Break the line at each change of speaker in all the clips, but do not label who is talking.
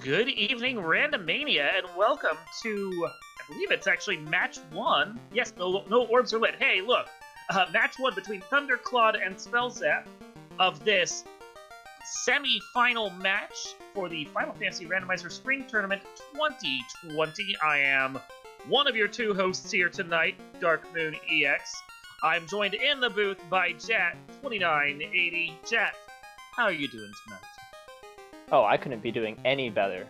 Good evening, Randomania, and welcome to, I believe it's actually match one. Yes, no orbs are lit. Hey, look, match one between Thunderclaude and Spellzap of this semi-final match for the Final Fantasy Randomizer Spring Tournament 2020. I am one of your two hosts here tonight, Dark Moon EX. I'm joined in the booth by Jat2980. Jat, how are you doing tonight?
Oh, I couldn't be doing any better.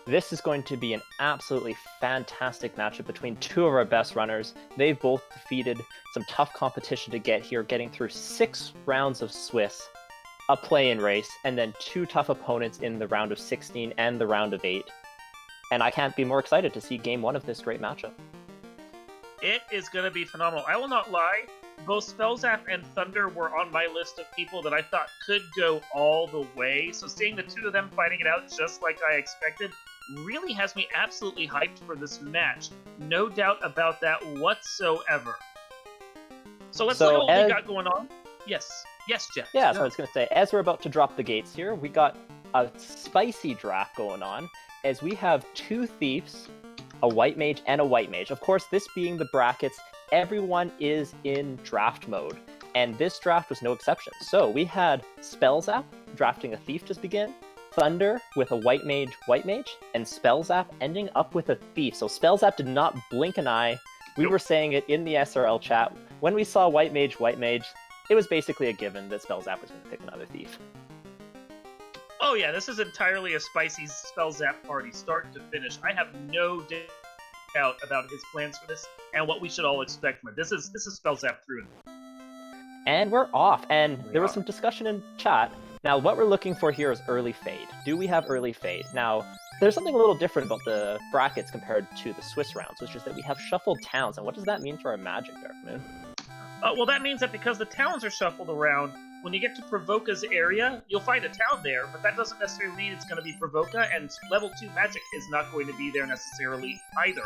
This is going to be an absolutely fantastic matchup between two of our best runners. They've both defeated some tough competition to get here, getting through 6 rounds of Swiss, a play-in race, and then 2 tough opponents in the round of 16 and the round of 8. And I can't be more excited to see game 1 of this great matchup.
It is going to be phenomenal. I will not lie, both Spellzap and Thunder were on my list of people that I thought could go all the way, so seeing the two of them fighting it out just like I expected really has me absolutely hyped for this match. No doubt about that whatsoever. So let's look at what we got going on. Yes, Jeff.
Yeah, so I was going to say, as we're about to drop the gates here, we got a spicy draft going on, as we have 2 Thieves, a White Mage, and a White Mage. Of course, this being the brackets, everyone is in draft mode, and this draft was no exception. So we had Spellzap drafting a Thief to begin, Thunder with a White Mage, and Spellzap ending up with a Thief. So Spellzap did not blink an eye. We were saying it in the SRL chat. When we saw White Mage, it was basically a given that Spellzap was going to pick another Thief.
Oh yeah, this is entirely a spicy Spellzap party, start to finish. I have no doubt about his plans for this and what we should all expect from it. This is Spellzap through and
And we're off, and there was some discussion in chat. Now, what we're looking for here is early fade. Do we have early fade? Now, there's something a little different about the brackets compared to the Swiss rounds, which is that we have shuffled towns, and what does that mean for our Magic, Dark Moon?
Well, that means that because the towns are shuffled around, when you get to Provoca's area, you'll find a town there, but that doesn't necessarily mean it's going to be Provoca, and level 2 magic is not going to be there necessarily either.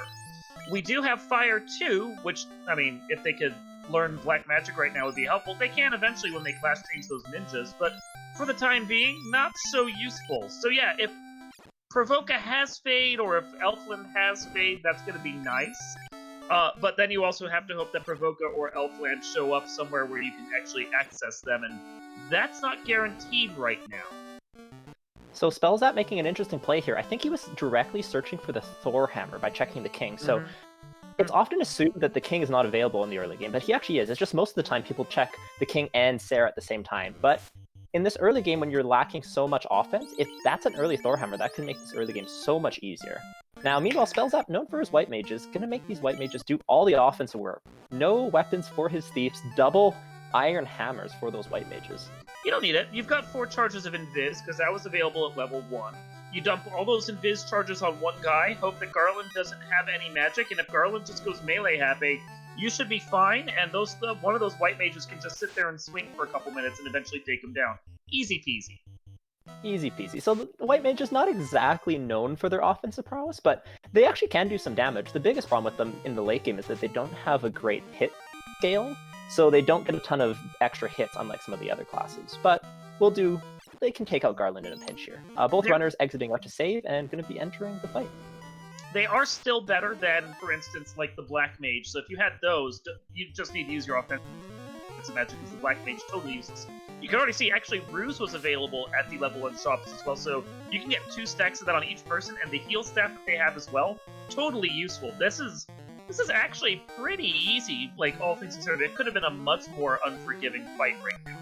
We do have Fire 2, which, I mean, if they could learn Black Magic right now would be helpful. They can eventually when they class change those ninjas, but for the time being, not so useful. So yeah, if Provoca has Fade, or if Elfland has Fade, that's going to be nice. But then you also have to hope that Provoca or Elfland show up somewhere where you can actually access them, and that's not guaranteed right now.
So Spellzap making an interesting play here. I think he was directly searching for the Thor Hammer by checking the King. So it's often assumed that the King is not available in the early game, but he actually is. It's just most of the time people check the King and Sarah at the same time. But in this early game, when you're lacking so much offense, if that's an early Thor Hammer, that can make this early game so much easier. Now, meanwhile, Spellzap, known for his White Mages, going to make these White Mages do all the offensive work. No weapons for his Thieves, double Iron Hammers for those White Mages.
You don't need it. You've got 4 charges of Invis, because that was available at level 1. You dump all those Invis charges on one guy, hope that Garland doesn't have any magic, and if Garland just goes melee happy, you should be fine, and one of those White Mages can just sit there and swing for a couple minutes and eventually take him down. Easy peasy.
Easy peasy. So the White Mage is not exactly known for their offensive prowess, but they actually can do some damage. The biggest problem with them in the late game is that they don't have a great hit scaling, so they don't get a ton of extra hits unlike some of the other classes. But they can take out Garland in a pinch here. Both runners exiting out to save and going to be entering the fight.
They are still better than, for instance, like the Black Mage. So if you had those, you just need to use your offensive magic because the Black Mage totally uses. You can already see, actually, Ruse was available at the level 1 shops as well, so you can get 2 stacks of that on each person, and the heal staff that they have as well, totally useful. This is actually pretty easy, like, all things considered. It could have been a much more unforgiving fight right now.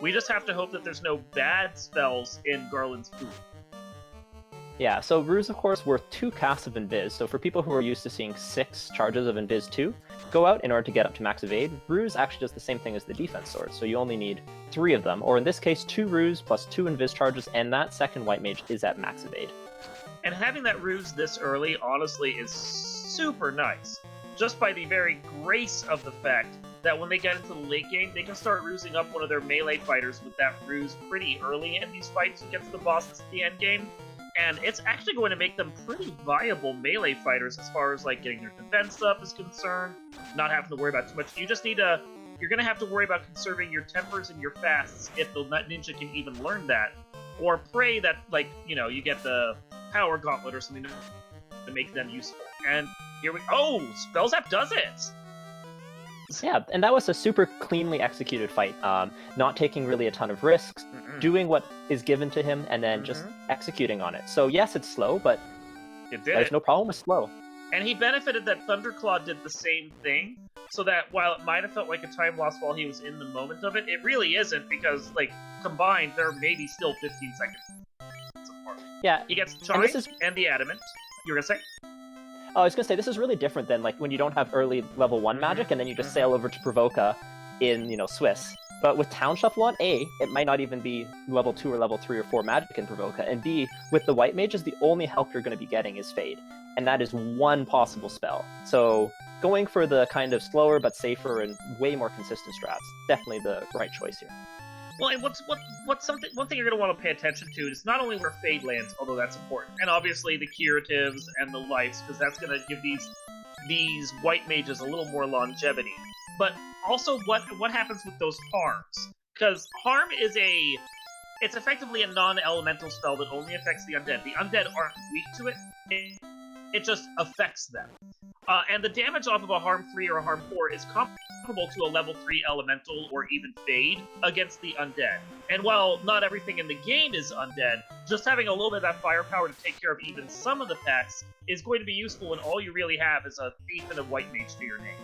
We just have to hope that there's no bad spells in Garland's pool.
Yeah, so Ruse, of course, worth 2 casts of Invis, so for people who are used to seeing 6 charges of Invis 2 go out in order to get up to max evade, Ruse actually does the same thing as the defense sword, so you only need 3 of them, or in this case, 2 Ruse plus 2 Invis charges, and that second White Mage is at max evade.
And having that Ruse this early, honestly, is super nice, just by the very grace of the fact that when they get into the late game, they can start rusing up one of their melee fighters with that Ruse pretty early in these fights to get to the bosses at the end game. And it's actually going to make them pretty viable melee fighters as far as like getting their defense up is concerned, not having to worry about too much. You're going to have to worry about conserving your tempers and your fasts if the ninja can even learn that. Or pray that, like, you know, you get the power gauntlet or something to make them useful. And here we... Oh! Spellzap does it!
Yeah, and that was a super cleanly executed fight. Not taking really a ton of risks, doing what is given to him, and then just executing on it. So yes, it's slow, but there's no problem with slow.
And he benefited that Thunderclaude did the same thing, so that while it might have felt like a time loss while he was in the moment of it, it really isn't, because, like, combined, they're maybe still 15 seconds apart.
Yeah.
He gets Chime and the Adamant. You were gonna say?
Oh, I was gonna say, this is really different than, like, when you don't have early level 1 magic, and then you just sail over to Provoca in, Swiss. But with Town Shuffle on, A, it might not even be level 2 or level 3 or 4 magic in Provoca, and B, with the White Mages, the only help you're going to be getting is Fade. And that is one possible spell. So going for the kind of slower but safer and way more consistent strats, definitely the right choice here.
Well, and one thing you're going to want to pay attention to is not only where Fade lands, although that's important, and obviously the curatives and the lives, because that's going to give these White Mages a little more longevity. But also what happens with those harms, because harm is it's effectively a non-elemental spell that only affects the undead. The undead aren't weak to it. It just affects them. And the damage off of a harm 3 or a harm 4 is comparable to a level 3 elemental or even Fade against the undead. And while not everything in the game is undead, just having a little bit of that firepower to take care of even some of the packs is going to be useful when all you really have is a thief and a white mage to your name.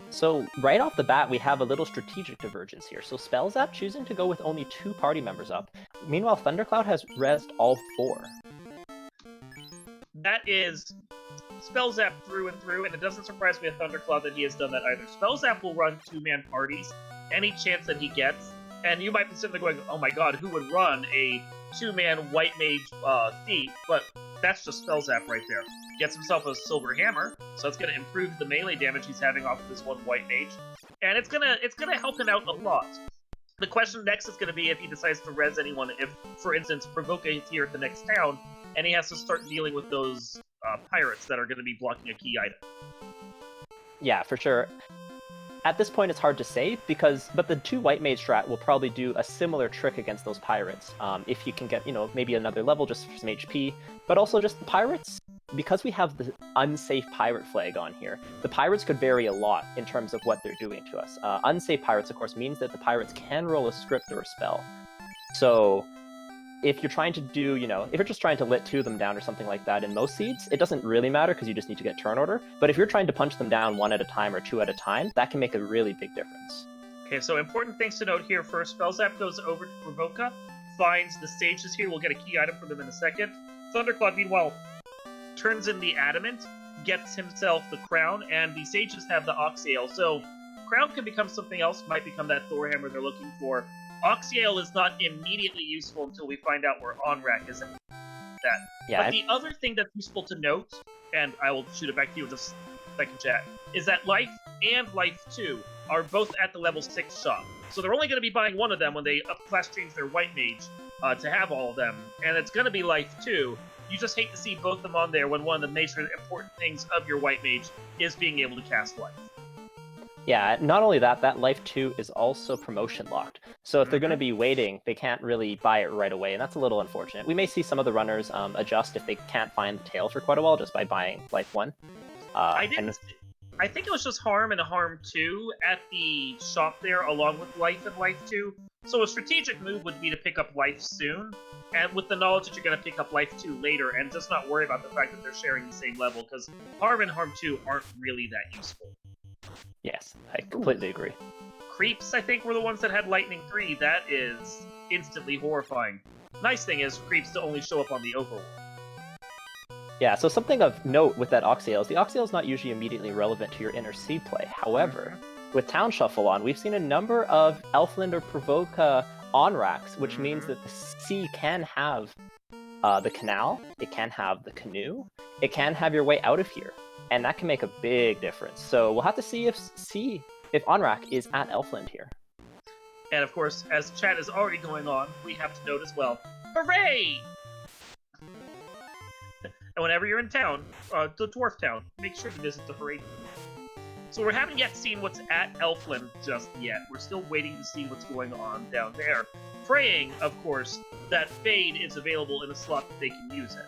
So right off the bat, we have a little strategic divergence here. So Spellzap choosing to go with only 2 party members up. Meanwhile, Thunderclaude has rezzed all 4.
That is Spellzap through and through, and it doesn't surprise me with Thunderclaude that he has done that either. Spellzap will run 2-man parties any chance that he gets, and you might be sitting there going, oh my god, who would run a 2-man white mage thief? But that's just Spellzap right there. Gets himself a silver hammer, so it's going to improve the melee damage he's having off of this one white mage, and it's gonna help him out a lot. The question next is going to be if he decides to res anyone. If, for instance, Provoca is here at the next town, and he has to start dealing with those pirates that are going to be blocking a key item.
Yeah, for sure. At this point, it's hard to say, but the 2 white mage strat will probably do a similar trick against those pirates. If you can get, maybe another level just for some HP, but also just the pirates. Because we have the unsafe pirate flag on here, the pirates could vary a lot in terms of what they're doing to us. Unsafe pirates, of course, means that the pirates can roll a script or a spell. So if you're trying to do, if you're just trying to lit 2 of them down or something like that in most seeds, it doesn't really matter because you just need to get turn order. But if you're trying to punch them down 1 at a time or 2 at a time, that can make a really big difference.
Okay, so important things to note here. First, Spellzap goes over to Provoca, finds the sages here. We'll get a key item from them in a second. Thunderclaude, meanwhile, turns in the Adamant, gets himself the crown, and the sages have the Oxyale. So crown can become something else, might become that Thor hammer they're looking for. Oxyale is not immediately useful until we find out where Onrak is at that. Yeah, but the other thing that's useful to note, and I will shoot it back to you in just a second, chat, is that Life and Life 2 are both at the level 6 shop. So they're only going to be buying one of them when they class change their White Mage to have all of them, and it's going to be Life 2. You just hate to see both of them on there when one of the major important things of your White Mage is being able to cast Life.
Yeah, not only that, that Life 2 is also promotion locked. So if they're going to be waiting, they can't really buy it right away, and that's a little unfortunate. We may see some of the runners adjust if they can't find the tail for quite a while just by buying Life 1.
I think it was just Harm and Harm 2 at the shop there along with Life and Life 2. So a strategic move would be to pick up Life soon, and with the knowledge that you're going to pick up Life 2 later, and just not worry about the fact that they're sharing the same level, because Harm and Harm 2 aren't really that useful.
Yes, I completely agree.
Creeps, I think, were the ones that had Lightning 3. That is instantly horrifying. Nice thing is, Creeps to only show up on the overworld.
Yeah, so something of note with that Oxyale is the Oxyale is not usually immediately relevant to your inner sea play. However, with Town Shuffle on, we've seen a number of Elfland or Provoca on-racks, which means that the sea can have the canal, it can have the canoe, it can have your way out of here, and that can make a big difference. So we'll have to see if on-rack is at Elfland here.
And of course, as chat is already going on, we have to note as well, hooray! And whenever you're in town, the dwarf town, make sure to visit the parade. So we haven't yet seen what's at Elfland just yet. We're still waiting to see what's going on down there. praying, of course, that Fade is available in a slot that they can use it.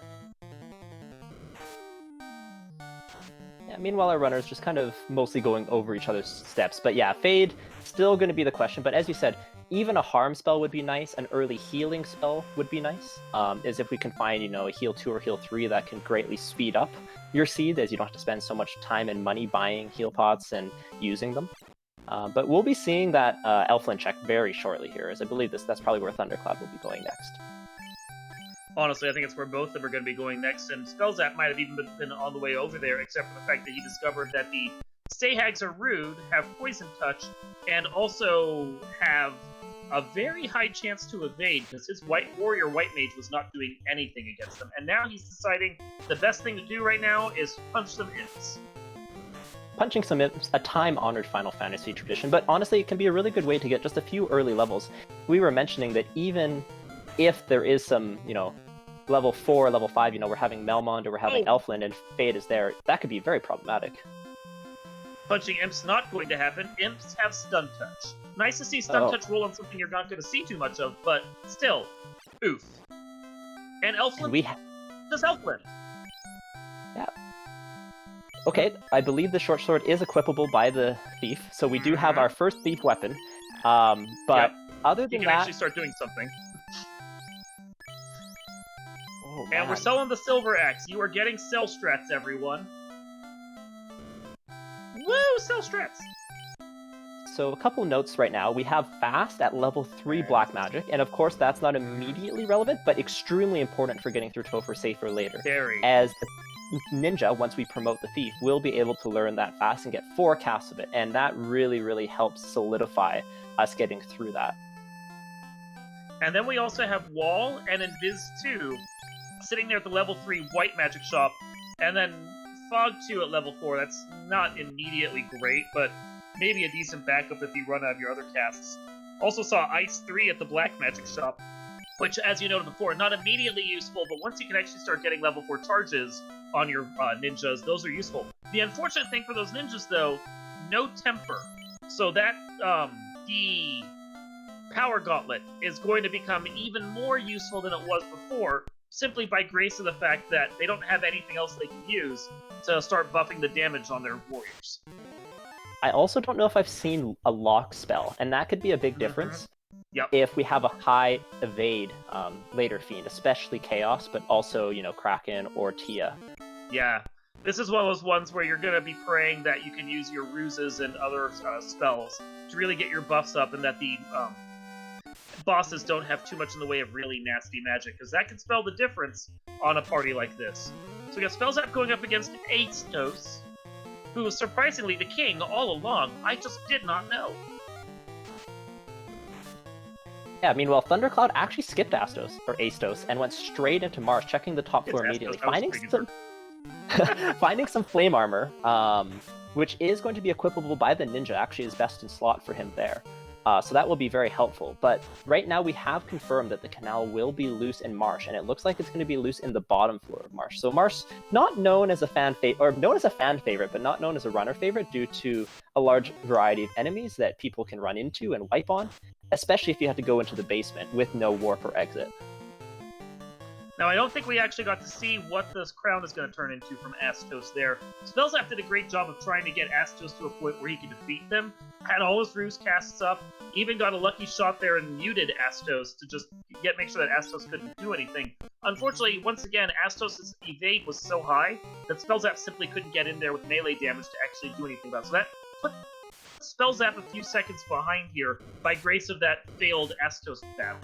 Yeah, meanwhile, our runners just kind of mostly going over each other's steps. But yeah, Fade still going to be the question. But as you said, even a harm spell would be nice. An early healing spell would be nice. As if we can find, a heal 2 or heal 3 that can greatly speed up your seed, as you don't have to spend so much time and money buying heal pots and using them. But we'll be seeing that Elflin check very shortly here, as I believe that's probably where Thunderclaude will be going next.
Honestly, I think it's where both of them are going to be going next, and Spellzap might have even been on the way over there, except for the fact that he discovered that the Stayhags are rude, have Poison Touch, and also have a very high chance to evade, because his Warrior White Mage was not doing anything against them, and now he's deciding the best thing to do right now is punch some imps.
Punching some imps, a time-honored Final Fantasy tradition, but honestly, it can be a really good way to get just a few early levels. We were mentioning that even if there is some, level 4, level 5, we're having Melmond or we're having Elflin and Fade is there, that could be very problematic.
Punching imps not going to happen. Imps have Stun Touch. Nice to see Stun Touch roll on something you're not going to see too much of, but still, oof. And Elflin does Elflin.
Yeah. Okay, I believe the short sword is equipable by the thief, so we do have our first thief weapon. But other than
you can
that,
actually start doing something.
Oh,
and we're selling the Silver Axe. You are getting Cell Strats, everyone. Woo, Cell Strats!
So a couple notes right now. We have Fast at level 3 Black Magic, and of course that's not immediately relevant, but extremely important for getting through Topher safer later.
Very.
As the Ninja, once we promote the Thief, will be able to learn that fast and get 4 casts of it, and that really, really helps solidify us getting through that.
And then we also have Wall and Invis 2 sitting there at the level 3 White Magic shop, and then Fog 2 at level 4. That's not immediately great, but maybe a decent backup if you run out of your other casts. Also saw Ice 3 at the Black Magic shop, which, as you noted before, not immediately useful, but once you can actually start getting level 4 charges on your ninjas, those are useful. The unfortunate thing for those ninjas, though, no temper. So that, the Power Gauntlet is going to become even more useful than it was before, simply by grace of the fact that they don't have anything else they can use to start buffing the damage on their warriors.
I also don't know if I've seen a lock spell, and that could be a big difference.
Yep.
If we have a high evade later fiend, especially Chaos, but also, Kraken or Tia.
Yeah. This is one of those ones where you're going to be praying that you can use your ruses and other spells to really get your buffs up, and that the bosses don't have too much in the way of really nasty magic, because that can spell the difference on a party like this. So we got Spellzap going up against Astos, who was surprisingly the king all along. I just did not know.
Yeah, meanwhile, Thunderclaude actually skipped Astos, and went straight into Mars, checking the top floor immediately, finding some flame armor, which is going to be equipable by the ninja, actually is best in slot for him there. So that will be very helpful. But right now we have confirmed that the canal will be loose in Marsh, and it looks like it's going to be loose in the bottom floor of Marsh. So Marsh, not known as a fan favorite, or known as a fan favorite, but not known as a runner favorite due to a large variety of enemies that people can run into and wipe on, especially if you have to go into the basement with no warp or exit.
Now, I don't think we actually got to see what this crown is going to turn into from Astos there. Spellzap did a great job of trying to get Astos to a point where he could defeat them, had all his ruse casts up, even got a lucky shot there and muted Astos to just make sure that Astos couldn't do anything. Unfortunately, once again, Astos' evade was so high that Spellzap simply couldn't get in there with melee damage to actually do anything about it. So that put Spellzap a few seconds behind here by grace of that failed Astos battle.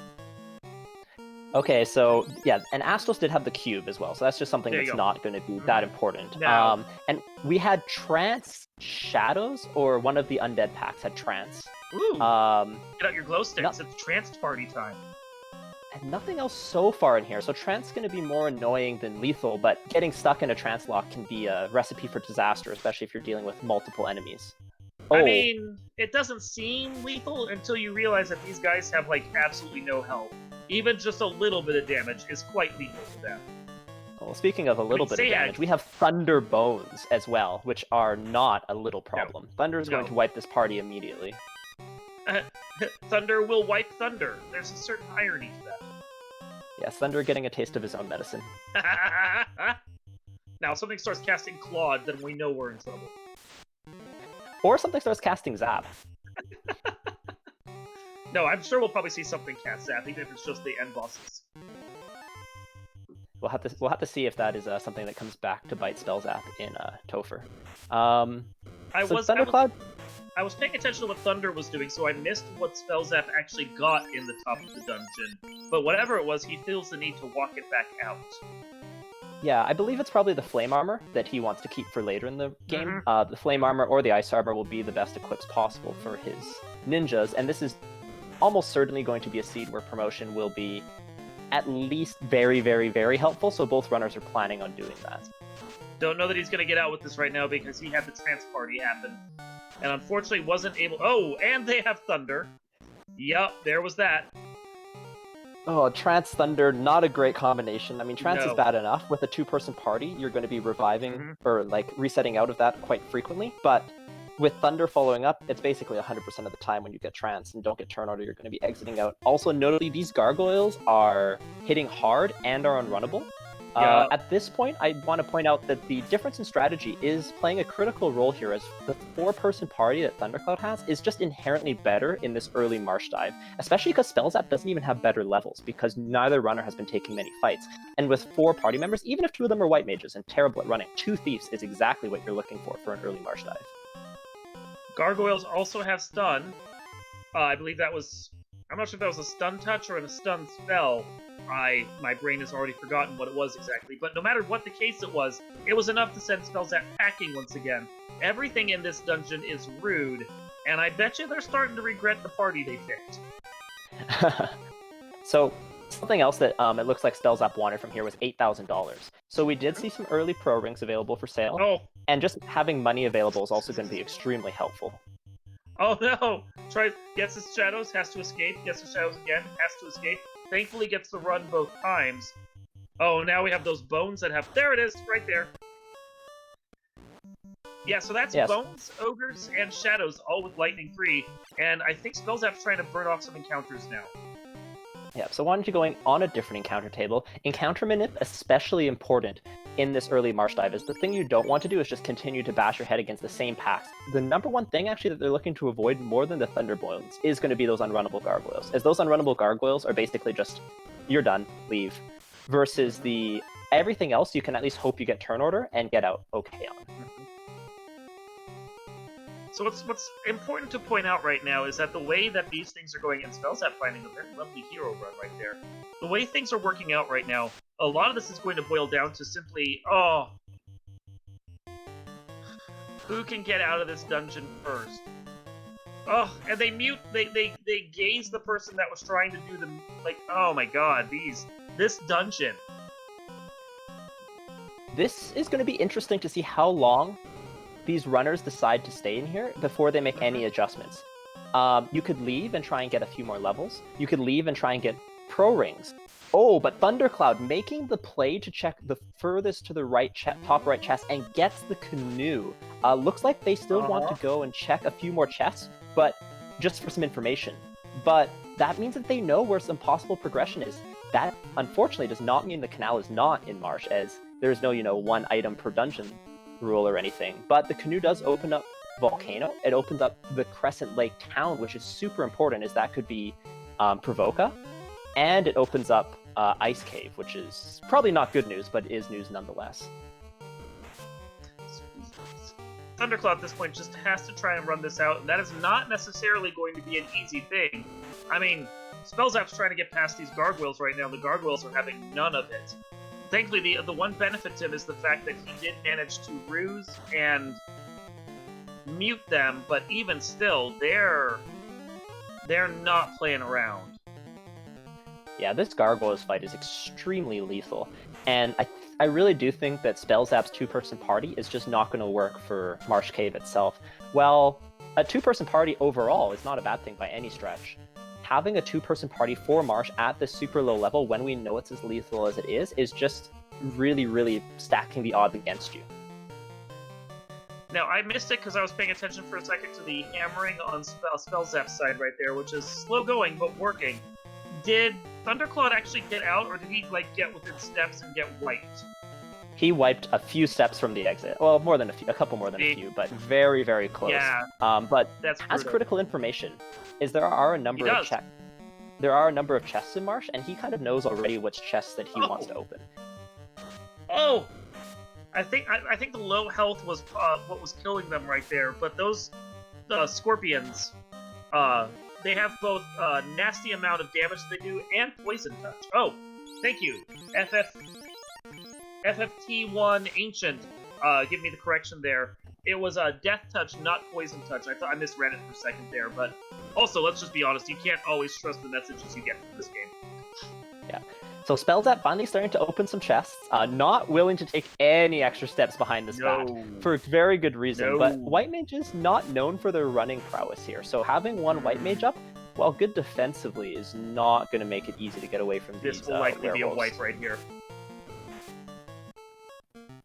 Okay, so yeah, and Astos did have the cube as well, so that's just something that's not going to be that important.
No.
And we had Trance Shadows, or one of the undead packs had Trance.
Ooh! Get out your glow sticks, it's Trance party time.
And nothing else so far in here, so Trance is going to be more annoying than lethal, but getting stuck in a Trance lock can be a recipe for disaster, especially if you're dealing with multiple enemies.
I mean, it doesn't seem lethal until you realize that these guys have, absolutely no health. Even just a little bit of damage is quite lethal to them.
Well, speaking of a little bit of damage, we have Thunder Bones as well, which are not a little problem. No. Thunder is going to wipe this party immediately.
Thunder will wipe Thunder. There's a certain irony to
Yes, Thunder getting a taste of his own medicine.
that. Now, if something starts casting Claude, then we know we're in trouble.
Or something starts casting Zap.
No, I'm sure we'll probably see something cast Zap, even if it's just the end bosses.
We'll have to see if that is something that comes back to bite Spellzap in Topher. Thunderclaude.
I was paying attention to what Thunder was doing, so I missed what Spellzap actually got in the top of the dungeon. But whatever it was, he feels the need to walk it back out.
Yeah, I believe it's probably the Flame Armor that he wants to keep for later in the game. The Flame Armor or the Ice Armor will be the best equips possible for his ninjas, and this is almost certainly going to be a seed where promotion will be at least very, very, very helpful, so both runners are planning on doing that.
Don't know that he's going to get out with this right now because he had the trance party happen. And unfortunately wasn't able... Oh, and they have Thunder. Yup, there was that.
Oh, Trance Thunder, not a great combination. I mean, Trance
No.
is bad enough. With a two-person party, you're going to be reviving or like resetting out of that quite frequently. But with Thunder following up, it's basically 100% of the time when you get Trance and don't get turn order, you're going to be exiting out. Also, notably, these gargoyles are hitting hard and are unrunnable. At this point, I want to point out that the difference in strategy is playing a critical role here, as the four-person party that Thunderclaude has is just inherently better in this early Marsh dive, especially because Spellzap doesn't even have better levels, because neither runner has been taking many fights. And with 4 party members, even if 2 of them are white mages and terrible at running, 2 thieves is exactly what you're looking for an early Marsh dive.
Gargoyles also have stun. I believe that was... I'm not sure if that was a stun touch or a stun spell. My brain has already forgotten what it was exactly, but no matter what the case it was enough to send Spellzap packing once again. Everything in this dungeon is rude, and I bet you they're starting to regret the party they picked.
So, something else that it looks like Spellzap wanted from here was $8,000. So we did see some early pro rings available for sale, and just having money available is also going to be extremely helpful.
Oh no! Gets his shadows, has to escape, gets his shadows again, has to escape. Thankfully gets the run both times. Oh, now we have those bones that have... There it is, right there. Yeah, so that's bones, ogres, and shadows, all with lightning free. And I think Spellzap's trying to burn off some encounters now.
Yeah, so why don't you going on a different encounter table? Encounter manip, especially important in this early Marsh dive, is the thing you don't want to do is just continue to bash your head against the same packs. The number one thing, actually, that they're looking to avoid more than the Thunderboils is going to be those unrunnable gargoyles, as those unrunnable gargoyles are basically just, you're done, leave, versus the everything else you can at least hope you get turn order and get out okay on.
So what's important to point out right now is that the way that these things are going, and Spellzap finding a very lovely hero run right there, the way things are working out right now, a lot of this is going to boil down to simply, who can get out of this dungeon first? Oh, and they gaze the person that was trying to do the, oh my god, this dungeon.
This is going to be interesting to see how long these runners decide to stay in here before they make any adjustments. You could leave and try and get a few more levels. You could leave and try and get pro rings. Oh, but Thunderclaude making the play to check the furthest to the right top right chest and gets the canoe. Looks like they still want to go and check a few more chests, but just for some information. But that means that they know where some possible progression is. That, unfortunately, does not mean the canal is not in Marsh, as there's no, one item per dungeon rule or anything. But the canoe does open up Volcano. It opens up the Crescent Lake town, which is super important, as that could be Provoca. And it opens up Ice Cave, which is probably not good news, but is news nonetheless.
Thunderclaude at this point just has to try and run this out, and that is not necessarily going to be an easy thing. I mean, Spellzap's trying to get past these gargoyles right now. The gargoyles are having none of it. Thankfully, the one benefit to him is the fact that he did manage to ruse and mute them, but even still, they're not playing around.
Yeah, this gargoyles fight is extremely lethal, and I really do think that Spellzap's two-person party is just not going to work for Marsh Cave itself. Well, a two-person party overall is not a bad thing by any stretch. Having a two-person party for Marsh at this super low level when we know it's as lethal as it is just really, really stacking the odds against you.
Now, I missed it because I was paying attention for a second to the hammering on Spellzap's side right there, which is slow going, but working. Did Thunderclaude actually get out, or did he, like, get within steps and get wiped?
He wiped a few steps from the exit. Well, more than a few, a couple more than a few, but very, very close.
Yeah.
But
That's
as critical information, is there are a number of chests. There are a number of chests in Marsh, and he kind of knows already which chests that he wants to open.
Oh! I think the low health was what was killing them right there, but those scorpions, they have both nasty amount of damage they do and poison touch. Oh, thank you, FFT1 Ancient. Give me the correction there. It was a death touch, not poison touch. I thought I misread it for a second there, but also let's just be honest, you can't always trust the messages you get from this game.
Yeah. So Spellzap finally starting to open some chests, not willing to take any extra steps behind this back, for very good reason. But White Mage is not known for their running prowess here, so having one White Mage up, while good defensively, is not going to make it easy to get away from these
This will likely be a wipe right here.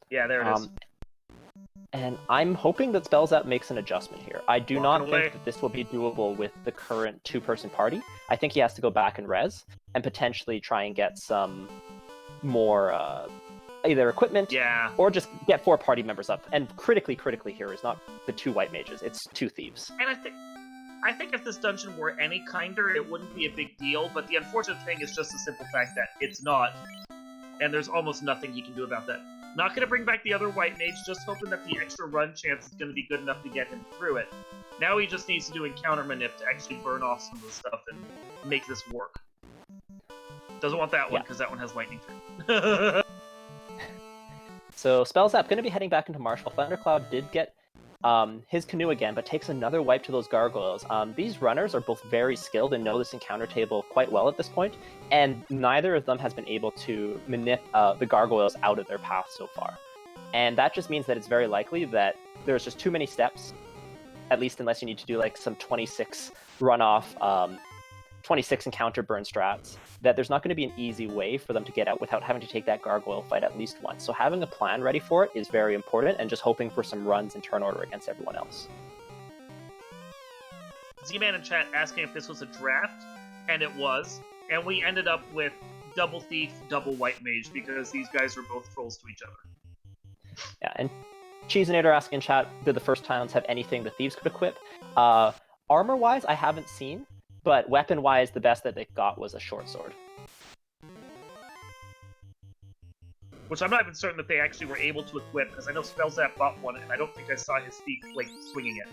Yeah, there it is.
And I'm hoping that Spellzap makes an adjustment here. I do not think that this will be doable with the current two-person party. I think he has to go back and res, and potentially try and get some more either equipment, or just get 4 party members up. And critically here is not the 2 White Mages, it's 2 Thieves.
And I think if this dungeon were any kinder, it wouldn't be a big deal, but the unfortunate thing is just the simple fact that it's not, and there's almost nothing he can do about that. Not going to bring back the other White Mage, just hoping that the extra run chance is going to be good enough to get him through it. Now he just needs to do encounter manip to actually burn off some of the stuff and make this work. Doesn't want that one, because that one has lightning through.
So Spellzap going to be heading back into Marsh. Thunderclaude did get his canoe again, but takes another wipe to those gargoyles. These runners are both very skilled and know this encounter table quite well at this point, and neither of them has been able to manip the gargoyles out of their path so far. And that just means that it's very likely that there's just too many steps, at least unless you need to do like some 26 runoff, 26 encounter burn strats, that there's not going to be an easy way for them to get out without having to take that gargoyle fight at least once. So having a plan ready for it is very important, and just hoping for some runs in turn order against everyone else.
Z-Man in chat asking if this was a draft, and it was, and we ended up with double Thief, double White Mage, because these guys are both trolls to each other.
Yeah, and Cheeseinator asking in chat, did the first Towns have anything the Thieves could equip? Armor-wise, I haven't seen, but weapon-wise, the best that they got was a short sword.
Which I'm not even certain that they actually were able to equip, because I know Spellzap bought one, and I don't think I saw his thief, like, swinging it.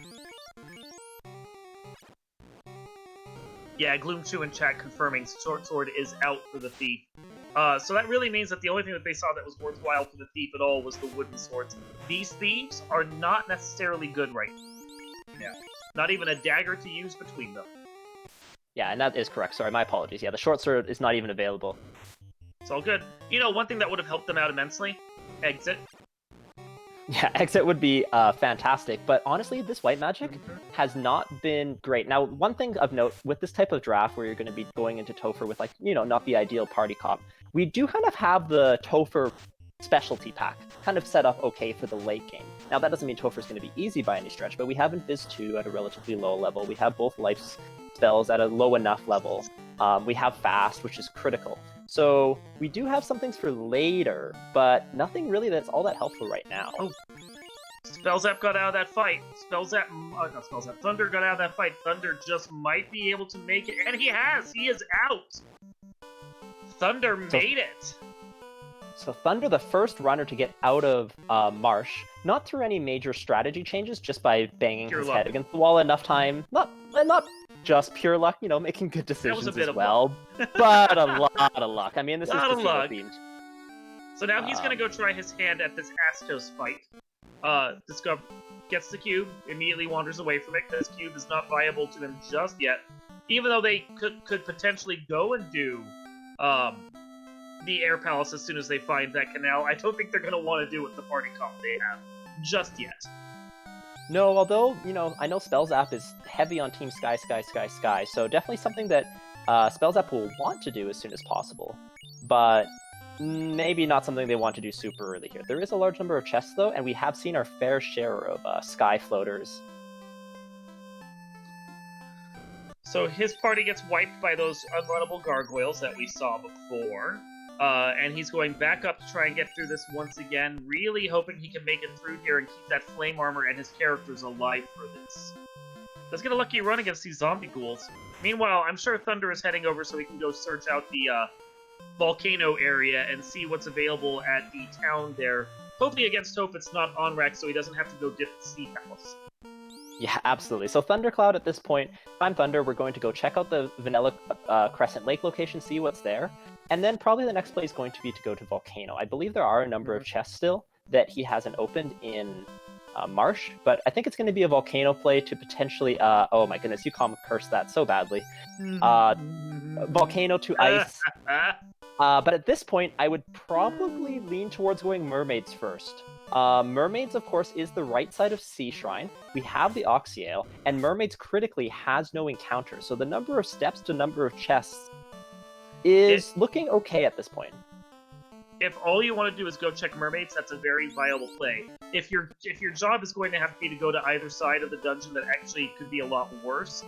Yeah, Gloom2 in chat confirming short sword is out for the thief. So that really means that the only thing that they saw that was worthwhile for the thief at all was the wooden swords. These thieves are not necessarily good right now. Not even a dagger to use between them.
Yeah, and that is correct. Sorry, my apologies. Yeah, the short sword is not even available.
It's all good. You know, one thing that would have helped them out immensely? Exit.
Yeah, exit would be fantastic, but honestly, this white magic has not been great. Now, one thing of note, with this type of draft where you're going to be going into Topher with, like, you know, not the ideal party comp, we do kind of have the Topher specialty pack kind of set up okay for the late game. Now, that doesn't mean Topher's going to be easy by any stretch, but we have Invis 2 at a relatively low level. We have both life spells at a low enough level. We have Fast, which is critical. So we do have some things for later, but nothing really that's all that helpful right now.
Oh. Spellzap got out of that fight. Not Spellzap. Thunder got out of that fight. Thunder just might be able to make it, and he has! He is out! Thunder made it!
So Thunder, the first runner to get out of Marsh, not through any major strategy changes, just by banging his head against the wall enough time. Not just pure luck, you know, making good decisions as well, but a lot of luck. I mean, this is casino themed.
So now he's gonna go try his hand at this Astos fight. Gets the cube, immediately wanders away from it, because cube is not viable to him just yet. Even though they could potentially go and do the Air Palace as soon as they find that canal, I don't think they're gonna want to do with the party comp they have just yet.
No, although, you know, I know Spellzap is heavy on Team Sky, so definitely something that Spellzap will want to do as soon as possible. But maybe not something they want to do super early here. There is a large number of chests, though, and we have seen our fair share of sky floaters.
So his party gets wiped by those unrunnable gargoyles that we saw before. And he's going back up to try and get through this once again, really hoping he can make it through here and keep that flame armor and his characters alive for this. Let's get a lucky run against these zombie ghouls. Meanwhile, I'm sure Thunder is heading over so we can go search out the volcano area and see what's available at the town there. Hopefully against hope it's not Onrack so he doesn't have to go dip the Sea Palace.
Yeah, absolutely. So Thunderclaude at this point, if I'm Thunder, we're going to go check out the Vanilla Crescent Lake location, see what's there. And then probably the next play is going to be to go to Volcano. I believe there are a number of chests still that he hasn't opened in Marsh, but I think it's going to be a Volcano play to potentially, oh my goodness, you cursed that so badly. Volcano to Ice. But at this point, I would probably lean towards going Mermaids first. Mermaids, of course, is the right side of Sea Shrine. We have the Oxyale, and Mermaids critically has no encounter, so the number of steps to number of chests is looking okay at this point.
If all you want to do is go check Mermaids, that's a very viable play. If your job is going to have to be to go to either side of the dungeon that actually could be a lot worse,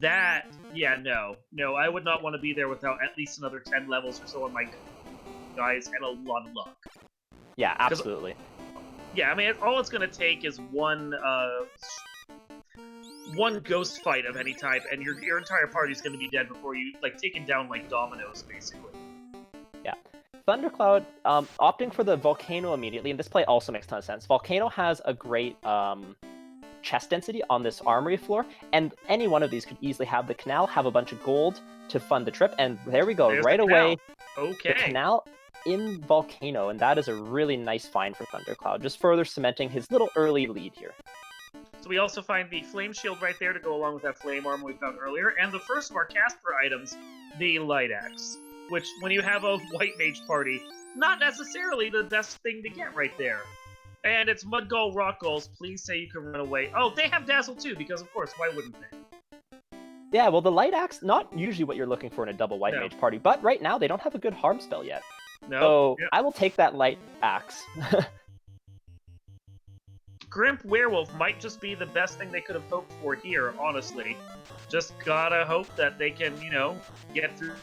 no, I would not want to be there without at least another 10 levels or so on my guys and a lot of luck.
Yeah, absolutely.
Yeah, I mean, all it's going to take is one ghost fight of any type, and your entire party's going to be dead before you, taken down like dominoes, basically.
Yeah. Thunderclaude, opting for the Volcano immediately, and this play also makes a ton of sense. Volcano has a great chest density on this armory floor, and any one of these could easily have the canal, have a bunch of gold to fund the trip, and there we go,
There's
right away.
Okay.
The canal in Volcano, and that is a really nice find for Thunderclaude, just further cementing his little early lead here.
So we also find the Flame Shield right there to go along with that Flame Armor we found earlier, and the first of our Casper items, the Light Axe, which, when you have a White Mage party, not necessarily the best thing to get right there. And it's Mudgull Rock Gulls, please say you can run away. Oh, they have Dazzle too, because of course, why wouldn't they?
Yeah, well, the Light Axe, not usually what you're looking for in a double White Mage party, but right now they don't have a good harm spell yet.
No.
So I will take that Light Axe.
Grimp Werewolf might just be the best thing they could have hoped for here, honestly. Just gotta hope that they can, get through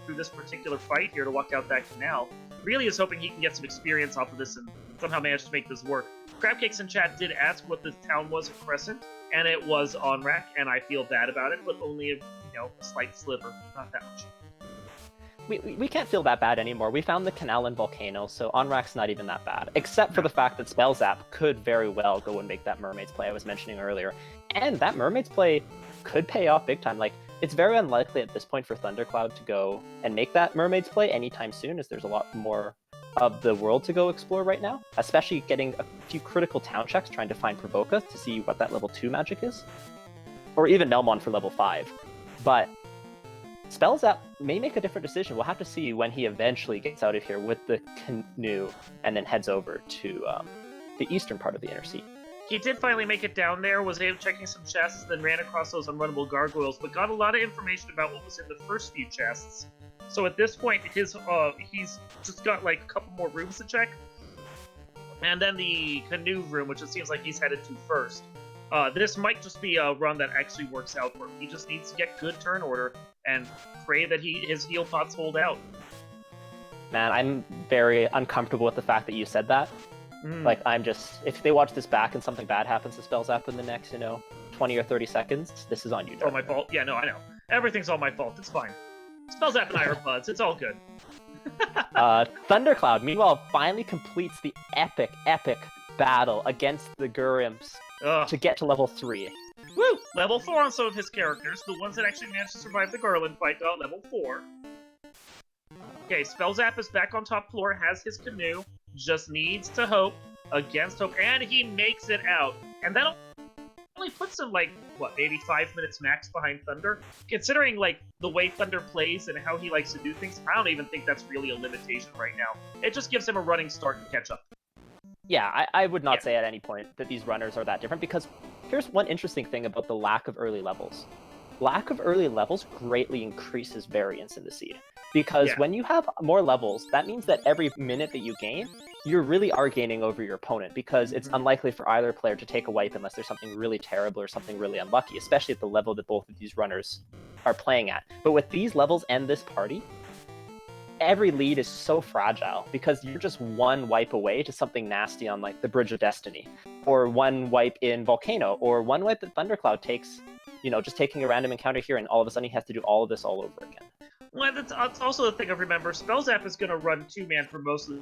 this particular fight here to walk out that canal. Really is hoping he can get some experience off of this and somehow manage to make this work. Crabcakes in chat did ask what the town was at Crescent, and it was Onrack, and I feel bad about it, but only a slight sliver, not that much.
We can't feel that bad anymore. We found the canal and Volcano, so Onrack's not even that bad. Except for the fact that Spellzap could very well go and make that Mermaids play I was mentioning earlier. And that Mermaids play could pay off big time. It's very unlikely at this point for Thunderclaude to go and make that Mermaids play anytime soon, as there's a lot more of the world to go explore right now. Especially getting a few critical town checks, trying to find Provoca to see what that level 2 magic is. Or even Melmon for level 5. But Spellzap may make a different decision. We'll have to see when he eventually gets out of here with the canoe and then heads over to the eastern part of the Inner Sea.
He did finally make it down there, was able checking some chests, then ran across those unrunnable gargoyles, but got a lot of information about what was in the first few chests. So at this point, he's just got a couple more rooms to check, and then the canoe room, which it seems like he's headed to first. This might just be a run that actually works out for him. He just needs to get good turn order and pray that his heal pots hold out.
Man, I'm very uncomfortable with the fact that you said that. If they watch this back and something bad happens to Spellzap in the next, 20 or 30 seconds, this is on you,
It's all my fault. Yeah, no, I know. Everything's all my fault. It's fine. Spellzap and I are buds. It's all good.
Thunderclaude, meanwhile, finally completes the epic battle against the Gurrimps to get to level 3.
Woo! Level 4 on some of his characters. The ones that actually managed to survive the Garland fight got level 4. Okay, Spellzap is back on top floor, has his canoe, just needs to hope against hope, and he makes it out. And that only puts him, maybe 5 minutes max behind Thunder? Considering, the way Thunder plays and how he likes to do things, I don't even think that's really a limitation right now. It just gives him a running start to catch up.
Yeah, I would not say at any point that these runners are that different, because here's one interesting thing about the lack of early levels. Lack of early levels greatly increases variance in the seed. Because
Yeah.
when you have more levels, that means that every minute that you gain, you really are gaining over your opponent, because it's unlikely for either player to take a wipe unless there's something really terrible or something really unlucky, especially at the level that both of these runners are playing at. But with these levels and this party, every lead is so fragile because you're just one wipe away to something nasty on like the Bridge of Destiny, or one wipe in Volcano, or one wipe that Thunderclaude takes, just taking a random encounter here, and all of a sudden he has to do all of this all over again.
Well, that's also the thing of remember. Spellzap is going to run 2-man for most of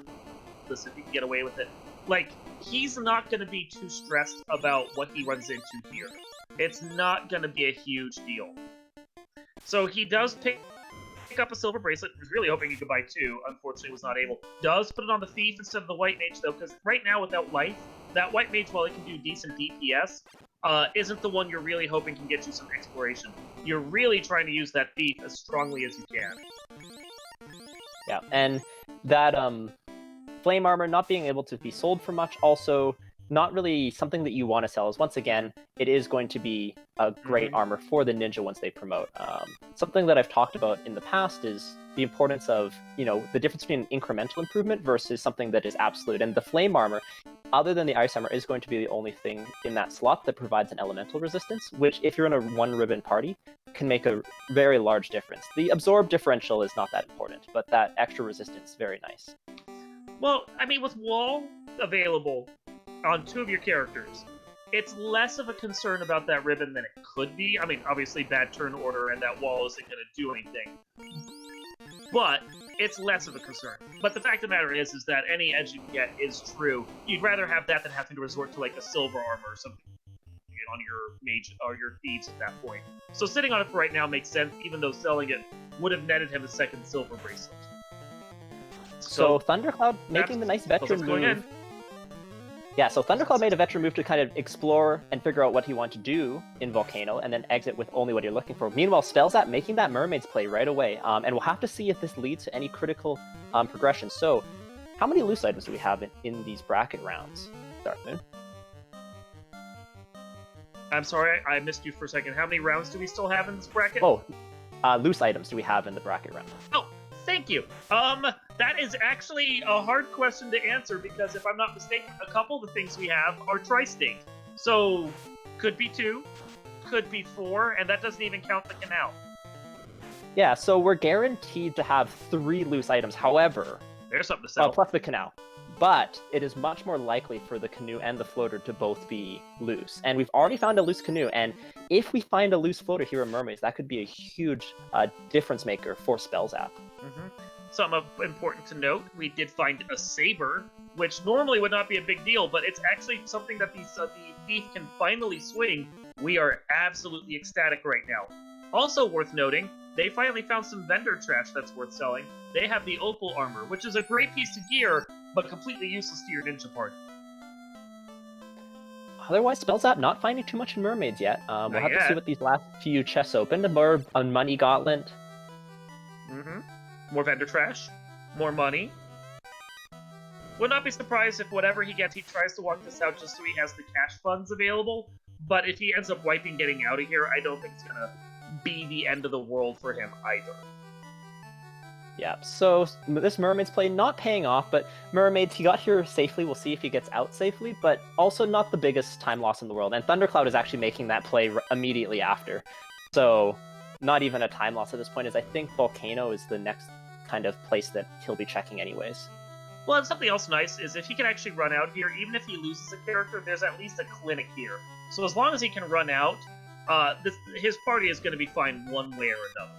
this if he can get away with it. Like, he's not going to be too stressed about what he runs into here. It's not going to be a huge deal. So he does pick up a silver bracelet. Was really hoping he could buy 2. Unfortunately, was not able. Does put it on the thief instead of the white mage, though, because right now, without life, that white mage, while it can do decent DPS, isn't the one you're really hoping can get you some exploration. You're really trying to use that thief as strongly as you can.
Yeah, and that flame armor not being able to be sold for much, also not really something that you want to sell, as once again, it is going to be a great armor for the ninja once they promote. Something that I've talked about in the past is the importance of, the difference between incremental improvement versus something that is absolute. And the flame armor, other than the ice armor, is going to be the only thing in that slot that provides an elemental resistance, which, if you're in a one-ribbon party, can make a very large difference. The absorb differential is not that important, but that extra resistance is very nice.
Well, I mean, with wall available on 2 of your characters, it's less of a concern about that ribbon than it could be. I mean, obviously, bad turn order and that wall isn't going to do anything. But it's less of a concern. But the fact of the matter is that any edge you get is true. You'd rather have that than having to resort to, like, a silver armor or something on your mage or your thieves at that point. So sitting on it for right now makes sense, even though selling it would have netted him a second silver bracelet.
So Thunderclaude making the nice veteran move. Yeah, so Thunderclaude made a veteran move to kind of explore and figure out what he wanted to do in Volcano, and then exit with only what you're looking for. Meanwhile, Spellzap making that Mermaid's play right away, and we'll have to see if this leads to any critical progression. So, how many loose items do we have in these bracket rounds, Darkmoon?
I'm sorry, I missed you for a second. How many rounds do we still have in this bracket?
Oh, loose items do we have in the bracket round?
Oh, thank you. That is actually a hard question to answer because if I'm not mistaken, a couple of the things we have are tri-state. So, could be 2, could be 4, and that doesn't even count the canal.
Yeah, so we're guaranteed to have 3 loose items. However,
there's something to sell.
Plus the canal. But it is much more likely for the canoe and the floater to both be loose. And we've already found a loose canoe, and if we find a loose floater here in Mermaids, that could be a huge difference maker for Spellzap.
Something important to note, we did find a saber, which normally would not be a big deal, but it's actually something that the thief can finally swing. We are absolutely ecstatic right now. Also worth noting, they finally found some vendor trash that's worth selling. They have the opal armor, which is a great piece of gear, but completely useless to your ninja party.
Otherwise, Spellzap not finding too much in Mermaids yet. We'll have to see what these last few chests open. More a money gauntlet.
More vendor trash. More money. Would not be surprised if whatever he gets, he tries to walk this out just so he has the cash funds available. But if he ends up wiping getting out of here, I don't think it's going to be the end of the world for him either.
Yeah, so this Mermaids play not paying off, but Mermaids, he got here safely. We'll see if he gets out safely, but also not the biggest time loss in the world. And Thunderclaude is actually making that play immediately after. So not even a time loss at this point, as I think Volcano is the next kind of place that he'll be checking anyways.
Well, and something else nice is if he can actually run out here, even if he loses a character, there's at least a clinic here. So as long as he can run out, his party is going to be fine one way or another.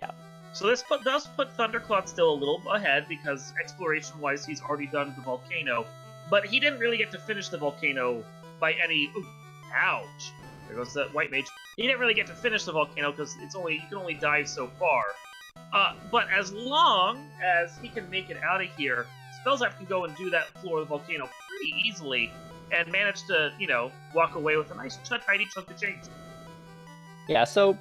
Yeah.
So this does put Thunderclaude still a little ahead, because exploration-wise he's already done the Volcano, but he didn't really get to finish the Volcano by any... Ooh, ouch! There goes the White Mage. He didn't really get to finish the Volcano, because you can only dive so far. But as long as he can make it out of here, Spellzap can go and do that floor of the Volcano pretty easily, and manage to, walk away with a nice, tidy chunk of change.
Yeah, so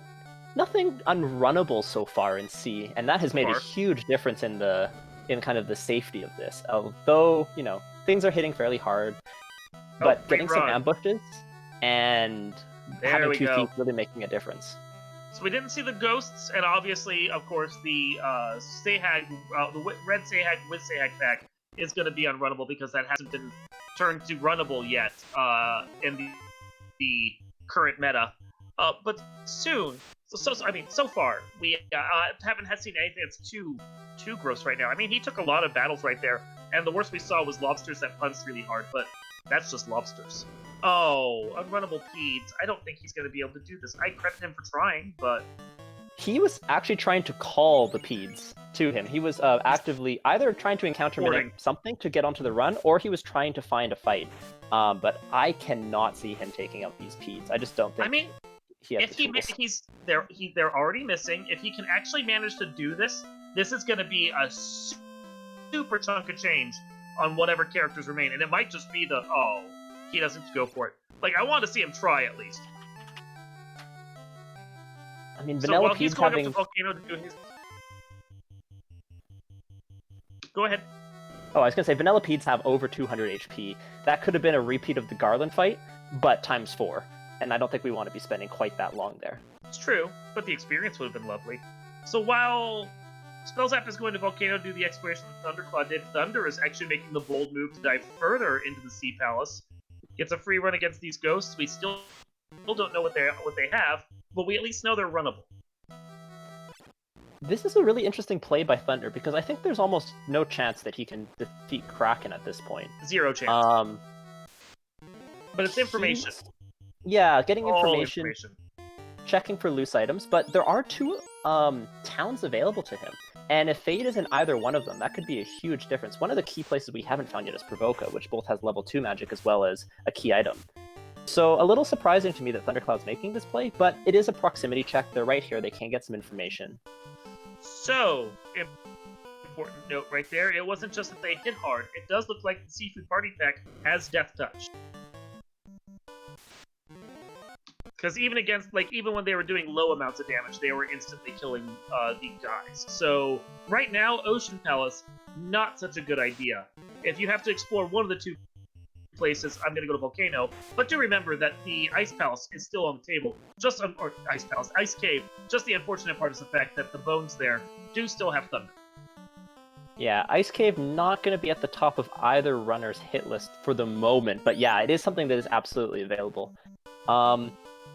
nothing unrunnable so far in C, and that has made a huge difference in kind of the safety of this. Although, things are hitting fairly hard, but getting some ambushes and having 2 feet really making a difference.
So we didn't see the ghosts, and obviously, of course, the Sahag, the red Sahag with Sahag pack is going to be unrunnable because that hasn't been turned to runnable yet in the current meta. But soon. I mean, so far we haven't seen anything that's too gross right now. I mean, he took a lot of battles right there, and the worst we saw was lobsters that punched really hard. But that's just lobsters. Oh, unrunnable Peds. I don't think he's going to be able to do this. I credit him for trying, but...
He was actually trying to call the Peds to him. He was actively either trying to encounter something to get onto the run, or he was trying to find a fight. But I cannot see him taking out these Peds. I just don't think.
I mean, if they're already missing. If he can actually manage to do this, this is going to be a super chunk of change on whatever characters remain, and it might just be he doesn't go for it. Like, I want to see him try at least.
I mean,
so while
Vanellopede's
he's going
having...
up to Volcano to do his... Go ahead.
Oh, I was going to say, Vanellopedes have over 200 HP. That could have been a repeat of the Garland fight, but times 4. And I don't think we want to be spending quite that long there.
It's true, but the experience would have been lovely. So while Spellzap is going to Volcano to do the exploration that Thunderclaude did, Thunder is actually making the bold move to dive further into the Sea Palace. Gets a free run against these ghosts. We still don't know what they have, but we at least know they're runnable.
This is a really interesting play by Thunder, because I think there's almost no chance that he can defeat Kraken at this point.
0 chance. But it's information.
Yeah, getting information, checking for loose items, but there are 2 towns available to him. And if Fade is in either one of them, that could be a huge difference. One of the key places we haven't found yet is Provoca, which both has level 2 magic as well as a key item. So a little surprising to me that Thundercloude's making this play, but it is a proximity check. They're right here. They can get some information.
So, important note right there, it wasn't just that they hit hard. It does look like the Seafood Party pack has Death Touch. Because even when they were doing low amounts of damage, they were instantly killing the guys. So, right now, Ocean Palace, not such a good idea. If you have to explore one of the 2 places, I'm going to go to Volcano. But do remember that the Ice Palace is still on the table. Ice Cave. Just the unfortunate part is the fact that the bones there do still have Thunder.
Yeah, Ice Cave not going to be at the top of either runner's hit list for the moment. But yeah, it is something that is absolutely available.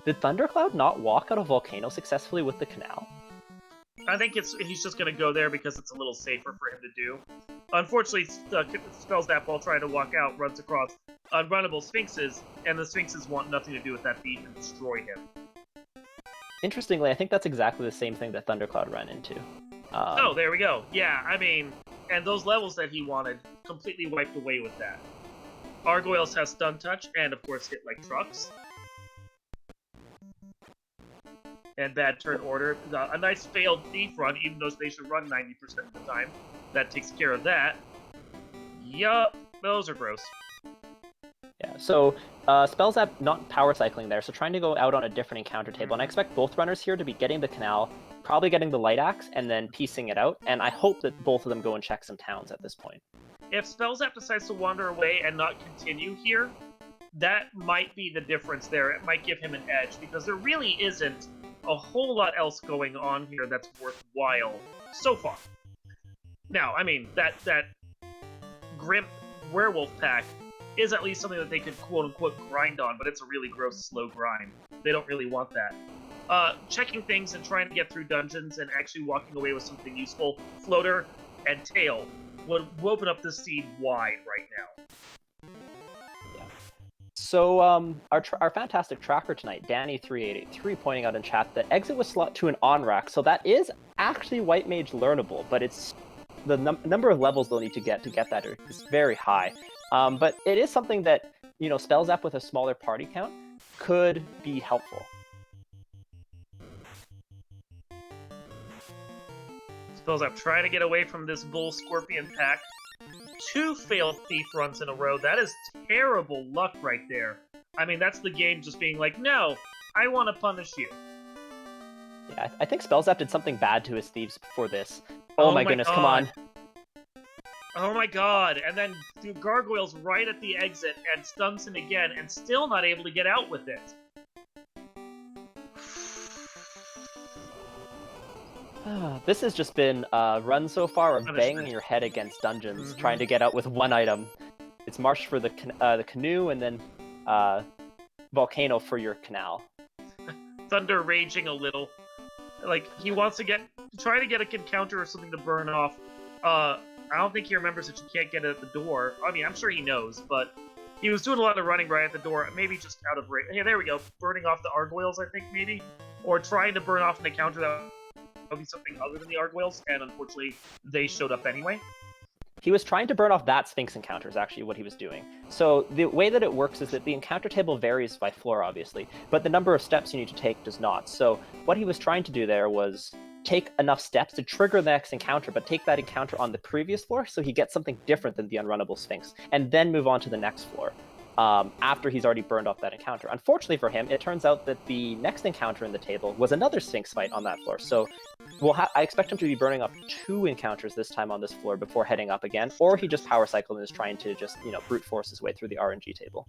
Did Thunderclaude not walk out of Volcano successfully with the canal?
I think he's just going to go there because it's a little safer for him to do. Unfortunately, Spellzap, while trying to walk out, runs across unrunnable Sphinxes, and the Sphinxes want nothing to do with that beat and destroy him.
Interestingly, I think that's exactly the same thing that Thunderclaude ran into.
Oh, there we go. Yeah, I mean, and those levels that he wanted completely wiped away with that. Gargoyles has Stun Touch, and of course hit like trucks. And bad turn order. A nice failed thief run, even though they should run 90% of the time. That takes care of that. Yup, those are gross.
Yeah, so Spellzap not power cycling there, so trying to go out on a different encounter table. And I expect both runners here to be getting the canal, probably getting the light axe, and then piecing it out. And I hope that both of them go and check some towns at this point. If
Spellzap decides to wander away and not continue here, that might be the difference there. It might give him an edge, because there really isn't a whole lot else going on here that's worthwhile so far. Now, I mean, that Grimp Werewolf pack is at least something that they could quote-unquote grind on, but it's a really gross, slow grind. They don't really want that. Checking things and trying to get through dungeons and actually walking away with something useful, Floater and Tail would open up this seed wide right now.
So our fantastic tracker tonight, Danny3883, pointing out in chat that exit was slot to an on-rack, so that is actually White Mage learnable, but it's the number of levels they'll need to get that is very high. But it is something that, you know, Spellzap with a smaller party count could be helpful.
Spellzap trying to get away from this Bull Scorpion pack. 2 failed thief runs in a row. That is terrible luck right there. I mean, that's the game just being like, no, I want to punish you.
Yeah, I think Spellzap did something bad to his thieves before this. Oh my goodness,
God.
Come on.
Oh my god, and then the Gargoyles right at the exit and stuns him again and still not able to get out with it.
This has just been a run so far of
Punishment.
banging your head against dungeons,
Mhm.
trying to get out with one item. It's Marsh for the canoe, and then Volcano for your canal.
Thunder raging a little. Like, he wants to try to get a encounter or something to burn off. I don't think he remembers that you can't get it at the door. I mean, I'm sure he knows, but he was doing a lot of running right at the door. Maybe just out of range. Hey, there we go. Burning off the Argwiles, I think, maybe? Or trying to burn off an encounter that would be something other than the Argwiles, and unfortunately, they showed up anyway.
He was trying to burn off that Sphinx encounter is actually what he was doing. So the way that it works is that the encounter table varies by floor, obviously, but the number of steps you need to take does not. So what he was trying to do there was take enough steps to trigger the next encounter, but take that encounter on the previous floor so he gets something different than the unrunnable Sphinx, and then move on to the next floor after he's already burned off that encounter. Unfortunately for him, it turns out that the next encounter in the table was another Sphinx fight on that floor. So I expect him to be burning up 2 encounters this time on this floor before heading up again, or he just power cycled and is trying to just, brute force his way through the RNG table.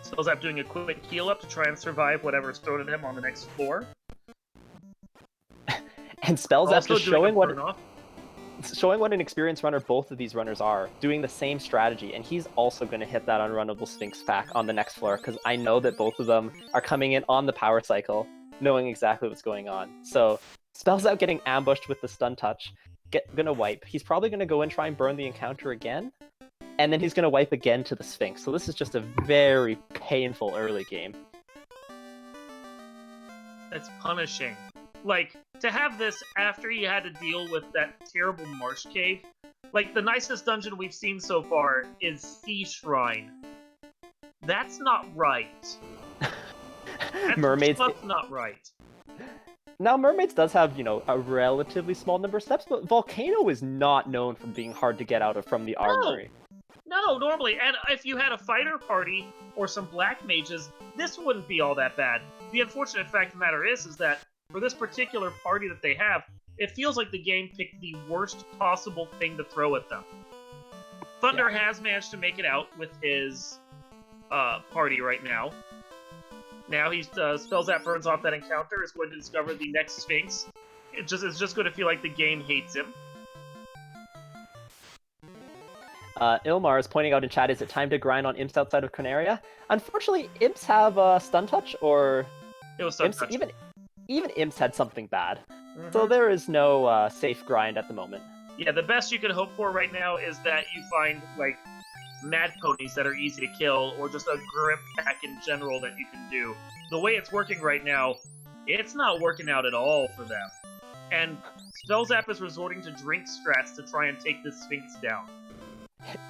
Spellzap doing a quick heal up to try and survive whatever's thrown at him on the next floor.
And Spellzap
Also
just showing what an experienced runner both of these runners are, doing the same strategy, and he's also going to hit that unrunnable Sphinx pack on the next floor, because I know that both of them are coming in on the power cycle, knowing exactly what's going on. So Spellzap getting ambushed with the stun touch, gonna wipe. He's probably going to go and try and burn the encounter again, and then he's going to wipe again to the Sphinx. So this is just a very painful early game.
That's punishing. Like, to have this after he had to deal with that terrible marsh cave, like, the nicest dungeon we've seen so far is Sea Shrine. That's not right.
Mermaids.
That's not right.
Now, Mermaids does have, a relatively small number of steps, but Volcano is not known for being hard to get out of from the armory.
No, normally. And if you had a fighter party or some black mages, this wouldn't be all that bad. The unfortunate fact of the matter is that for this particular party that they have, it feels like the game picked the worst possible thing to throw at them. Thunder has managed to make it out with his party right now. Now he's Spellzap burns off that encounter, is going to discover the next Sphinx. It's just going to feel like the game hates him.
Ilmar is pointing out in chat, is it time to grind on imps outside of Corneria? Unfortunately, imps have stun touch, or
It was stun touch.
Even imps had something bad. Mm-hmm. So there is no safe grind at the moment.
Yeah, the best you can hope for right now is that you find, like, mad ponies that are easy to kill, or just a grip pack in general that you can do. The way it's working right now, it's not working out at all for them. And Spellzap is resorting to drink strats to try and take this Sphinx down.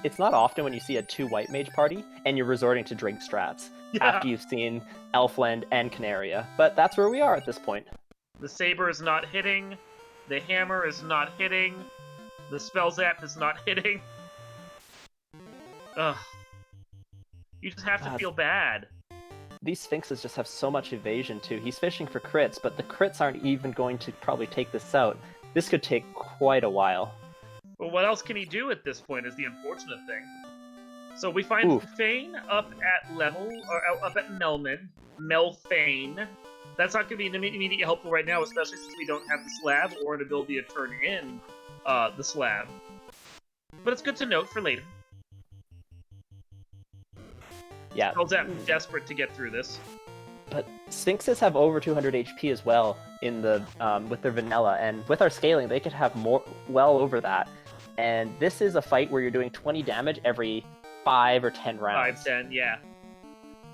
It's not often when you see a 2 white mage party, and you're resorting to drink strats after you've seen Elfland and Canaria, but that's where we are at this point.
The saber is not hitting, the hammer is not hitting, the Spellzap is not hitting. Ugh. You just have to feel bad.
These Sphinxes just have so much evasion too. He's fishing for crits, but the crits aren't even going to probably take this out. This could take quite a while.
Well, what else can he do at this point is the unfortunate thing. So we find Fane up at Melman. Melfane. That's not going to be immediately helpful right now, especially since we don't have the slab or an ability to turn in the slab. But it's good to note for later.
Yeah.
Spellzap desperate to get through this.
But Sphinxes have over 200 HP as well in the with their vanilla, and with our scaling, they could have well over that. And this is a fight where you're doing 20 damage every 5 or 10 rounds.
5, 10, yeah.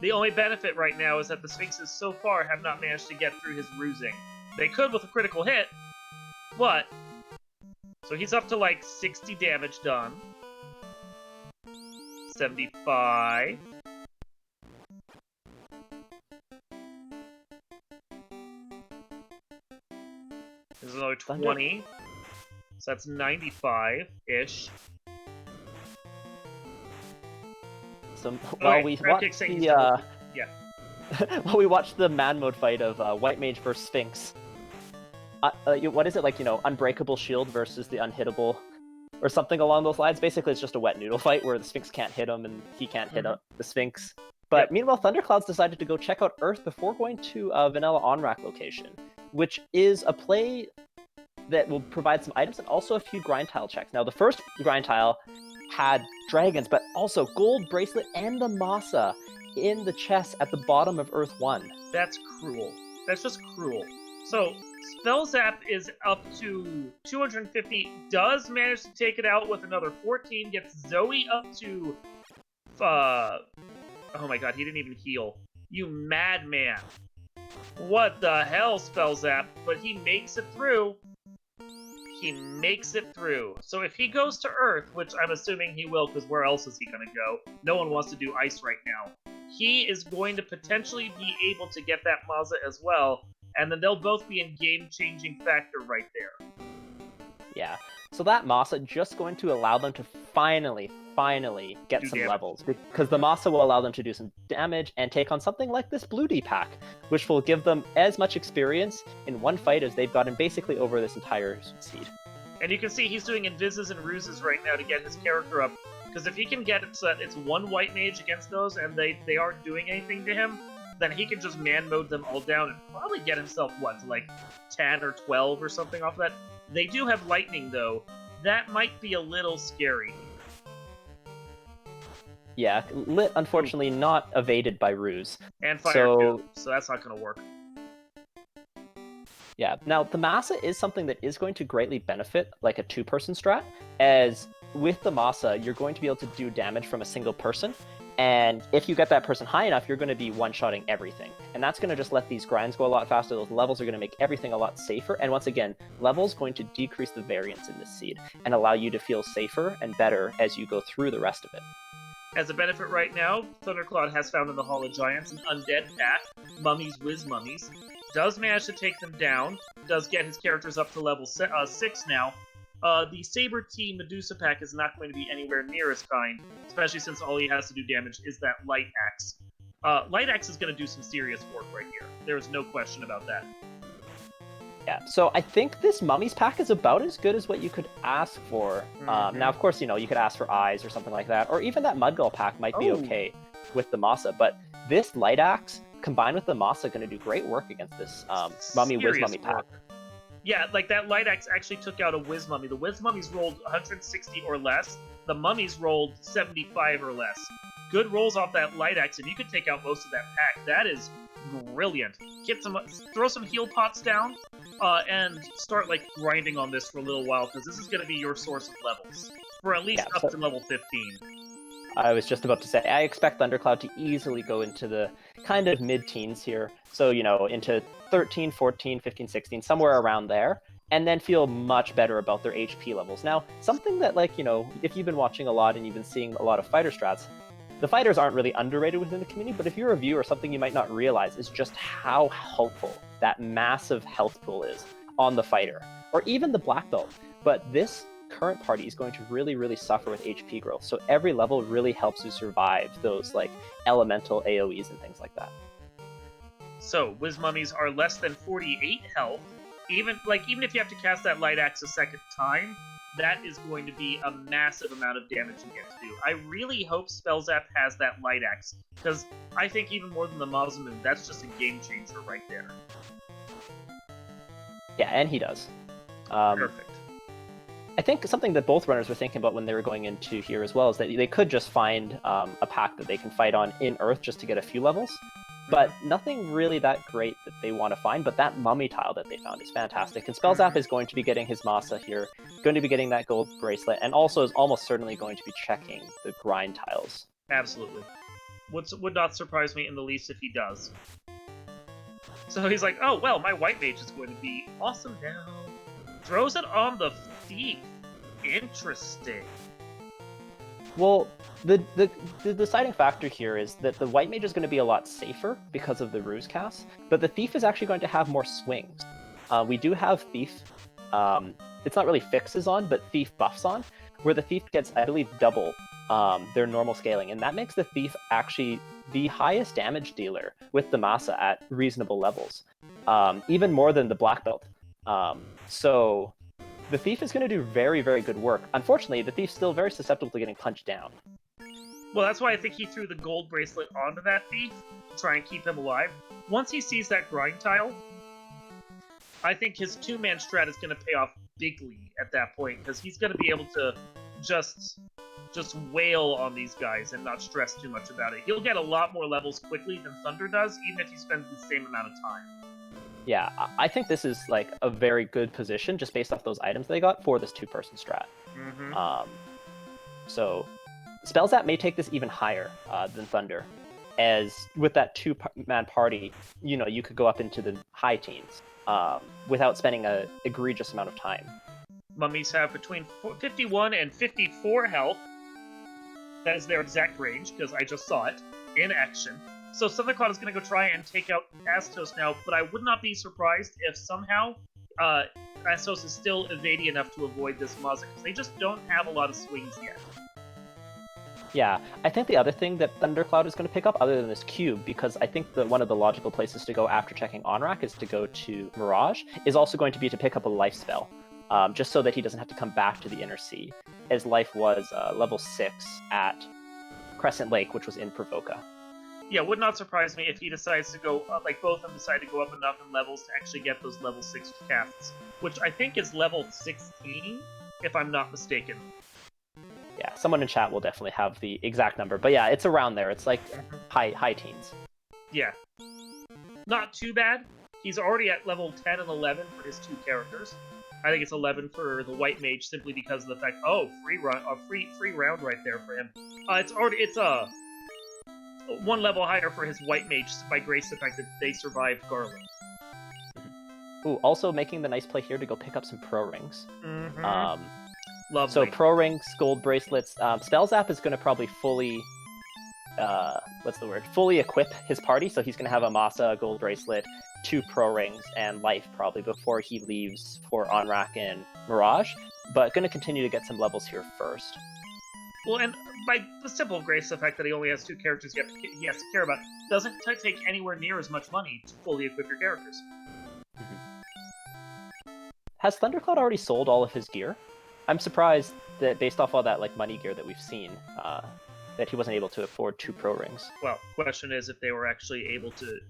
The only benefit right now is that the Sphinxes so far have not managed to get through his rusing. They could with a critical hit, but... So he's up to like 60 damage done. 75. There's another 20. So that's 95-ish.
So while we watch the while we watch the man mode fight of White Mage versus Sphinx, what is it, like, Unbreakable Shield versus the Unhittable, or something along those lines? Basically, it's just a wet noodle fight where the Sphinx can't hit him and he can't hit the Sphinx. But meanwhile, Thundercloude's decided to go check out Earth before going to Vanilla On-Rack location. which is a play that will provide some items and also a few grind tile checks. Now, the first grind tile had dragons, but also gold bracelet and the Masa in the chest at the bottom of Earth 1.
That's cruel. That's just cruel. So, Spellzap is up to 250, does manage to take it out with another 14, gets Zoe up to... oh my god, he didn't even heal. You madman. What the hell, Spellzap? But he makes it through. He makes it through. So if he goes to Earth, which I'm assuming he will, because where else is he going to go? No one wants to do Ice right now. He is going to potentially be able to get that Maza as well, and then they'll both be in game-changing factor right there.
Yeah. So that Masa just going to allow them to finally get
Do
some
damage.
levels, because the Masa will allow them to do some damage and take on something like this Blue D pack, which will give them as much experience in one fight as they've gotten basically over this entire seed.
And you can see he's doing invises and ruses right now to get his character up, because if he can get it so that it's one white mage against those and they aren't doing anything to him, then he can just man mode them all down and probably get himself, what, to like 10 or 12 or something off that. They do have lightning, though. That might be a little scary.
Yeah, Lit unfortunately not evaded by Ruse.
And fire, too, so that's not going to work.
Yeah, now the Masa is something that is going to greatly benefit like a two-person strat, as with the Masa, you're going to be able to do damage from a single person, and if you get that person high enough, you're going to be one-shotting everything. And that's going to just let these grinds go a lot faster, those levels are going to make everything a lot safer, and once again, levels going to decrease the variance in this seed, and allow you to feel safer and better as you go through the rest of it.
As a benefit right now, Thunderclaude has found in the Hall of Giants an undead pack, Mummies Whiz Mummies, does manage to take them down, does get his characters up to level 6 now. The Saber Key Medusa pack is not going to be anywhere near as kind, especially since all he has to do damage is that Light Axe. Light Axe is going to do some serious work right here. There is no question about that.
Yeah, so I think this Mummies pack is about as good as what you could ask for. Now, of course, you could ask for eyes or something like that, or even that Mudgull pack might be okay with the Masa, but this Light Axe combined with the Masa going to do great work against this Mummy Whiz Mummy pack.
Yeah, like that Light Axe actually took out a Whiz Mummy. The Whiz Mummies rolled 160 or less. The Mummies rolled 75 or less. Good rolls off that Light Axe, and you could take out most of that pack. That is brilliant. Throw some heal pots down, and start like grinding on this for a little while, because this is going to be your source of levels for at least up to level 15.
I was just about to say, I expect Thunderclaude to easily go into the kind of mid-teens here. So, into 13, 14, 15, 16, somewhere around there, and then feel much better about their HP levels. Now, something that, if you've been watching a lot and you've been seeing a lot of fighter strats, the fighters aren't really underrated within the community, but if you're a viewer, something you might not realize is just how helpful that massive health pool is on the fighter, or even the black belt. But this current party is going to really, really suffer with HP growth, so every level really helps you survive those elemental AoEs and things like that.
So, Whiz Mummies are less than 48 health. Even if you have to cast that Light Axe a second time, that is going to be a massive amount of damage you get to do. I really hope Spellzap has that Light Axe, because I think even more than the Mazamoon, that's just a game changer right there.
Yeah, and he does.
Perfect.
I think something that both runners were thinking about when they were going into here as well is that they could just find a pack that they can fight on in Earth just to get a few levels, but nothing really that great that they want to find. But that Mummy tile that they found is fantastic, and Spellzap is going to be getting his Masa here, going to be getting that gold bracelet, and also is almost certainly going to be checking the grind tiles.
Absolutely. Would not surprise me in the least if he does. So he's like, oh, well, my white mage is going to be awesome now. Throws it on the thief. Interesting.
Well, the deciding factor here is that the white mage is going to be a lot safer because of the ruse cast, but the thief is actually going to have more swings. We do have thief, it's not really fixes on, but thief buffs on, where the thief gets, I believe, double their normal scaling, and that makes the thief actually the highest damage dealer with the Masa at reasonable levels, even more than the black belt. So the thief is going to do very, very good work. Unfortunately, the thief's still very susceptible to getting punched down.
Well, that's why I think he threw the gold bracelet onto that thief to try and keep him alive. Once he sees that grind tile, I think his two-man strat is going to pay off bigly at that point, because he's going to be able to just wail on these guys and not stress too much about it. He'll get a lot more levels quickly than Thunder does, even if he spends the same amount of time.
Yeah, I think this is like a very good position just based off those items they got for this two-person strat.
Mm-hmm.
So Spellzap may take this even higher than Thunder, as with that two-man party, you could go up into the high teens without spending an egregious amount of time.
Mummies have between 51 and 54 health. That is their exact range, because I just saw it in action. So Thunderclaude is going to go try and take out Astos now, but I would not be surprised if somehow Astos is still evading enough to avoid this Mazza, because they just don't have a lot of swings yet.
Yeah, I think the other thing that Thunderclaude is going to pick up, other than this cube, because I think that one of the logical places to go after checking Onrak is to go to Mirage, is also going to be to pick up a life spell, just so that he doesn't have to come back to the Inner Sea, as life was level 6 at Crescent Lake, which was in Provoca.
Yeah, would not surprise me if he decides to go, both of them decide to go up enough in levels to actually get those level 6 casts, which I think is level 16, if I'm not mistaken.
Yeah, someone in chat will definitely have the exact number, but yeah, it's around there. It's like high teens.
Yeah. Not too bad. He's already at level 10 and 11 for his two characters. I think it's 11 for the White Mage simply because of the fact, free round right there for him. It's one level higher for his White Mage by grace of the fact that they survived Garland.
Ooh, also making the nice play here to go pick up some Pro Rings.
Mm-hmm. Lovely.
So Pro Rings, Gold Bracelets. Spellzap is going to probably fully equip his party. So he's going to have a Masa, a Gold Bracelet, 2 Pro Rings, and life probably before he leaves for Onrak and Mirage. But going to continue to get some levels here first.
Well, and by the simple grace of the fact that he only has 2 characters he has to care about, doesn't take anywhere near as much money to fully equip your characters.
Has Thunderclaude already sold all of his gear? I'm surprised that based off all that money gear that we've seen, that he wasn't able to afford 2 Pro Rings.
Well, question is if they were actually able to,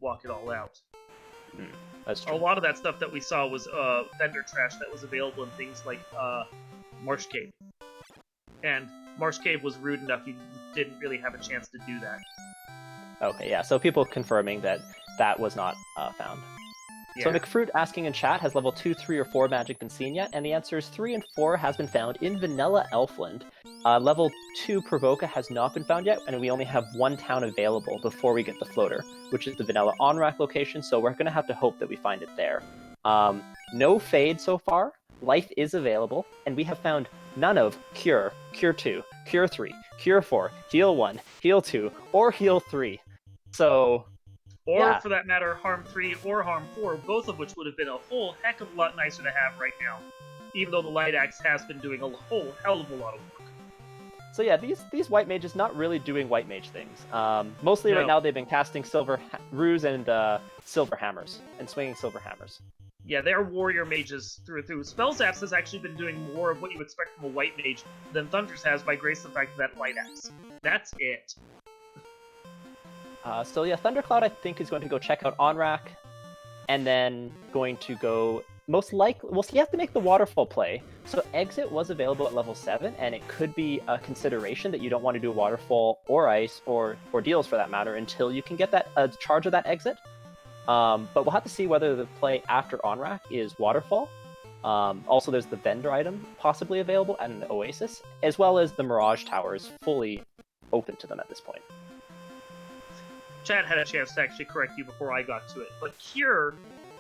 walk it all out.
That's true.
A lot of that stuff that we saw was vendor trash that was available in things like Marsh Cave. And Marsh Cave was rude enough you didn't really have a chance to do that.
Okay, yeah, so people confirming that was not found. Yeah. So McFruit asking in chat, has level 2, 3, or 4 magic been seen yet? And the answer is 3 and 4 has been found in Vanilla Elfland. Level 2 Provoca has not been found yet, and we only have 1 town available before we get the floater, which is the Vanilla Onrak location, so we're going to have to hope that we find it there. No Fade so far. Life is available, and we have found none of Cure, Cure 2, Cure 3, Cure 4, Heal 1, Heal 2, or Heal 3. So...
Or, for that matter, Harm 3 or Harm 4, both of which would have been a whole heck of a lot nicer to have right now, even though the Light Axe has been doing a whole hell of a lot of work.
So yeah, these White Mages not really doing White Mage things. Mostly right now they've been casting Silver Ruse and Silver Hammers, and swinging Silver Hammers.
Yeah, they're Warrior Mages through and through. Spellzap has actually been doing more of what you expect from a White Mage than Thunders has by grace of the fact of that Light Axe. That's it.
So yeah, Thunderclaude I think is going to go check out Onrak, and then going to go most likely. Well, he has to make the waterfall play. So Exit was available at level 7, and it could be a consideration that you don't want to do waterfall or ice or deals for that matter until you can get that charge of that Exit. But we'll have to see whether the play after Onrak is waterfall. Also, there's the vendor item possibly available and an Oasis, as well as the Mirage Tower is fully open to them at this point.
Chad had a chance to actually correct you before I got to it, but Cure,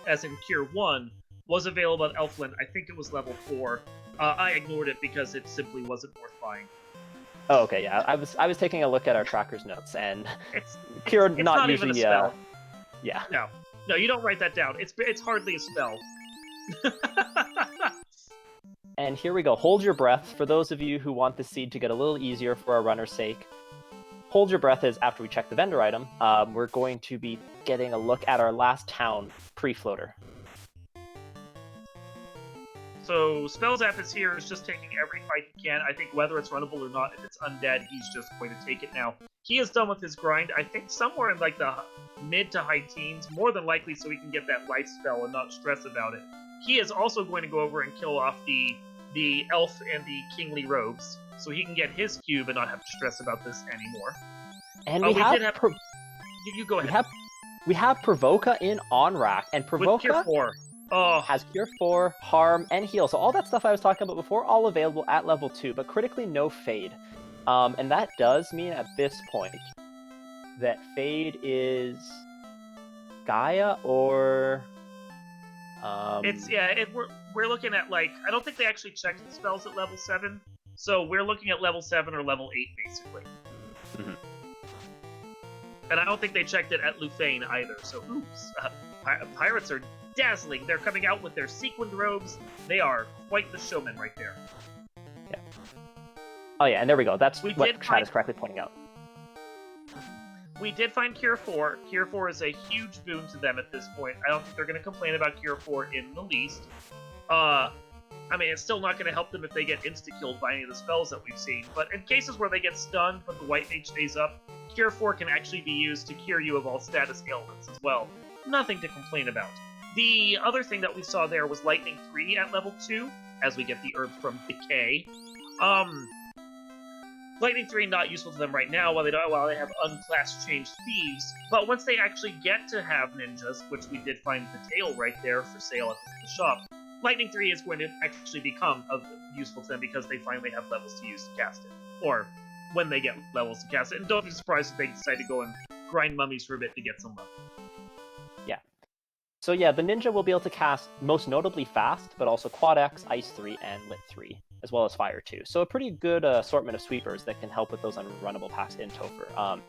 as in Cure 1, was available at Elfland. I think it was level 4. I ignored it because it simply wasn't worth buying.
Oh, okay, yeah. I was taking a look at our tracker's notes, and
Cure
it's not usually
even a spell.
Yeah.
No, you don't write that down. It's hardly a spell.
And here we go. Hold your breath. For those of you who want the seed to get a little easier for our runner's sake, hold your breath as after we check the vendor item, we're going to be getting a look at our last town pre-floater.
So Spellzap is here, is just taking every fight he can. I think whether it's runnable or not, if it's undead, he's just going to take it now. he is done with his grind. I think somewhere in like the mid to high teens, more than likely, so he can get that life spell and not stress about it. He is also going to go over and kill off the elf and the kingly robes, so he can get his cube and not have to stress about this anymore.
And we have
you go ahead.
We have Provoca in on rack, and Provoca
Cure 4. Oh.
Has Cure 4, Harm, and Heal. So all that stuff I was talking about before, all available at level 2, but critically no Fade. And that does mean at this point that Fade is Gaia or...
we're looking at, like, I don't think they actually checked the spells at level 7, so we're looking at level 7 or level 8, basically.
Mm-hmm.
And I don't think they checked it at Lufane either, so oops. Pirates are dazzling. They're coming out with their sequined robes. They are quite the showmen right there.
Yeah. Oh yeah, and there we go. That's what Chad is correctly pointing out.
We did find Cure 4. Cure 4 is a huge boon to them at this point. I don't think they're going to complain about Cure 4 in the least. I mean, it's still not going to help them if they get insta-killed by any of the spells that we've seen, but in cases where they get stunned but the White Mage stays up, Cure 4 can actually be used to cure you of all status ailments as well. Nothing to complain about. The other thing that we saw there was Lightning 3 at level 2, as we get the herb from Decay. Lightning 3 not useful to them right now while they have unclass changed thieves, but once they actually get to have ninjas, which we did find the tail right there for sale at the shop, Lightning 3 is going to actually become useful to them because they finally have levels to use to cast it. Or when they get levels to cast it. And don't be surprised if they decide to go and grind mummies for a bit to get some level.
Yeah. So yeah, the ninja will be able to cast most notably Fast, but also Quad X, Ice 3, and Lit 3, as well as Fire 2. So a pretty good assortment of sweepers that can help with those unrunnable packs in Topher.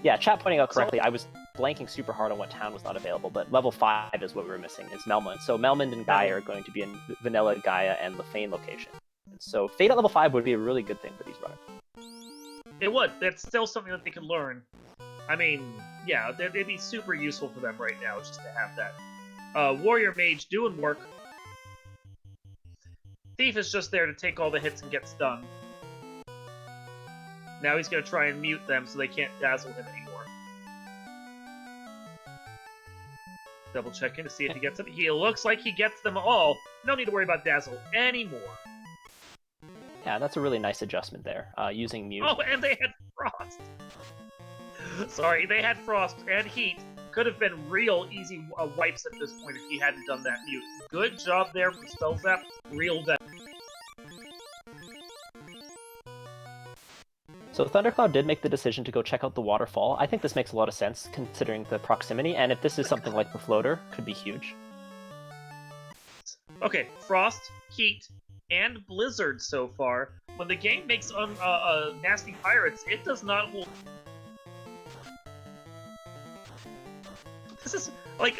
Yeah, chat pointing out correctly, I was blanking super hard on what town was not available, but level 5 is what we were missing, is Melmond. So Melmond and Gaia are going to be in Vanilla, Gaia, and Lefane location. So Fate at level 5 would be a really good thing for these runners.
It would. That's still something that they can learn. I mean, yeah, it'd be super useful for them right now just to have that. Warrior Mage doing work. Thief is just there to take all the hits and get stunned. Now he's going to try and mute them so they can't dazzle him anymore. Double checking to see if he gets them. He looks like he gets them all. No need to worry about dazzle anymore.
Yeah, that's a really nice adjustment there, using mute.
Oh, and they had frost. Sorry, they had frost and heat. Could have been real easy wipes at this point if he hadn't done that mute. Good job there for Spellzap. Real better.
So Thunderclaude did make the decision to go check out the waterfall. I think this makes a lot of sense considering the proximity, and if this is something like the floater, could be huge.
Okay, frost, heat, and blizzard so far. When the game makes nasty pirates, it does not hold.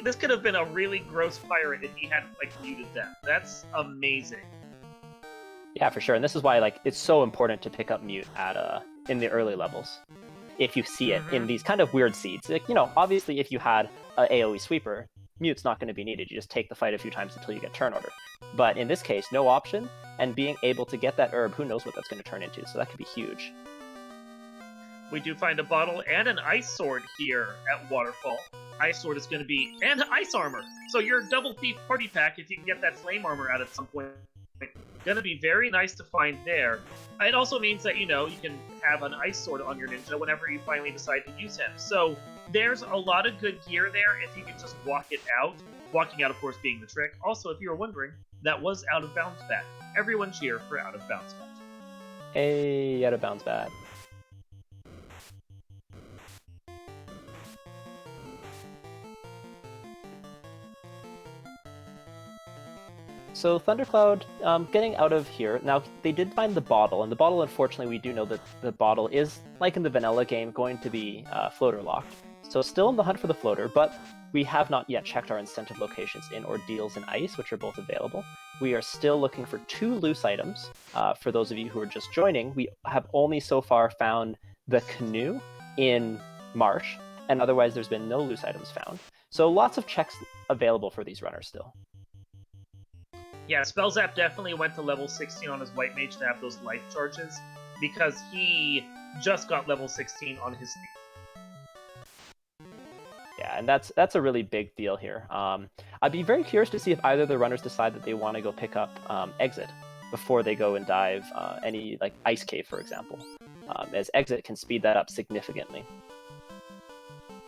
This could have been a really gross pirate if he hadn't muted them. That's amazing.
Yeah, for sure. And this is why it's so important to pick up mute at in the early levels. If you see it in these kind of weird seeds. Obviously if you had an AoE sweeper, mute's not going to be needed. You just take the fight a few times until you get turn order. But in this case, no option, and being able to get that herb, who knows what that's going to turn into, so that could be huge.
We do find a bottle and an ice sword here at Waterfall. Ice sword is going to be, and ice armor! So your double thief party pack, if you can get that flame armor out at some point, going to be very nice to find there. It also means that, you can have an ice sword on your ninja whenever you finally decide to use him. So there's a lot of good gear there if you can just walk it out. Walking out, of course, being the trick. Also, if you were wondering, that was Out of Bounds Bat. Everyone cheer for Out of Bounds Bat.
Hey, Out of Bounds Bat. So Thunderclaude, getting out of here. Now, they did find the bottle, and the bottle, unfortunately, we do know that the bottle is, like in the vanilla game, going to be floater locked. So still in the hunt for the floater, but we have not yet checked our incentive locations in Ordeals and Ice, which are both available. We are still looking for 2 loose items. For those of you who are just joining, we have only so far found the canoe in Marsh, and otherwise there's been no loose items found. So lots of checks available for these runners still.
Yeah, Spellzap definitely went to level 16 on his White Mage to have those life charges. because he just got level 16 on his thief.
Yeah, and that's a really big deal here. I'd be very curious to see if either of the runners decide that they want to go pick up Exit before they go and dive any like Ice Cave, for example, as Exit can speed that up significantly.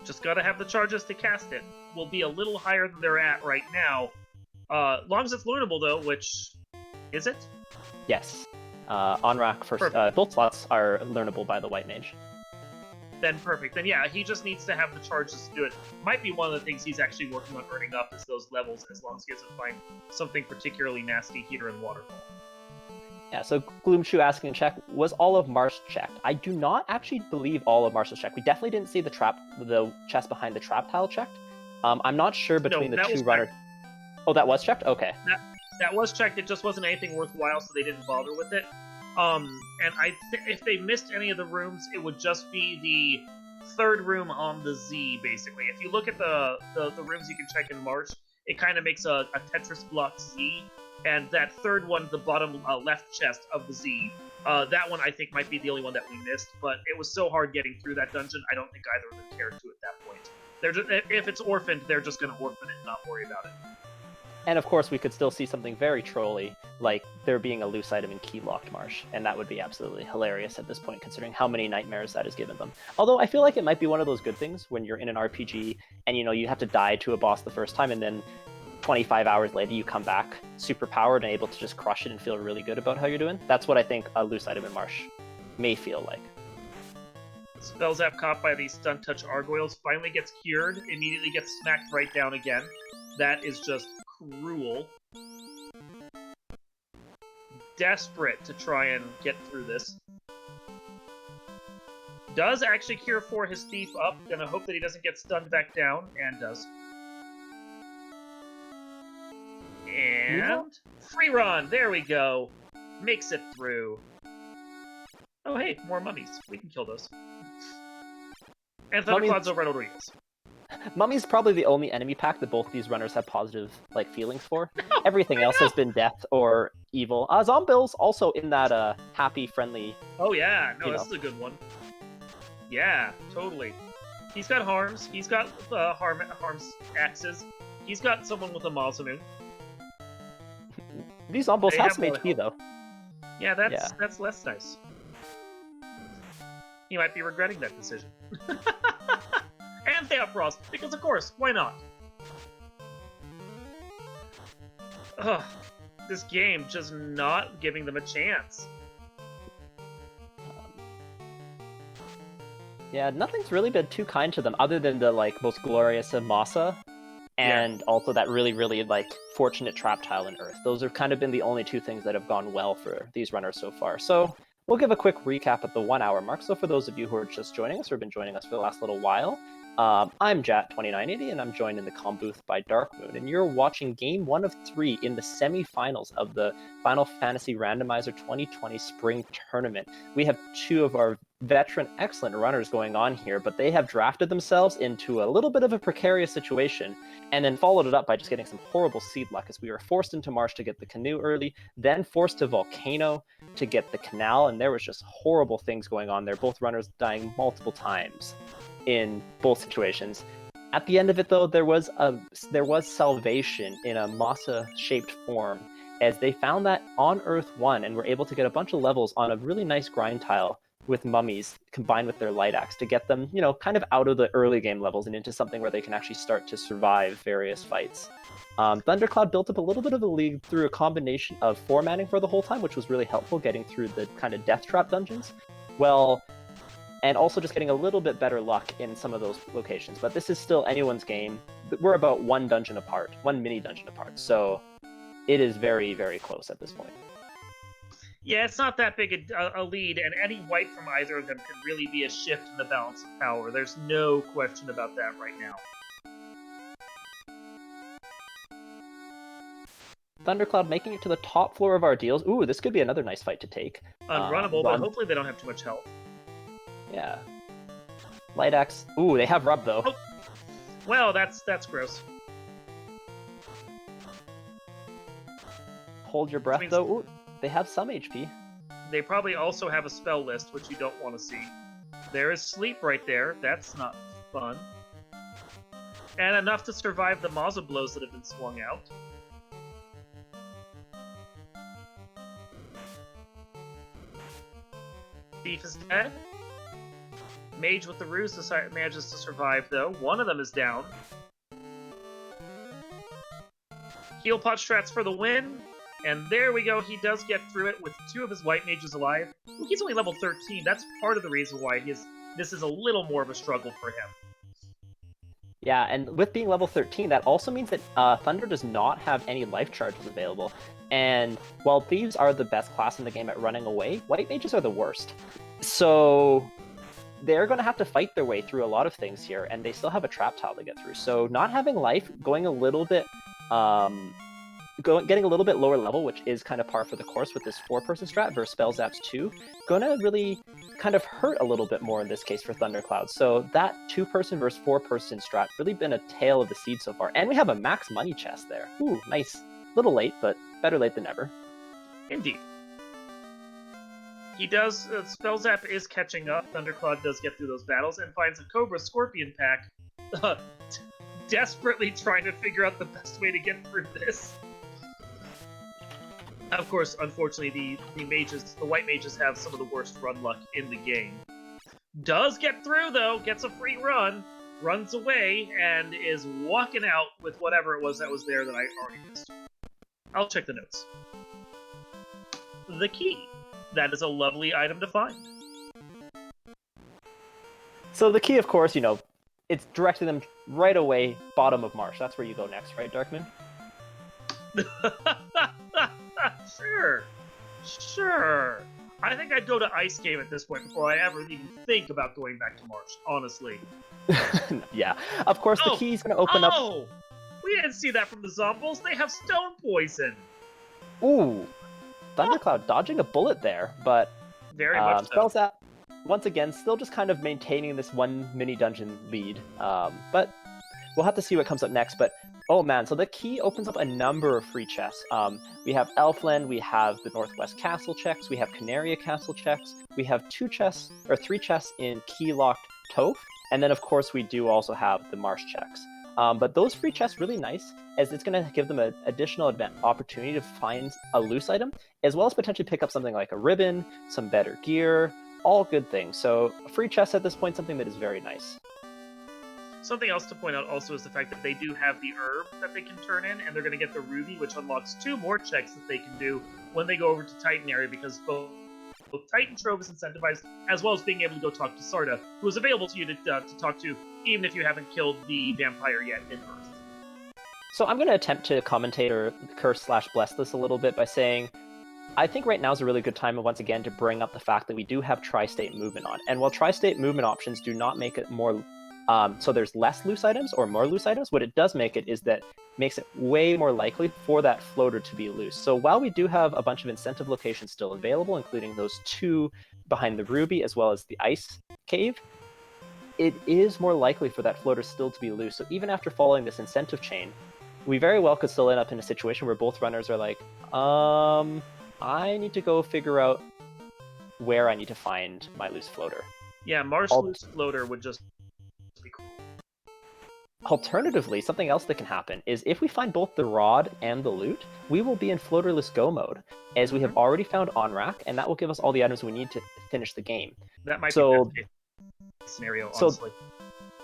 Just gotta have the charges to cast it. Will be a little higher than they're at right now. Long as it's learnable, though, which... Is it?
Yes. On rack first. Both slots are learnable by the White Mage.
Then perfect. Then yeah, he just needs to have the charges to do it. Might be one of the things he's actually working on earning up is those levels, as long as he doesn't find something particularly nasty here in Waterfall.
Yeah, so Gloomshoe asking in chat, was all of Marsh checked? I do not actually believe all of Marsh was checked. We definitely didn't see the chest behind the trap tile checked. I'm not sure between the two runners. Oh, that was checked? Okay.
That was checked. It just wasn't anything worthwhile, so they didn't bother with it. And if they missed any of the rooms, it would just be the third room on the Z, basically. If you look at the rooms you can check in March, it kind of makes a Tetris block Z, and that third one, the bottom left chest of the Z, that one I think might be the only one that we missed, but it was so hard getting through that dungeon, I don't think either of them cared to at that point. They're just, if it's orphaned, they're just going to orphan it and not worry about it.
And of course, we could still see something very trolly, like there being a loose item in Key-Locked Marsh, and that would be absolutely hilarious at this point, considering how many nightmares that has given them. Although I feel like it might be one of those good things when you're in an RPG, and you have to die to a boss the first time, and then 25 hours later you come back super powered and able to just crush it and feel really good about how you're doing. That's what I think a loose item in Marsh may feel like.
Spellzap caught by these Stun Touch Gargoyles finally gets cured, immediately gets smacked right down again. That is just cruel. Desperate to try and get through this. Does actually cure for his thief up. Gonna hope that he doesn't get stunned back down, and does. And free run! There we go! Makes it through. Oh hey, more mummies. We can kill those. And Thunderclaude's over at Rodriguez.
Mummy's probably the only enemy pack that both these runners have positive feelings for. Everything else has been death or evil. Zombil's also in that happy, friendly...
Oh yeah, no, this is a good one. Yeah, totally. He's got harms. He's got harms axes. He's got someone with a Masamune.
These Zombies have some HP though.
Yeah, that's less nice. He might be regretting that decision. And Theophrost, because of course, why not? Ugh, this game just not giving them a chance.
Yeah, nothing's really been too kind to them, other than the most glorious of Masa, and also that really, really fortunate trap tile in Earth. Those have kind of been the only two things that have gone well for these runners so far. So we'll give a quick recap at the 1 hour mark. So for those of you who are just joining us or have been joining us for the last little while, I'm Jat2980, and I'm joined in the comm booth by Darkmoon, and you're watching Game 1 of 3 in the semi-finals of the Final Fantasy Randomizer 2020 Spring Tournament. We have two of our veteran, excellent runners going on here, but they have drafted themselves into a little bit of a precarious situation, and then followed it up by just getting some horrible seed luck, as we were forced into Marsh to get the canoe early, then forced to Volcano to get the canal, and there was just horrible things going on there, both runners dying multiple times in both situations. At the end of it, though, there was salvation in a Masa-shaped form, as they found that on Earth 1 and were able to get a bunch of levels on a really nice grind tile with mummies combined with their light axe to get them, kind of out of the early game levels and into something where they can actually start to survive various fights. Thunderclaude built up a little bit of a lead through a combination of formatting for the whole time, which was really helpful getting through the kind of death trap dungeons. And also just getting a little bit better luck in some of those locations. But this is still anyone's game. We're about one mini dungeon apart. So it is very, very close at this point.
Yeah, it's not that big a lead, and any wipe from either of them could really be a shift in the balance of power. There's no question about that right now.
Thunderclaude making it to the top floor of our deals. Ooh, this could be another nice fight to take.
Unrunnable, but hopefully they don't have too much health.
Yeah. Light axe. Ooh, they have rub though.
Oh. Well, that's gross.
Hold your breath though. Ooh, they have some HP.
They probably also have a spell list, which you don't want to see. There is sleep right there. That's not fun. And enough to survive the Maza blows that have been swung out. Thief is dead. Mage with the ruse manages to survive, though. One of them is down. Heal pot strats for the win. And there we go. He does get through it with 2 of his white mages alive. Ooh, he's only level 13. That's part of the reason why this is a little more of a struggle for him.
Yeah, and with being level 13, that also means that Thunder does not have any life charges available. And while Thieves are the best class in the game at running away, White Mages are the worst. So they're going to have to fight their way through a lot of things here, and they still have a trap tile to get through. So not having life, going a little bit... getting a little bit lower level, which is kind of par for the course with this 4-person strat versus Spellzap's 2, gonna really kind of hurt a little bit more in this case for Thunderclaude. So that 2-person versus 4-person strat really been a tale of the seed so far. And we have a max money chest there. Ooh, nice. Little late, but better late than never.
Indeed. He does, Spellzap is catching up. Thunderclaude does get through those battles and finds a Cobra Scorpion pack, desperately trying to figure out the best way to get through this. Of course, unfortunately, the white mages have some of the worst run luck in the game. Does get through, though, gets a free run, runs away, and is walking out with whatever it was that was there that I already missed. I'll check the notes. The key. That is a lovely item to find.
So the key, of course, it's directing them right away, bottom of marsh. That's where you go next, right, Darkman?
Sure. I think I'd go to Ice Cave at this point before I ever even think about going back to Marsh, honestly.
Yeah, of course the key's going to open up...
Oh! We didn't see that from the Zombies. They have stone poison.
Ooh. Thunderclaude dodging a bullet there, but...
Very much so.
Spellzap, once again, still just kind of maintaining this one mini-dungeon lead. But we'll have to see what comes up next, but... Oh man, so the key opens up a number of free chests. We have Elfland, we have the Northwest Castle checks, we have Canaria Castle checks, we have 3 chests in key-locked Toph, and then of course we do also have the Marsh checks. But those free chests really nice, as it's going to give them an additional opportunity to find a loose item, as well as potentially pick up something like a ribbon, some better gear, all good things. So a free chest at this point, something that is very nice.
Something else to point out also is the fact that they do have the herb that they can turn in, and they're going to get the ruby, which unlocks 2 more checks that they can do when they go over to Titan area, because both Titan Trove is incentivized, as well as being able to go talk to Sarda, who is available to you to talk to, even if you haven't killed the vampire yet in Earth.
So I'm going to attempt to commentate or curse/bless this a little bit by saying, I think right now is a really good time, once again, to bring up the fact that we do have tri-state movement on. And while tri-state movement options do not make it more... so there's less loose items or more loose items, what it does make it is that makes it way more likely for that floater to be loose. So while we do have a bunch of incentive locations still available, including those 2 behind the ruby as well as the ice cave, it is more likely for that floater still to be loose. So even after following this incentive chain, we very well could still end up in a situation where both runners are like, I need to go figure out where I need to find my loose floater.
Yeah, Marsh loose floater would just be cool.
Alternatively, something else that can happen is if we find both the rod and the loot, we will be in floaterless go mode, as we have already found on-rack, and that will give us all the items we need to finish the game.
That might be the best scenario, honestly.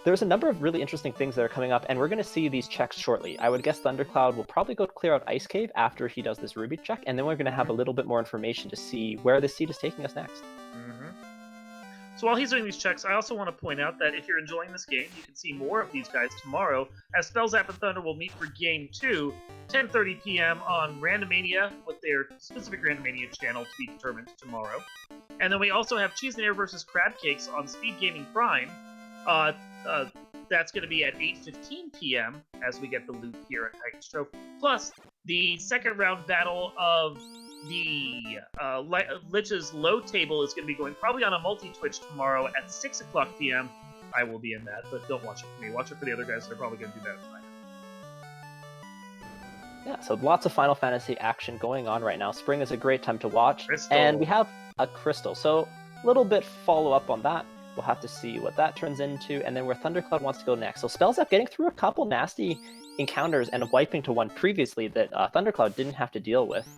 There's a number of really interesting things that are coming up, and we're going to see these checks shortly. I would guess Thunderclaude will probably go clear out Ice Cave after he does this ruby check, and then we're going to have a little bit more information to see where this seed is taking us next.
So while he's doing these checks, I also want to point out that if you're enjoying this game, you can see more of these guys tomorrow, as Spellzap and Thunder will meet for Game 2, 10:30 p.m. on Randomania, with their specific Randomania channel to be determined tomorrow. And then we also have Cheese and Air versus Crab Cakes on Speed Gaming Prime. That's going to be at 8:15 p.m. as we get the loot here at Titan's Trove. Plus, the second round battle of the Lich's low table is going to be going probably on a multi-Twitch tomorrow at 6 o'clock p.m. I will be in that, but don't watch it for me. Watch it for the other guys that are probably going to do that tonight.
Yeah, so lots of Final Fantasy action going on right now. Spring is a great time to watch.
Crystal.
And we have a crystal. So a little bit follow up on that. We'll have to see what that turns into, and then where Thunderclaude wants to go next. So Spellzap getting through a couple nasty encounters and wiping to one previously that Thundercloud didn't have to deal with.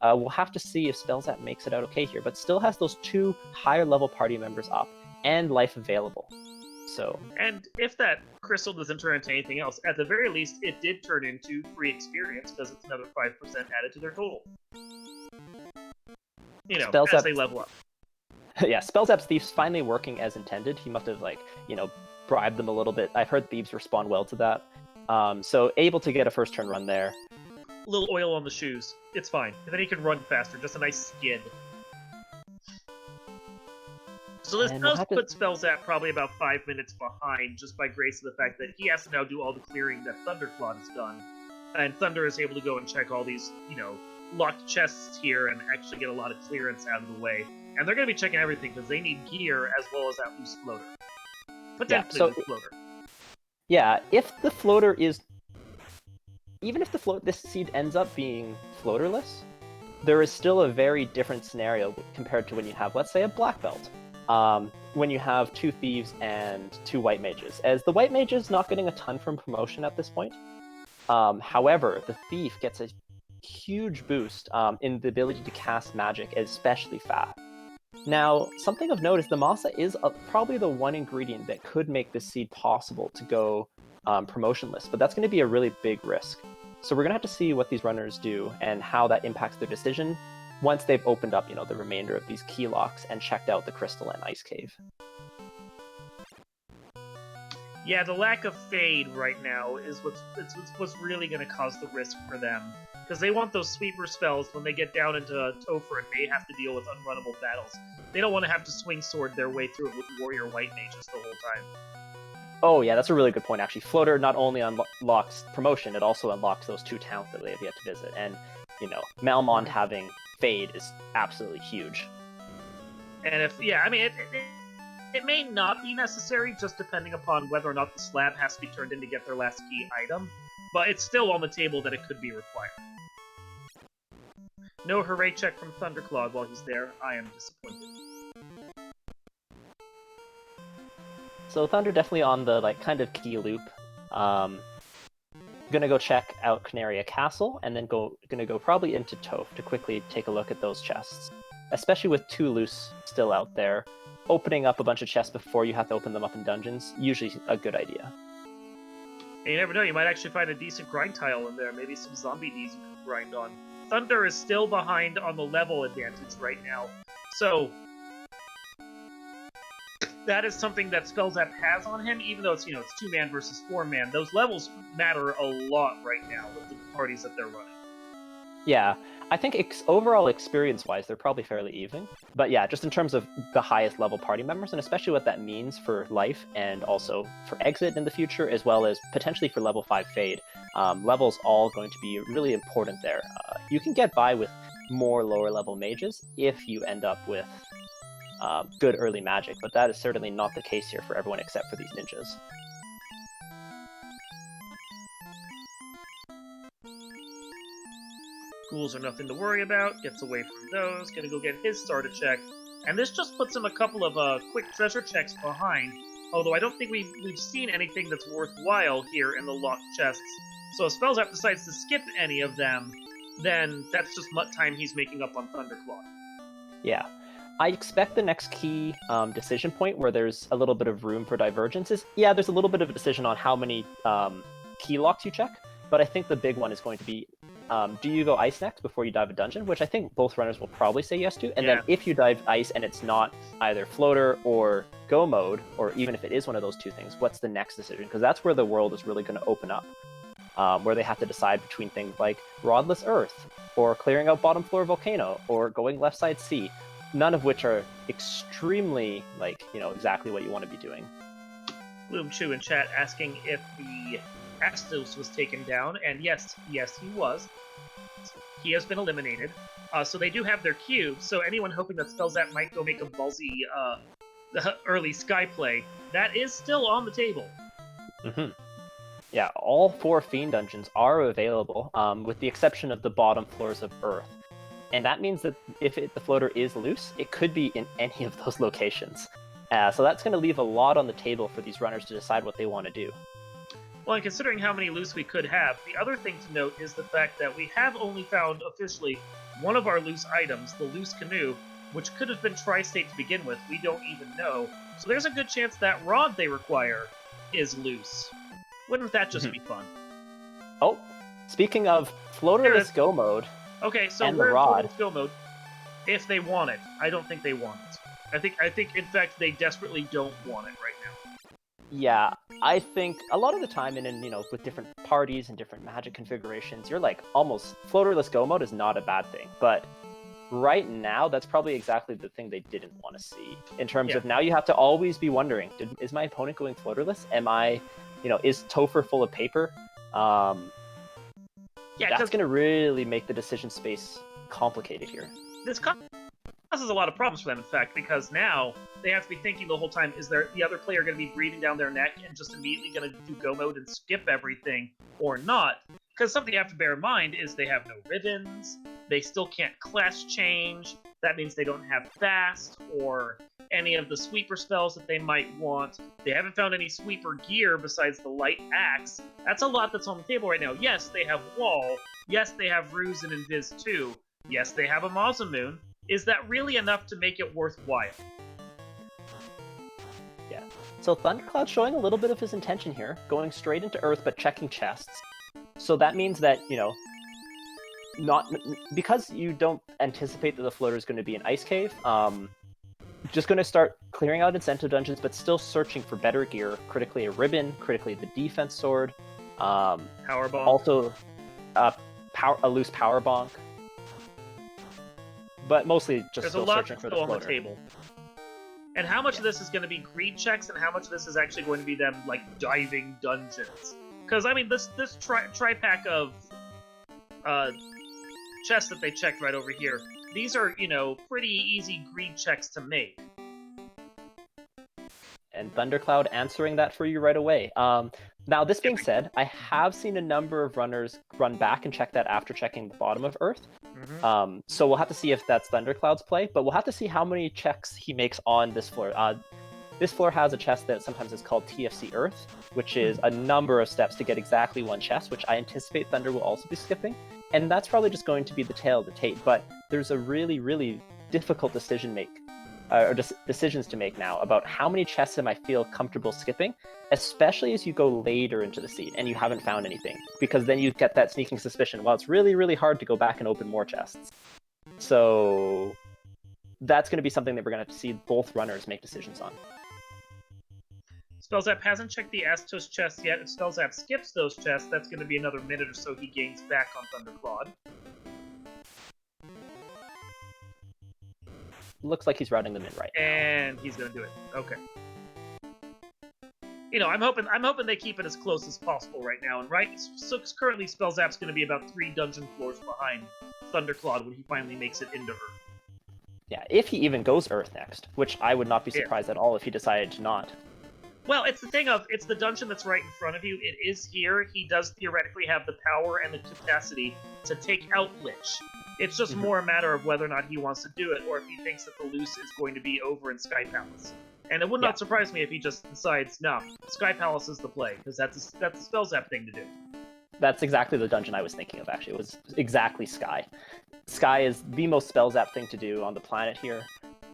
We'll have to see if Spellzap makes it out okay here, but still has those 2 higher level party members up and life available. So.
And if that crystal doesn't turn into anything else, at the very least, it did turn into free experience because it's another 5% added to their total. You know,
Spellzap,
as they level up.
Yeah, Spellzap's Thieves finally working as intended. He must have, bribed them a little bit. I've heard Thieves respond well to that. So able to get a first turn run there.
A little oil on the shoes. It's fine. And then he can run faster. Just a nice skid. So this does put Spellzap probably about 5 minutes behind, just by grace of the fact that he has to now do all the clearing that Thunderclaude has done. And Thunder is able to go and check all these, locked chests here and actually get a lot of clearance out of the way. And they're going to be checking everything because they need gear as well as that loose floater. Potentially loose floater.
Yeah, if the floater is... Even if this seed ends up being floaterless, there is still a very different scenario compared to when you have, let's say, a black belt. When you have 2 thieves and 2 white mages, as the white mage is not getting a ton from promotion at this point. However, the thief gets a huge boost in the ability to cast magic, especially fast. Now, something of note is the Masa is probably the one ingredient that could make this seed possible to go promotionless, but that's going to be a really big risk. So we're going to have to see what these runners do and how that impacts their decision once they've opened up, the remainder of these key locks and checked out the crystal and ice cave.
Yeah, the lack of fade right now is what's really going to cause the risk for them. Because they want those sweeper spells when they get down into Topher and they have to deal with unrunnable battles. They don't want to have to swing sword their way through it with warrior white mages the whole time.
Oh yeah, that's a really good point actually. Floater not only unlocks promotion, it also unlocks those 2 towns that they have yet to visit. And, Malmond having fade is absolutely huge.
And it may not be necessary, just depending upon whether or not the slab has to be turned in to get their last key item, but it's still on the table that it could be required. No hooray check from Thunderclaude while he's there. I am disappointed.
So Thunder definitely on the kind of key loop. Gonna go check out Canaria Castle, and then gonna go probably into Toph to quickly take a look at those chests. Especially with 2 loose still out there, opening up a bunch of chests before you have to open them up in dungeons, usually a good idea.
And you never know, you might actually find a decent grind tile in there, maybe some zombie Ds you can grind on. Thunder is still behind on the level advantage right now, so that is something that Spellzap has on him, even though it's 2-man versus 4-man. Those levels matter a lot right now with the parties that they're running.
Yeah, I think overall experience-wise, they're probably fairly even. But yeah, just in terms of the highest level party members, and especially what that means for life, and also for exit in the future, as well as potentially for level 5 fade. Level's all going to be really important there. You can get by with more lower level mages if you end up with good early magic, but that is certainly not the case here for everyone except for these ninjas.
Ghouls are nothing to worry about, gets away from those, gonna go get his starter check, and this just puts him a couple of quick treasure checks behind, although I don't think we've seen anything that's worthwhile here in the locked chests. So if Spellzap decides to skip any of them, then that's just time he's making up on Thunderclaude.
Yeah. I expect the next key decision point where there's a little bit of room for divergence is, there's a little bit of a decision on how many key locks you check, but I think the big one is going to be, do you go ice next before you dive a dungeon, which I think both runners will probably say yes to, and then if you dive ice and it's not either floater or go mode, or even if it is one of those 2 things, what's the next decision? Because that's where the world is really going to open up, where they have to decide between things like Rodless Earth, or clearing out bottom floor volcano, or going left side sea. None of which are extremely, exactly what you want to be doing.
Gloom Chew in chat asking if the Astos was taken down, and yes, he was. He has been eliminated. So they do have their cube, so anyone hoping that Spellzap might go make a ballsy early sky play, that is still on the table.
Mm-hmm. Yeah, all 4 Fiend dungeons are available, with the exception of the bottom floors of Earth. And that means that if the floater is loose, it could be in any of those locations. So that's going to leave a lot on the table for these runners to decide what they want to do.
Well, and considering how many loose we could have, the other thing to note is the fact that we have only found officially one of our loose items, the loose canoe, which could have been Tri-State to begin with. We don't even know. So there's a good chance that rod they require is loose. Wouldn't that just be fun?
Oh, speaking of floaterless go mode,
okay, so
and
we're
the rod.
in floaterless go mode. If they want it, I don't think they want it. I think, in fact, they desperately don't want it right now.
Yeah, I think a lot of the time, with different parties and different magic configurations, you're like almost floaterless go mode is not a bad thing. But right now, that's probably exactly the thing they didn't want to see. In terms of now, you have to always be wondering: is my opponent going floaterless? Am I, is Topher full of paper? That's going to really make the decision space complicated here.
This causes a lot of problems for them, in fact, because now they have to be thinking the whole time, is the other player going to be breathing down their neck and just immediately going to do go mode and skip everything, or not? Because something you have to bear in mind is they have no ribbons, they still can't class change, that means they don't have fast, or any of the sweeper spells that they might want. They haven't found any sweeper gear besides the light axe. That's a lot that's on the table right now. Yes, they have wall, yes, they have ruse and invis too, yes, they have a Mazamoon. Is that really enough to make it worthwhile?
Yeah. So Thunderclaude showing a little bit of his intention here, going straight into Earth but checking chests. So that means that, because you don't anticipate that the floater is going to be an ice cave, just going to start clearing out incentive dungeons, but still searching for better gear, critically a ribbon, critically the defense sword.
Power bonk.
Also, a loose power bonk. But mostly just still searching for the floater.
There's a lot on the table. And how much of this is going to be greed checks, and how much of this is actually going to be them, like, diving dungeons? Because, I mean, this tri-pack of chests that they checked right over here, these are, pretty easy greed checks to make.
And Thunderclaude answering that for you right away. Now, this being said, I have seen a number of runners run back and check that after checking the bottom of Earth. Mm-hmm. So we'll have to see if that's Thunderclaude's play, but we'll have to see how many checks he makes on this floor. This floor has a chest that sometimes is called TFC Earth, which is a number of steps to get exactly one chest, which I anticipate Thunder will also be skipping. And that's probably just going to be the tail of the tape, but there's a really, really difficult decisions to make now about how many chests am I feel comfortable skipping, especially as you go later into the seed and you haven't found anything, because then you get that sneaking suspicion, well, it's really, really hard to go back and open more chests. So that's going to be something that we're going to have to see both runners make decisions on.
Spellzap hasn't checked the Astos chests yet. If Spellzap skips those chests, that's going to be another minute or so he gains back on Thunderclaude.
Looks like he's routing them in right now.
And he's going to do it. Okay. I'm hoping they keep it as close as possible right now. And so currently Spellzap's going to be about 3 dungeon floors behind Thunderclaude when he finally makes it into Earth.
Yeah, if he even goes Earth next, which I would not be surprised at all if he decided to not.
Well, it's the thing of, it's the dungeon that's right in front of you. It is here. He does theoretically have the power and the capacity to take out Lich. It's just more a matter of whether or not he wants to do it, or if he thinks that the loose is going to be over in Sky Palace. And it would not surprise me if he just decides, no, Sky Palace is the play, because that's a Spellzap thing to do.
That's exactly the dungeon I was thinking of, actually. It was exactly Sky. Sky is the most Spellzap thing to do on the planet here,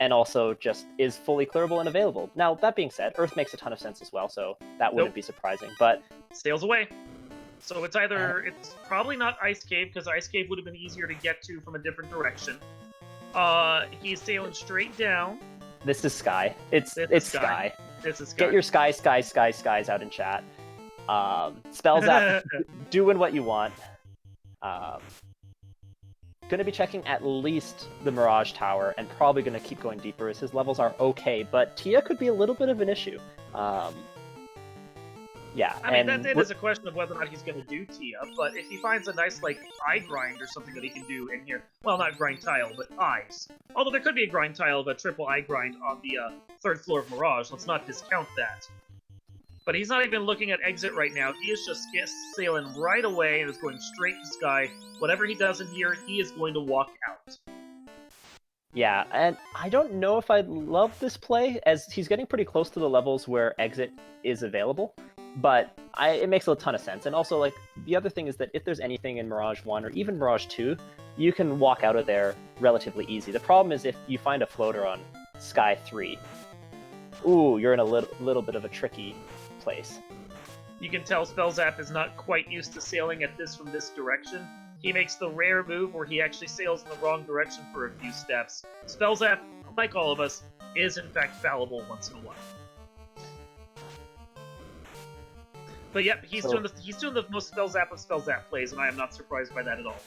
and also just is fully clearable and available. Now, that being said, Earth makes a ton of sense as well, so that wouldn't be surprising, but...
Sails away. So it's probably not Ice Cave, because Ice Cave would have been easier to get to from a different direction. He's sailing straight down.
This is Sky. It's Sky.
This is Sky.
Get your skies out in chat. Spellzap, doing what you want. Going to be checking at least the Mirage Tower, and probably going to keep going deeper as his levels are okay, but Tia could be a little bit of an issue. Yeah,
I mean, that is a question of whether or not he's going to do Tia, but if he finds a nice, eye grind or something that he can do in here, well, not grind tile, but eyes. Although there could be a grind tile of a triple eye grind on the 3rd floor of Mirage, let's not discount that. But he's not even looking at exit right now. He is just sailing right away and is going straight to Sky. Whatever he does in here, he is going to walk out.
Yeah, and I don't know if I love this play, as he's getting pretty close to the levels where exit is available, but it makes a ton of sense. And also, like, the other thing is that if there's anything in Mirage 1 or even Mirage 2, you can walk out of there relatively easy. The problem is if you find a floater on Sky 3, ooh, you're in a little bit of a tricky place.
You can tell Spellzap is not quite used to sailing at this from this direction. He makes the rare move where he actually sails in the wrong direction for a few steps. Spellzap, like all of us, is in fact fallible once in a while. But yep, he's doing the most Spellzap of Spellzap plays, and I am not surprised by that at all.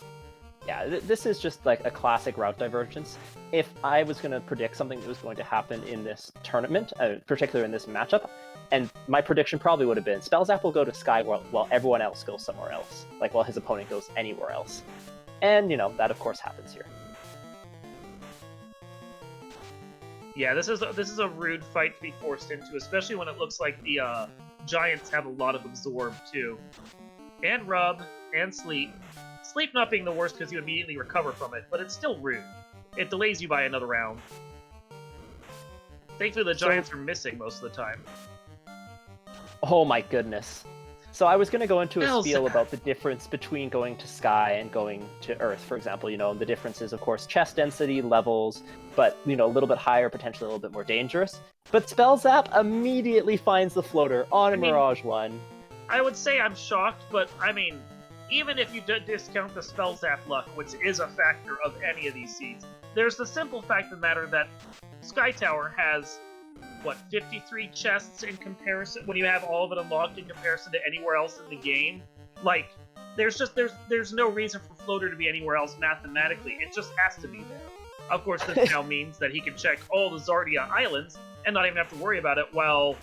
Yeah, this is just like a classic route divergence. If I was going to predict something that was going to happen in this tournament, particularly in this matchup, and my prediction probably would have been Spellzap will go to Sky while everyone else goes somewhere else, like while his opponent goes anywhere else. And, you know, that of course happens here.
Yeah, this is a rude fight to be forced into, especially when it looks like the Giants have a lot of absorb too. And rub, and sleep. Sleep not being the worst because you immediately recover from it, but it's still rude. It delays you by another round. Thankfully the Giants are missing most of the time.
Oh my goodness. So I was going to go into a spiel about the difference between going to Sky and going to Earth, for example. You know, the difference is, of course, chest density, levels, but, you know, a little bit higher, potentially a little bit more dangerous. But Spellzap immediately finds the floater on Mirage 1.
I would say I'm shocked, but, I mean, even if you discount the Spellzap luck, which is a factor of any of these seeds, there's the simple fact of the matter that Sky Tower has, what, 53 chests in comparison, when you have all of it unlocked in comparison to anywhere else in the game? Like, there's no reason for Floater to be anywhere else mathematically, it just has to be there. Of course, this now means that he can check all the Zardia Islands and not even have to worry about it, while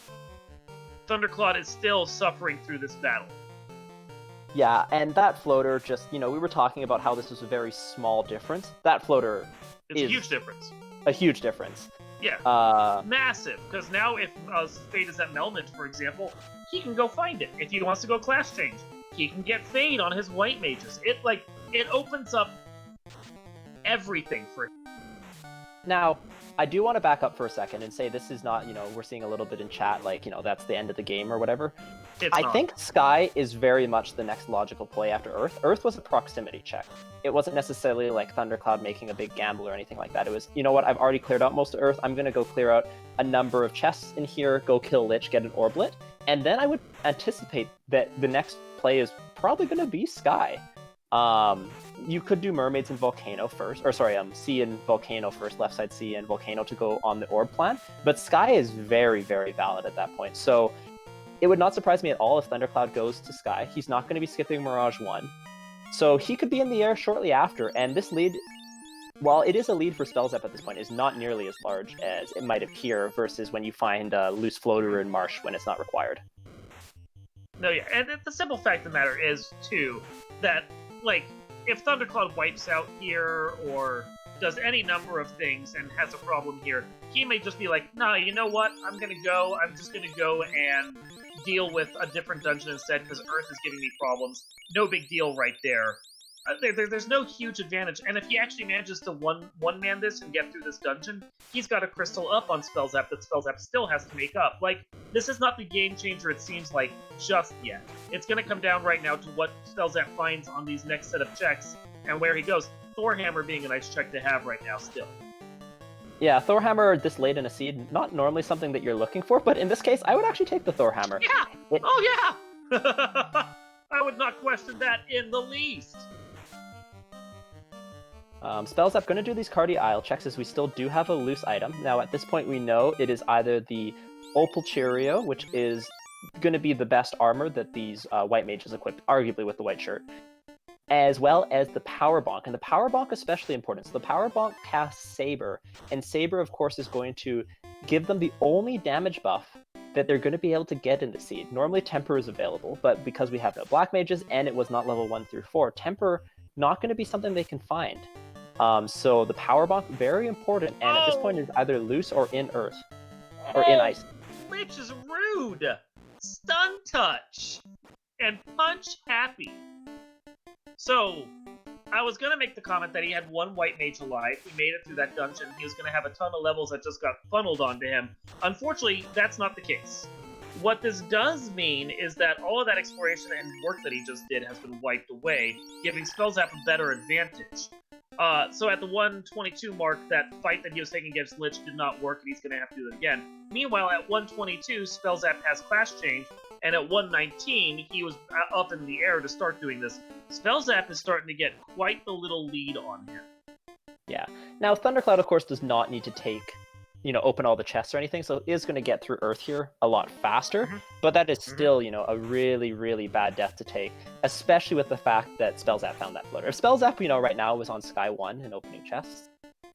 Thunderclaude is still suffering through this battle.
Yeah, and that floater just, you know, we were talking about how this was a very small difference. That floater
is a huge difference.
A huge difference.
Yeah, massive, because now if Fade is at Melnage, for example, he can go find it. If he wants to go class change, he can get Fade on his white mages. It opens up everything for him.
Now, I do want to back up for a second and say this is not, you know, we're seeing a little bit in chat, like, you know, that's the end of the game or whatever. I think Sky is very much the next logical play after Earth. Earth was a proximity check. It wasn't necessarily like Thunderclaude making a big gamble or anything like that. It was, you know what, I've already cleared out most of Earth. I'm going to go clear out a number of chests in here, go kill Lich, get an Orblet. And then I would anticipate that the next play is probably going to be Sky. You could do Mermaids and Volcano first, or sorry, Sea and Volcano first, left side Sea and Volcano to go on the Orb plan, but Sky is very, very valid at that point. So it would not surprise me at all if Thunderclaude goes to Sky. He's not going to be skipping Mirage 1. So he could be in the air shortly after, and this lead, while it is a lead for Spellzap at this point, is not nearly as large as it might appear versus when you find a loose floater in Marsh when it's not required.
No, yeah, and the simple fact of the matter is, too, that, like, if Thunderclaude wipes out here, or does any number of things and has a problem here, he may just be like, nah, you know what, I'm just gonna go and deal with a different dungeon instead, because Earth is giving me problems. No big deal right there. There's no huge advantage, and if he actually manages to one-man this and get through this dungeon, he's got a crystal up on Spellzap that Spellzap still has to make up. Like, this is not the game changer it seems like just yet. It's going to come down right now to what Spellzap finds on these next set of checks, and where he goes. Thorhammer being a nice check to have right now still. Yeah,
Thorhammer this late in a seed, not normally something that you're looking for, but in this case, I would actually take the Thorhammer.
Yeah! Oh yeah! I would not question that in the least.
Spellzap going to do these Cardi Isle checks as we still do have a loose item. Now at this point we know it is either the Opal Cheerio, which is going to be the best armor that these white mages equip, arguably with the white shirt, as well as the Power Bonk. And the Power Bonk is especially important. So the Power Bonk casts Saber, and Saber of course is going to give them the only damage buff that they're going to be able to get in the seed. Normally Temper is available, but because we have no black mages and it was not level 1 through 4, Temper not going to be something they can find. So the Power Bonk, very important, and at this point it's either loose or in Earth. Or in Ice.
Lich is rude! Stun Touch! And Punch Happy. So, I was gonna make the comment that he had one white mage alive. He made it through that dungeon. He was gonna have a ton of levels that just got funneled onto him. Unfortunately, that's not the case. What this does mean is that all of that exploration and work that he just did has been wiped away, giving Spellzap a better advantage. So at the 122 mark, that fight that he was taking against Lich did not work, and he's going to have to do it again. Meanwhile, at 122, Spellzap has Clash Change, and at 119, he was up in the air to start doing this. Spellzap is starting to get quite the little lead on him.
Yeah. Now, Thunderclaude, of course, does not need to take, open all the chests or anything, so it is going to get through Earth here a lot faster, but that is still, a really, really bad death to take, especially with the fact that Spellzap found that floater. If Spellzap, right now was on Sky 1 and opening chests,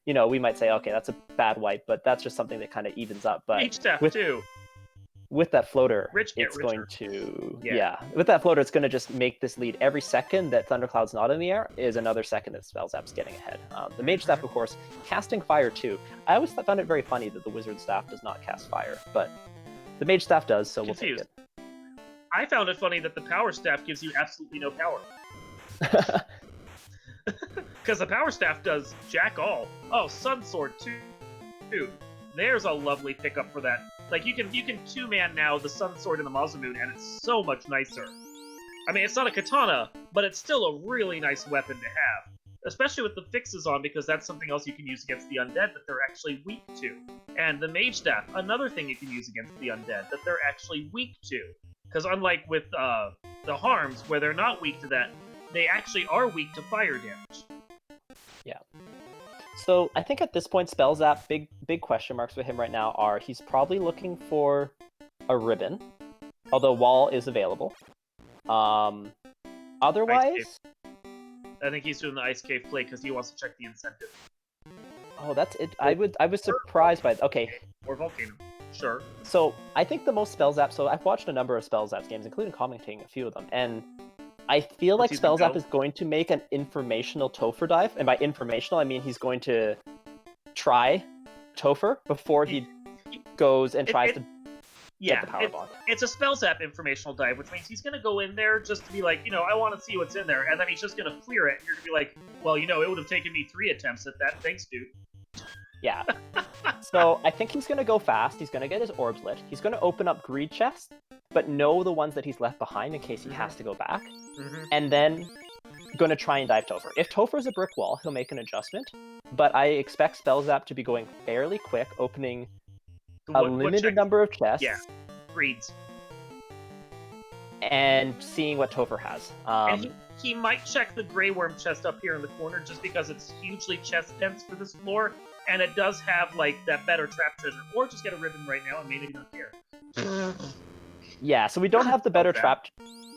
we might say, okay, that's a bad wipe, but that's just something that kind of evens up. But
H-Staff, too.
With that floater,
it's
going to... Yeah. With that floater, it's going to just make this lead. Every second that Thundercloude's not in the air is another second that Spellzap's getting ahead. The Mage Staff, of course, casting fire too. I always found it very funny that the Wizard Staff does not cast fire, but the Mage Staff does, so we'll take it.
I found it funny that the Power Staff gives you absolutely no power. Because the Power Staff does jack all. Oh, Sun Sword too. Dude, there's a lovely pickup for that. Like, you can two-man now the Sun Sword and the Masamune, and it's so much nicer. I mean, it's not a katana, but it's still a really nice weapon to have. Especially with the fixes on, because that's something else you can use against the undead that they're actually weak to. And the Mage Staff, another thing you can use against the undead that they're actually weak to. Because unlike with the Harms, where they're not weak to that, they actually are weak to fire damage.
Yeah. So I think at this point, Spellzap, big question marks for him right now are he's probably looking for a ribbon, although Wall is available. Otherwise,
I think he's doing the Ice Cave play because he wants to check the incentive.
Oh, that's it. I was surprised by it. Okay.
Or Volcano. Sure.
So I think the most Spellzap. So I've watched a number of Spellzap games, including commenting a few of them, and I feel like Spellzap is going to make an informational Topher dive, and by informational I mean he's going to try Topher before he goes and tries to get the power bomb.
It's a Spellzap informational dive, which means he's going to go in there just to be like, I want to see what's in there, and then he's just going to clear it, and you're going to be like, well, it would have taken me 3 attempts at that. Thanks, dude.
Yeah. So I think he's going to go fast. He's going to get his orbs lit. He's going to open up greed chests, but know the ones that he's left behind in case he has to go back. And then going to try and dive Topher. If Topher's a brick wall, he'll make an adjustment, but I expect Spellzap to be going fairly quick, opening a limited number of chests.
Yeah, greeds.
And seeing what Topher has.
And he might check the Grey Worm chest up here in the corner just because it's hugely chest dense for this floor, and it does have, like, that better trap treasure. Or just get a ribbon right now and maybe not care.
Yeah, so we don't have the better trap...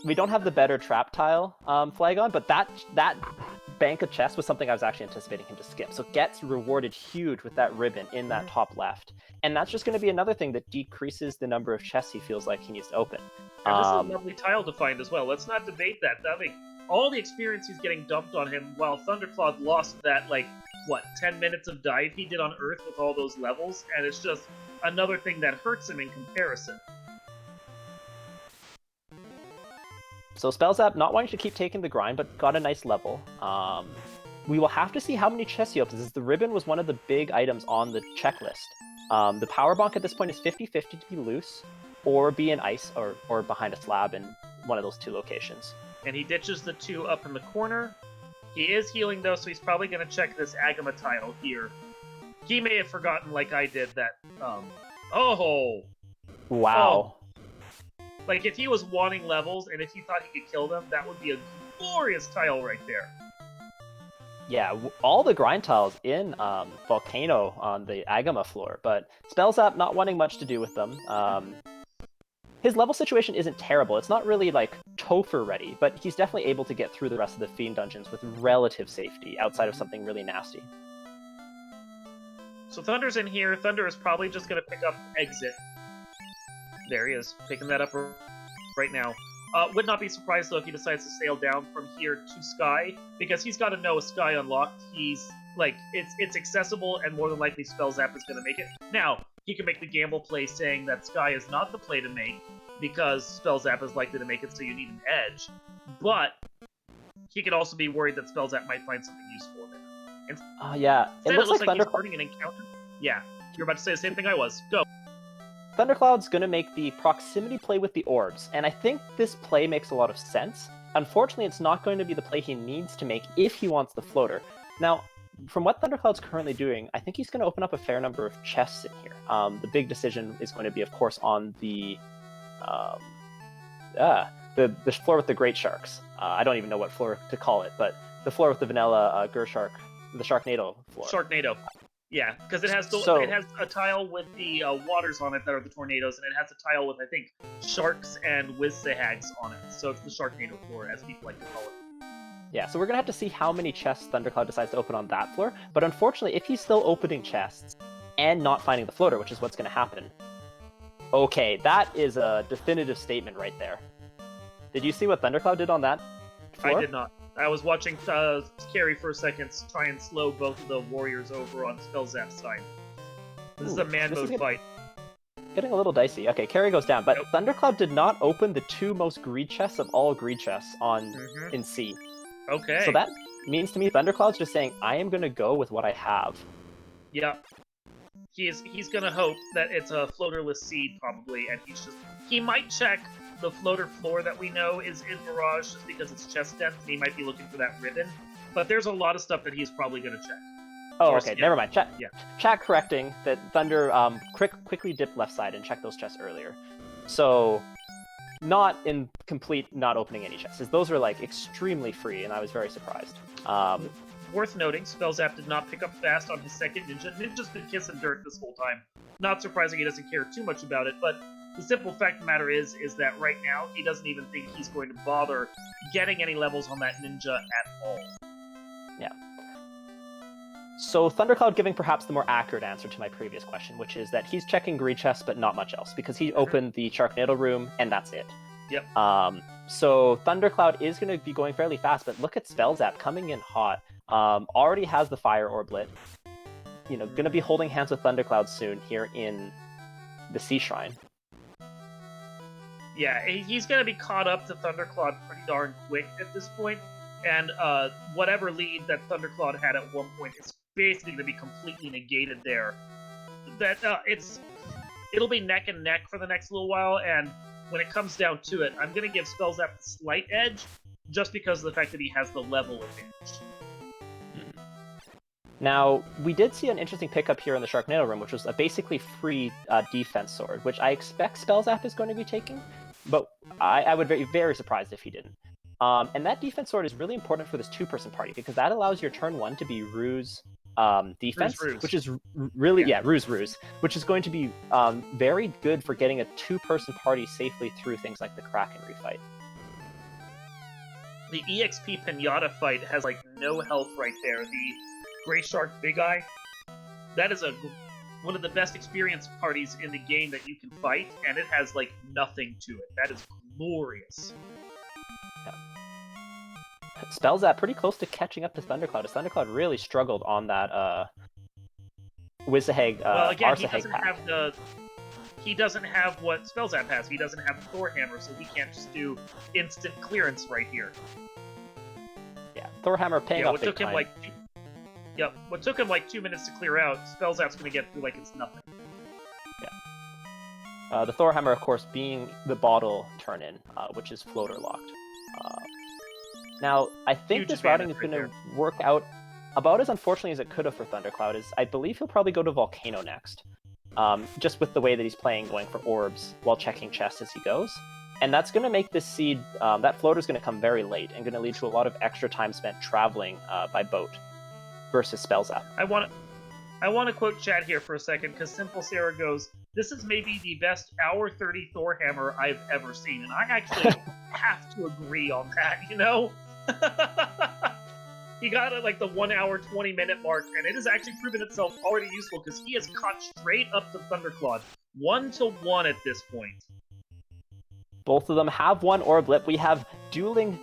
We don't have the better trap tile flag on, but that bank of chests was something I was actually anticipating him to skip. So gets rewarded huge with that ribbon in that top left. And that's just going to be another thing that decreases the number of chests he feels like he needs to open.
And this is a lovely tile to find as well. Let's not debate that. All the experience he's getting dumped on him while Thunderclaude lost that, 10 minutes of dive he did on Earth with all those levels, and it's just another thing that hurts him in comparison.
So Spellzap not wanting to keep taking the grind, but got a nice level. We will have to see how many chests he opens, as the ribbon was one of the big items on the checklist. The power bonk at this point is 50-50 to be loose, or be in ice, or behind a slab in one of those 2 locations.
And he ditches the 2 up in the corner. He is healing, though, so he's probably going to check this Agama tile here. He may have forgotten, like I did, that... Oh!
Wow.
Like, if he was wanting levels, and if he thought he could kill them, that would be a glorious tile right there.
Yeah, all the grind tiles in Volcano on the Agama floor, but Spellzap not wanting much to do with them. His level situation isn't terrible. It's not really, Topher ready, but he's definitely able to get through the rest of the Fiend dungeons with relative safety, outside of something really nasty.
So Thunder's in here. Thunder is probably just going to pick up Exit. There he is, picking that up right now. Would not be surprised, though, if he decides to sail down from here to Sky, because he's got to know a Sky unlocked. He's, it's accessible, and more than likely Spellzap is going to make it. Now, he can make the gamble play saying that Sky is not the play to make, because Spellzap is likely to make it, so you need an edge. But he could also be worried that Spellzap might find something useful there.
Yeah.
Instead, it looks like he's learning an encounter. Yeah, you're about to say the same thing I was. Go.
Thunderclaude's going to make the proximity play with the orbs, and I think this play makes a lot of sense. Unfortunately, it's not going to be the play he needs to make if he wants the floater. Now, from what Thunderclaude's currently doing, I think he's going to open up a fair number of chests in here. The big decision is going to be, of course, on the floor with the great sharks. I don't even know what floor to call it, but the floor with the vanilla Gershark, the Sharknado floor.
Sharknado. Yeah, because it has it has a tile with the waters on it that are the tornadoes, and it has a tile with, I think, sharks and Wizzahags on it. So it's the Sharknado floor, as people like to call it.
Yeah, so we're going to have to see how many chests Thunderclaude decides to open on that floor. But unfortunately, if he's still opening chests and not finding the floater, which is what's going to happen, okay, that is a definitive statement right there. Did you see what Thunderclaude did on that floor?
I did not. I was watching Carrie for a second try and slow both of the warriors over on Spellzap's side. This is a man mode fight.
Getting a little dicey. Okay, Carrie goes down, but Thunderclaude did not open the two most greed chests of all greed chests in C.
Okay.
So that means to me Thundercloude's just saying, I am going to go with what I have.
Yeah. He's gonna hope that it's a floaterless seed, probably, and he might check the floater floor that we know is in Mirage just because it's chest depth, and he might be looking for that ribbon. But there's a lot of stuff that he's probably gonna check.
Oh, okay, never mind. Chat correcting that Thunder quickly dipped left side and checked those chests earlier. So, not in complete not opening any chests. Those are like extremely free, and I was very surprised.
Worth noting, Spellzap did not pick up fast on his second ninja. Ninja's been kissing dirt this whole time. Not surprising he doesn't care too much about it, but the simple fact of the matter is that right now he doesn't even think he's going to bother getting any levels on that ninja at all.
Yeah. So Thundercloud giving perhaps the more accurate answer to my previous question, which is that he's checking greed chests but not much else, because he opened the Sharknado room and that's it.
Yep.
So Thundercloud is going to be going fairly fast, but look at Spellzap coming in hot. Already has the fire orblet. You know, going to be holding hands with Thundercloud soon here in the Sea Shrine.
Yeah, he's going to be caught up to Thundercloud pretty darn quick at this point, and whatever lead that Thundercloud had at one point is basically going to be completely negated there. That it'll be neck and neck for the next little while, and when it comes down to it, I'm going to give Spellzap the slight edge, just because of the fact that he has the level advantage.
Now, we did see an interesting pickup here in the Sharknado room, which was a basically free defense sword, which I expect Spellzap is going to be taking, but I would be very surprised if he didn't. And that defense sword is really important for this two-person party, because that allows your turn one to be Ruse defense,
Ruse.
Which is really, Ruse, which is going to be very good for getting a two-person party safely through things like the Kraken refight.
The EXP Pinata fight has, like, no health right there. The Grey Shark Big Eye, that is one of the best experience parties in the game that you can fight, and it has, like, nothing to it. That is glorious.
Yeah. Spellzap pretty close to catching up to Thundercloud, as Thundercloud really struggled on that Wizzaheg,
well, again,
Arsaheg
he doesn't have what Spellzap has. He doesn't have the Thor Hammer, so he can't just do instant clearance right here.
Yeah, Thor Hammer paying off big time.
What took him like 2 minutes to clear out, Spellzap's gonna get through like it's nothing.
Yeah. The Thor Hammer, of course, being the bottle turn-in, which is floater locked. Now, I think this routing is going to work out about as unfortunately as it could have for Thundercloud. Is I believe he'll probably go to Volcano next, just with the way that he's playing, going for orbs while checking chests as he goes. And that's going to make this seed, that floater is going to come very late and going to lead to a lot of extra time spent traveling by boat versus Spellzap.
I want to quote chat here for a second, because Simple Sarah goes, "This is maybe the best hour 30 Thor Hammer I've ever seen," and I actually have to agree on that. You know, he got at like the 1 hour 20 minute mark, and it has actually proven itself already useful because he has caught straight up to Thunderclaude 1-to-1 at this point.
Both of them have one orblet. We have dueling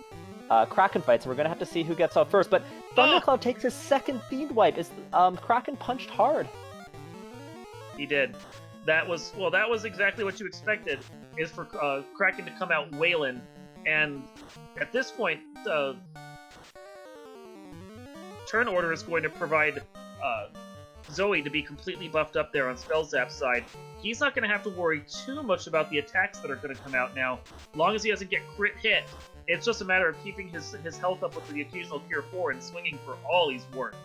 Kraken fights, and we're going to have to see who gets out first. But Thundercloud takes his second Fiend Wipe. Kraken punched hard.
He did. That was exactly what you expected, is for Kraken to come out wailing. And at this point, the turn order is going to provide Zoe to be completely buffed up there on Spellzap's side. He's not going to have to worry too much about the attacks that are going to come out now. As long as he doesn't get crit hit, it's just a matter of keeping his health up with the occasional Cure 4 and swinging for all he's worth.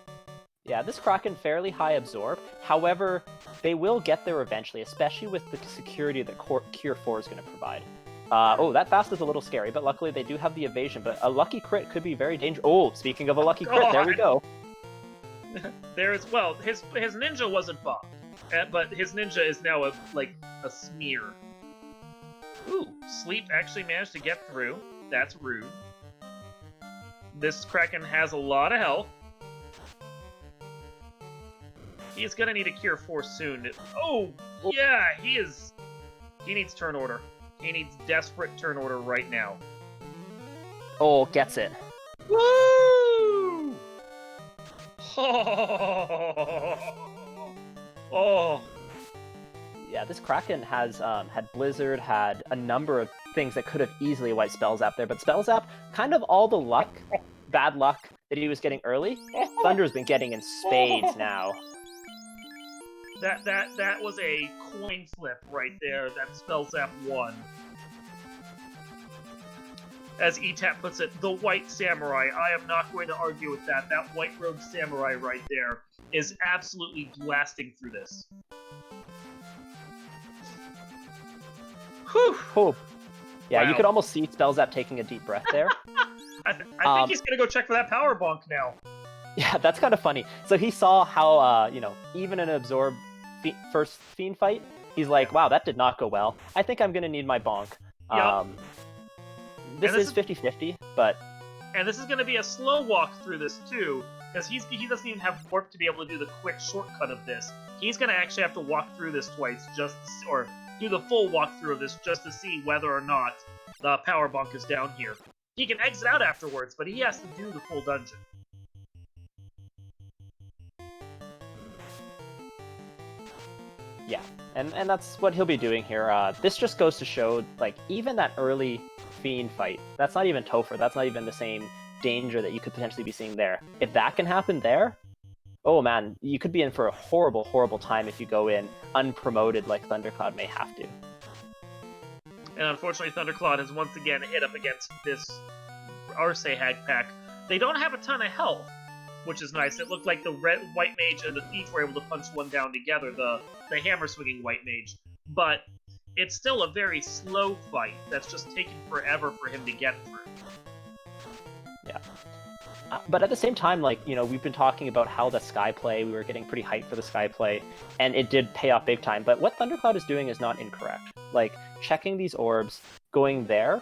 Yeah, this Kraken fairly high absorb. However, they will get there eventually, especially with the security that Cure 4 is going to provide. Oh, that fast is a little scary, but luckily they do have the evasion. But a lucky crit could be very dangerous. Oh, speaking of a lucky crit, there we go.
There is, well, his ninja wasn't buffed, but his ninja is now a smear. Ooh, Sleep actually managed to get through. That's rude. This Kraken has a lot of health. He's gonna need a Cure 4 soon. Oh, yeah, he needs turn order. He needs desperate turn order right now.
Oh, gets it.
Woo! Oh.
Yeah, this Kraken has had Blizzard, had a number of things that could have easily wiped Spellzap there, but Spellzap, kind of all the luck, bad luck that he was getting early, Thunder's been getting in spades now.
That was a coin flip right there. That Spellzap won. As Etap puts it, the White Samurai. I am not going to argue with that. That White Robe Samurai right there is absolutely blasting through this. Whew.
Oh. Yeah,
Wow.
You could almost see Spellzap taking a deep breath there.
I think he's going to go check for that power bonk now.
Yeah, that's kind of funny. So he saw how, even in an absorb first Fiend fight, he's like, wow, that did not go well. I think I'm going to need my bonk.
Yep.
This is 50-50, but...
And this is going to be a slow walk through this, too, because he doesn't even have warp to be able to do the quick shortcut of this. He's going to actually have to walk through this twice, or do the full walkthrough of this just to see whether or not the power bonk is down here. He can exit out afterwards, but he has to do the full dungeon.
Yeah, and that's what he'll be doing here. This just goes to show, like, even that early Fiend fight, that's not even Topher, that's not even the same danger that you could potentially be seeing there. If that can happen there, oh man, you could be in for a horrible, horrible time if you go in unpromoted like Thunderclaude may have to.
And unfortunately, Thunderclaude has once again hit up against this Arce Hag Pack. They don't have a ton of health, which is nice. It looked like the White Mage and the Thief were able to punch one down together, the hammer-swinging White Mage. But it's still a very slow fight that's just taken forever for him to get through.
Yeah. But at the same time, like, we've been talking about how the Sky play, we were getting pretty hyped for the Sky play, and it did pay off big time. But what Thunderclaude is doing is not incorrect. Like, checking these orbs, going there,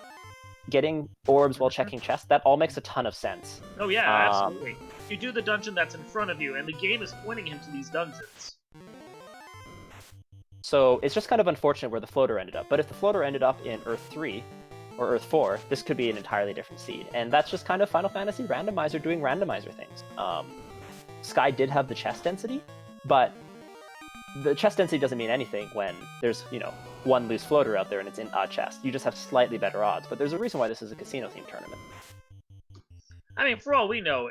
getting orbs while checking chests, that all makes a ton of sense.
Oh yeah, absolutely. You do the dungeon that's in front of you, and the game is pointing him to these dungeons.
So it's just kind of unfortunate where the floater ended up. But if the floater ended up in Earth 3, or Earth 4, this could be an entirely different seed. And that's just kind of Final Fantasy Randomizer doing Randomizer things. Sky did have the chest density, but the chest density doesn't mean anything when there's, one loose floater out there and it's in a chest. You just have slightly better odds, but there's a reason why this is a casino-themed tournament.
I mean, for all we know,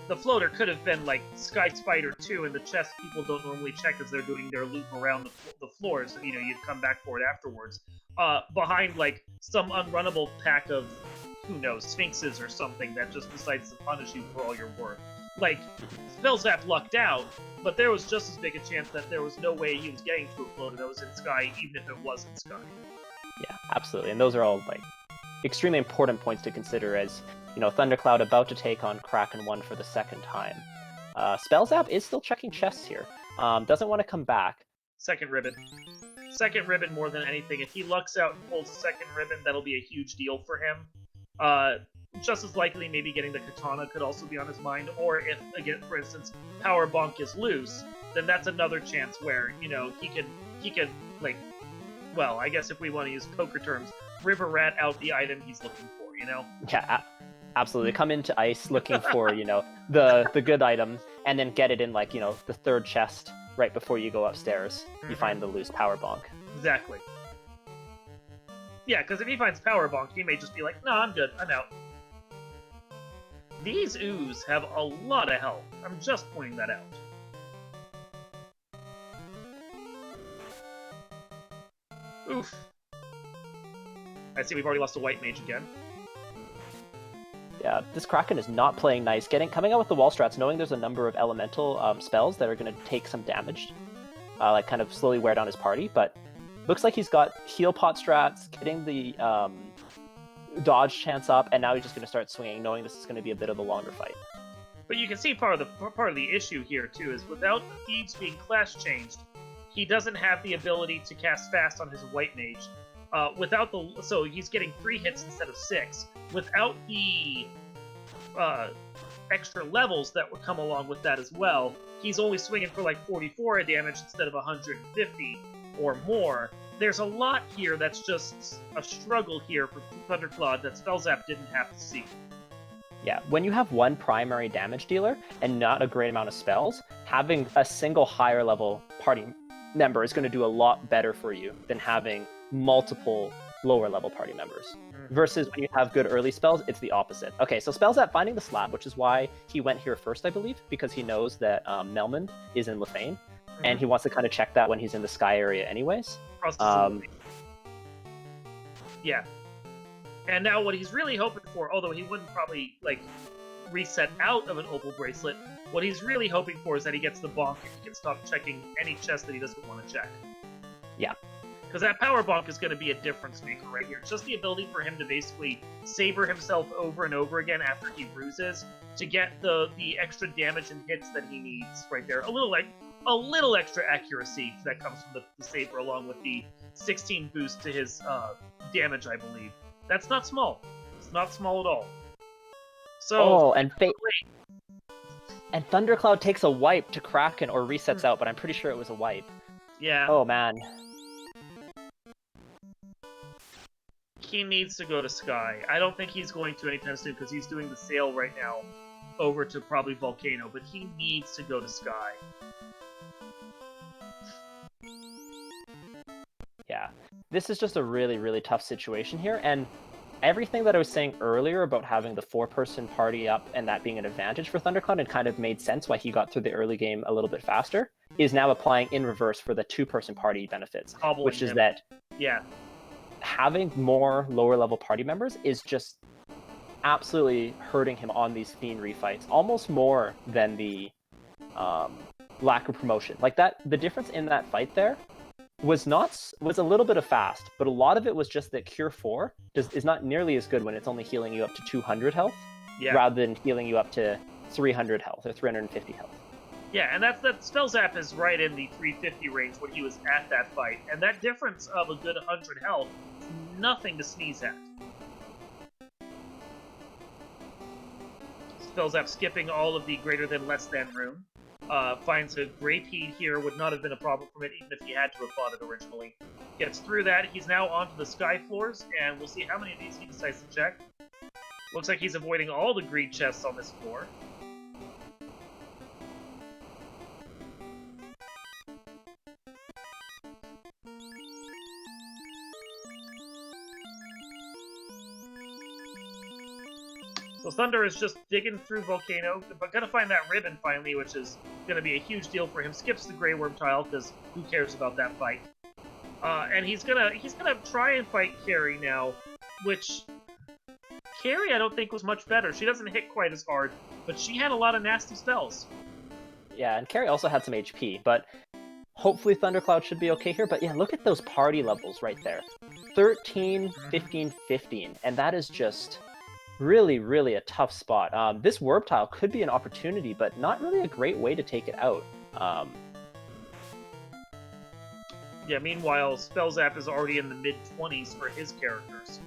the floater could have been like Sky Spider 2, and the chest people don't normally check as they're doing their loop around the floors, and you'd come back for it afterwards. Behind like some unrunnable pack of, who knows, sphinxes or something that just decides to punish you for all your work. Like, Spellzap lucked out, but there was just as big a chance that there was no way he was getting to a floater that was in Sky, even if it was in Sky.
Yeah, absolutely. And those are all, like, extremely important points to consider as, Thunderclaude about to take on Kraken 1 for the second time. Spellzap is still checking chests here. Doesn't want to come back.
Second ribbon. Second ribbon more than anything. If he lucks out and pulls a second ribbon, that'll be a huge deal for him. Just as likely, maybe getting the katana could also be on his mind, or if, again, for instance, Power Bonk is loose, then that's another chance where, he could, like, well, I guess if we want to use poker terms, river rat out the item he's looking for,
Yeah, absolutely. Come into ice looking for, the good item, and then get it in, like, the third chest right before you go upstairs. You find the loose Power Bonk.
Exactly. Yeah, because if he finds Power Bonk, he may just be like, no, I'm good, I'm out. These ooze have a lot of health. I'm just pointing that out. Oof. I see we've already lost a white mage again.
Yeah, this Kraken is not playing nice. Coming out with the wall strats, knowing there's a number of elemental spells that are going to take some damage, like kind of slowly wear down his party. But looks like he's got heal pot strats, getting the dodge chance up, and now he's just going to start swinging, knowing this is going to be a bit of a longer fight.
But you can see part of the issue here too is without the thieves being class changed, he doesn't have the ability to cast fast on his white mage. So he's getting 3 hits instead of 6. Without the extra levels that would come along with that as well, he's only swinging for like 44 damage instead of 150 or more. There's a lot here that's just a struggle here for Thunderclaude that Spellzap didn't have to see.
Yeah, when you have one primary damage dealer and not a great amount of spells, having a single higher level party member is going to do a lot better for you than having multiple lower level party members. Versus when you have good early spells, it's the opposite. Okay, so Spellzap finding the slab, which is why he went here first, I believe, because he knows that Melmond is in Lefane, and he wants to kind of check that when he's in the sky area anyways.
Yeah. And now what he's really hoping for, although he wouldn't probably, like, reset out of an opal bracelet, what he's really hoping for is that he gets the bonk and he can stop checking any chest that he doesn't want to check.
Yeah.
Because that power bonk is going to be a difference maker right here. It's just the ability for him to basically saber himself over and over again after he bruises to get the extra damage and hits that he needs right there. A little extra accuracy that comes from the saber, along with the 16 boost to his damage, I believe. That's not small. It's not small at all. So,
and Thunderclaude takes a wipe to Kraken or resets out, but I'm pretty sure it was a wipe.
Yeah.
Oh man.
He needs to go to Sky. I don't think he's going to anytime soon because he's doing the sail right now over to probably Volcano, but he needs to go to Sky.
Yeah. This is just a really, really tough situation here, and everything that I was saying earlier about having the 4-person party up and that being an advantage for Thunderclaude and kind of made sense why he got through the early game a little bit faster, is now applying in reverse for the 2-person party benefits, which is that having more lower level party members is just absolutely hurting him on these Fiend refights, almost more than the lack of promotion. Like that, the difference in that fight there was a little bit of fast, but a lot of it was just that Cure 4 is not nearly as good when it's only healing you up to 200 health, rather than healing you up to 300 health or 350 health.
Yeah, and that Spellzap is right in the 350 range when he was at that fight, and that difference of a good 100 health is nothing to sneeze at. Spellzap skipping all of the greater than less than rune. Finds a Grape Heat here, would not have been a problem from it even if he had to have fought it originally. Gets through that, he's now onto the sky floors, and we'll see how many of these he decides to check. Looks like he's avoiding all the greed chests on this floor. So Thunder is just digging through Volcano, but gonna find that ribbon finally, which is gonna be a huge deal for him. Skips the Grey Worm tile, because who cares about that fight? And he's gonna try and fight Carrie now, which Carrie I don't think was much better. She doesn't hit quite as hard, but she had a lot of nasty spells.
Yeah, and Carrie also had some HP, but hopefully Thunderclaude should be okay here. But yeah, look at those party levels right there. 13, 15, 15, and that is just really, really a tough spot. This warp tile could be an opportunity, but not really a great way to take it out.
Yeah, meanwhile, Spellzap is already in the mid-20s for his characters.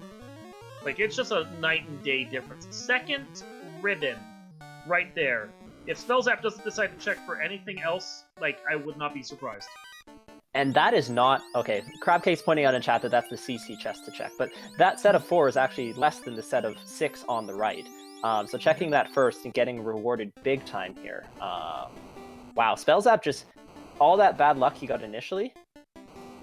Like, it's just a night and day difference. Second ribbon, right there. If Spellzap doesn't decide to check for anything else, like, I would not be surprised.
And that is not... Okay, Crabcake's pointing out in chat that that's the CC chest to check, but that set of 4 is actually less than the set of 6 on the right. So checking that first and getting rewarded big time here. Wow, Spellzap just... All that bad luck he got initially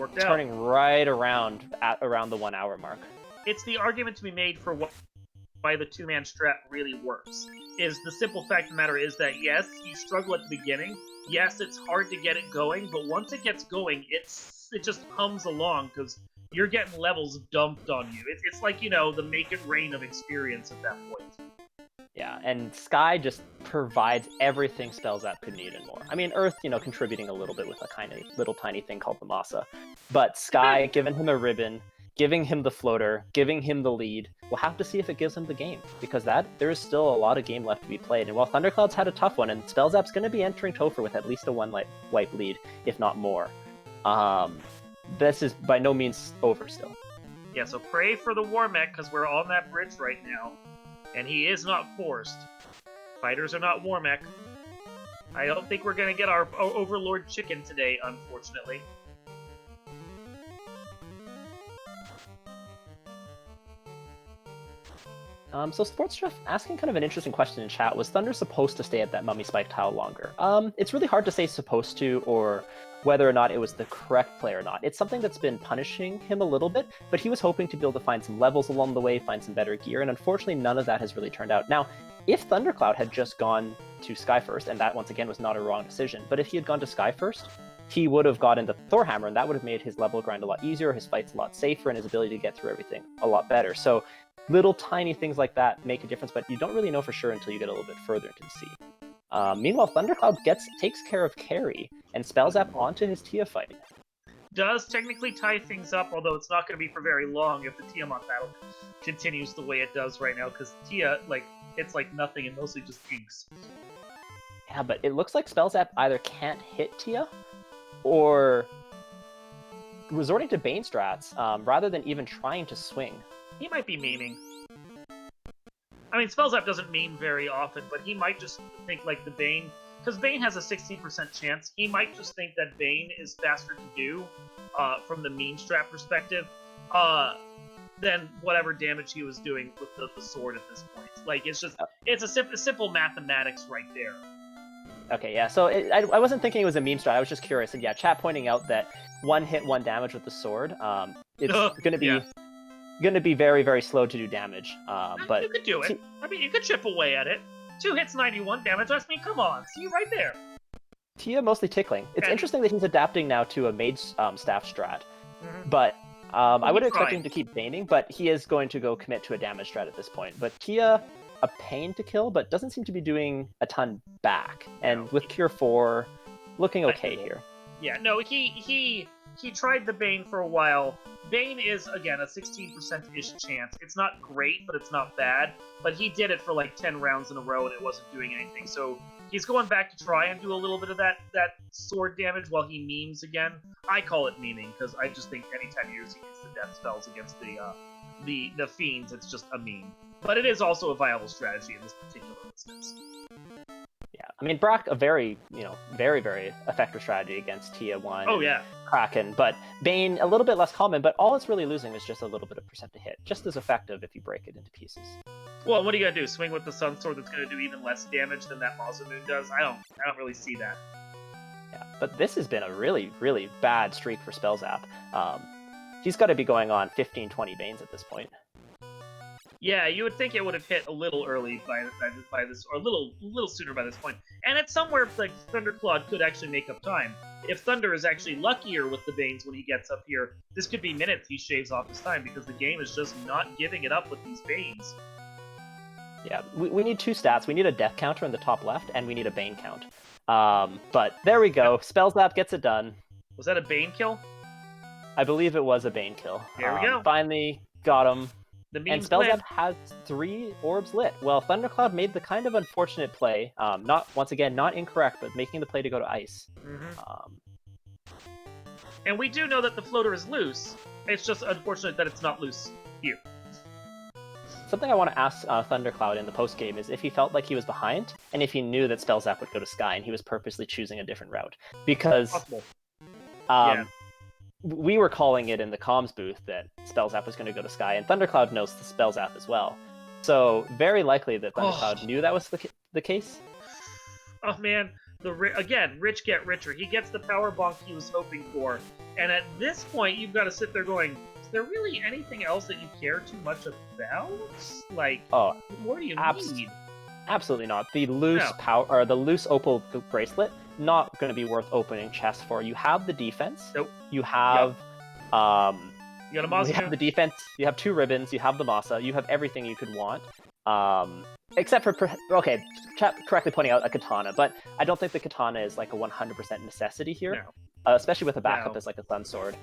Worked out.
turning right around at around the 1 hour mark.
It's the argument to be made for why the two-man strat really works. Is the simple fact of the matter is that, yes, you struggle at the beginning. Yes, it's hard to get it going, but once it gets going, it just hums along, because you're getting levels dumped on you. It's like, the make it rain of experience at that point.
Yeah, and Sky just provides everything Spellzap could need and more. I mean, Earth, contributing a little bit with a kind of little tiny thing called the Masa. But Sky, giving him a ribbon, giving him the floater, giving him the lead, we'll have to see if it gives him the game. Because there is still a lot of game left to be played. And while Thunderclaude's had a tough one, and Spellzap's going to be entering Topher with at least a one-wipe lead, if not more. This is by no means over still.
Yeah, so pray for the War Mech, because we're on that bridge right now. And he is not forced. Fighters are not War Mech. I don't think we're going to get our Overlord Chicken today, unfortunately.
So Sports Chef asking kind of an interesting question in chat. Was Thunder supposed to stay at that Mummy Spike tile longer? It's really hard to say supposed to, or whether or not it was the correct play or not. It's something that's been punishing him a little bit, but he was hoping to be able to find some levels along the way, find some better gear, and unfortunately none of that has really turned out. Now, if Thunderclaude had just gone to Sky first, and that once again was not a wrong decision, but if he had gone to Sky first, he would have gotten the Thorhammer, and that would have made his level grind a lot easier, his fights a lot safer, and his ability to get through everything a lot better. So little tiny things like that make a difference, but you don't really know for sure until you get a little bit further and can see. Meanwhile, Thundercloud takes care of Carry and Spellzap onto his Tia fight.
Does technically tie things up, although it's not going to be for very long if the Tiamat battle continues the way it does right now, because Tia, it's like nothing and mostly just inks.
Yeah, but it looks like Spellzap either can't hit Tia, or resorting to Bane strats, rather than even trying to swing.
He might be memeing. I mean, Spellzap doesn't meme very often, but he might just think like the Bane, because Bane has a 16% chance. He might just think that Bane is faster to do, from the meme strat perspective, than whatever damage he was doing with the sword at this point. Like, it's just, it's a simple mathematics right there.
Okay, yeah, so I wasn't thinking it was a meme strat, I was just curious, and yeah, chat pointing out that one hit, one damage with the sword, it's going to be... Yeah. Going to be very, very slow to do damage, but
you could do it. I mean, you could chip away at it. 2 hits, 91 damage. I mean, come on, see right there.
Tia mostly tickling. It's interesting that he's adapting now to a mage staff strat, but I would expect him to keep baning, but he is going to go commit to a damage strat at this point. But Tia, a pain to kill, but doesn't seem to be doing a ton back, and with Cure 4, looking okay here.
Yeah, no, he tried the Bane for a while. Bane is, again, a 16%-ish chance. It's not great, but it's not bad. But he did it for like 10 rounds in a row, and it wasn't doing anything. So he's going back to try and do a little bit of that sword damage while he memes again. I call it meming, because I just think anytime he uses the death spells against the fiends, it's just a meme. But it is also a viable strategy in this particular instance.
Yeah, I mean, Brock, a very, very, very effective strategy against Tia 1.
Oh, yeah.
Kraken, but Bane, a little bit less common, but all it's really losing is just a little bit of percent to hit. Just as effective if you break it into pieces.
Well, what are you going to do? Swing with the Sun Sword that's going to do even less damage than that Masamune does? I don't really see that.
Yeah, but this has been a really, really bad streak for Spellzap. He's got to be going on 15, 20 Banes at this point.
Yeah, you would think it would have hit a little early by this, or a little sooner by this point. And it's somewhere like Thunderclaude could actually make up time. If Thunder is actually luckier with the Banes when he gets up here, this could be minutes he shaves off his time, because the game is just not giving it up with these Banes.
Yeah, we need 2 stats. We need a death counter in the top left, and we need a Bane count. But there we go. Spellzap gets it done.
Was that a Bane kill?
I believe it was a Bane kill.
There we go.
Finally got him.
And
Spellzap has 3 orbs lit. Well, Thundercloud made the kind of unfortunate play, not incorrect, but making the play to go to ice.
And we do know that the floater is loose. It's just unfortunate that it's not loose here.
Something I want to ask Thundercloud in the post-game is if he felt like he was behind, and if he knew that Spellzap would go to Sky, and he was purposely choosing a different route. Because we were calling it in the comms booth that Spellzap was going to go to Sky, and Thundercloud knows the Spellzap as well. So, very likely that Thundercloud knew that was the case.
Oh man, again, rich get richer. He gets the power bonk he was hoping for, And at this point, you've got to sit there going, is there really anything else that you care too much about? Like,
Oh,
what more do you need?
Absolutely not. The loose the loose opal bracelet, not going to be worth opening chests for. You have the defense.
Nope.
You have
You got a Masa.
You have the defense. You have 2 ribbons. You have the Masa. You have everything you could want. Except for chat correctly pointing out a katana, but I don't think the katana is like a 100% necessity here, especially with a backup as like a sun sword.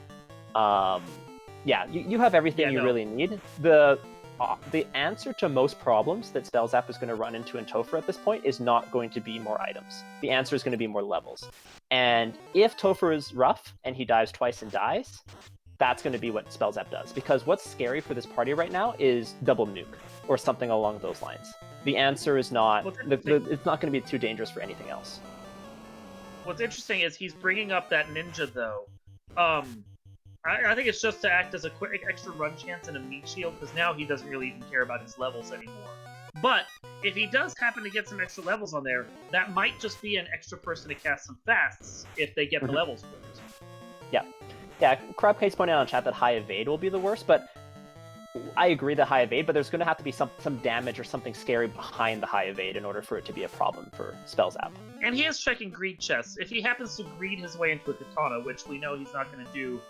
Yeah, you have everything you really need. The answer to most problems that Spellzap is going to run into in Topher at this point is not going to be more items. The answer is going to be more levels. And if Topher is rough and he dives twice and dies, that's going to be what Spellzap does. Because what's scary for this party right now is double nuke or something along those lines. The answer is not... it's not going to be too dangerous for anything else.
What's interesting is he's bringing up that ninja, though. I think it's just to act as a quick extra run chance and a meat shield, because now he doesn't really even care about his levels anymore. But if he does happen to get some extra levels on there, that might just be an extra person to cast some fasts if they get the levels first.
Yeah, Crabcase pointed out in chat that high evade will be the worst, but I agree that high evade, but there's going to have to be some damage or something scary behind the high evade in order for it to be a problem for Spellzap.
And he is checking greed chests. If he happens to greed his way into a katana, which we know he's not going to do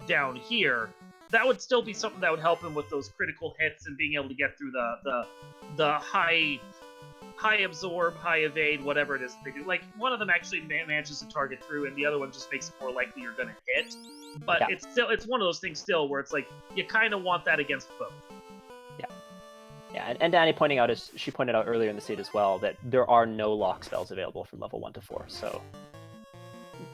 down here, that would still be something that would help him with those critical hits and being able to get through the high absorb, high evade, whatever it is that they do. Like, one of them actually manages to target through, and the other one just makes it more likely you're going to hit. But it's one of those things still where it's like, you kind of want that against both. Yeah,
and Danny pointing out, as she pointed out earlier in the seed as well, that there are no lock spells available from level 1 to 4, so...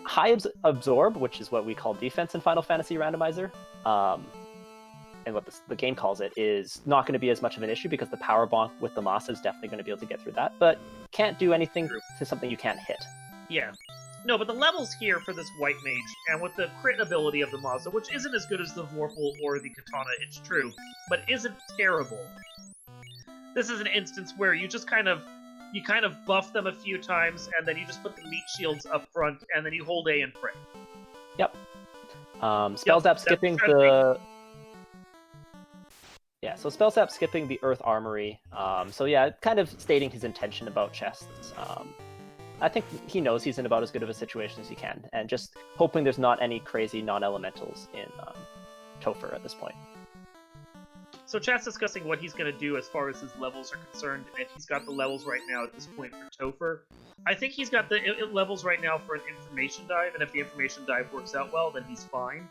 High Absorb, which is what we call defense in Final Fantasy Randomizer, and what the game calls it, is not going to be as much of an issue because the power bonk with the Masa is definitely going to be able to get through that, but can't do anything to something you can't hit.
Yeah. No, but the levels here for this White Mage, and with the crit ability of the Masa, which isn't as good as the Vorpal or the Katana, it's true, but isn't terrible. This is an instance where you just kind of buff them a few times, and then you just put the meat shields up front, and then you hold A and pray.
Yep. Spellzap skipping the... Yeah, so Spellzap skipping the Earth Armory. So yeah, kind of stating his intention about chests. I think he knows he's in about as good of a situation as he can, and just hoping there's not any crazy non-elementals in Topher at this point.
So chat's discussing what he's going to do as far as his levels are concerned, and if he's got the levels right now at this point for Topher. I think he's got the levels right now for an information dive, and if the information dive works out well, then he's fine.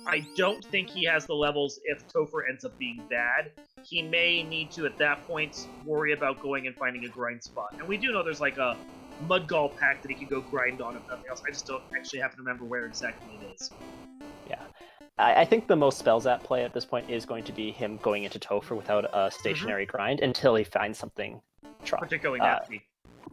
I don't think he has the levels if Topher ends up being bad. He may need to, at that point, worry about going and finding a grind spot. And we do know there's like a Mudgall pack that he could go grind on, if nothing else. I just don't actually happen to remember where exactly it is.
Yeah. I think the most Spellzap play at this point is going to be him going into Topher without a stationary grind until he finds something
particularly nasty.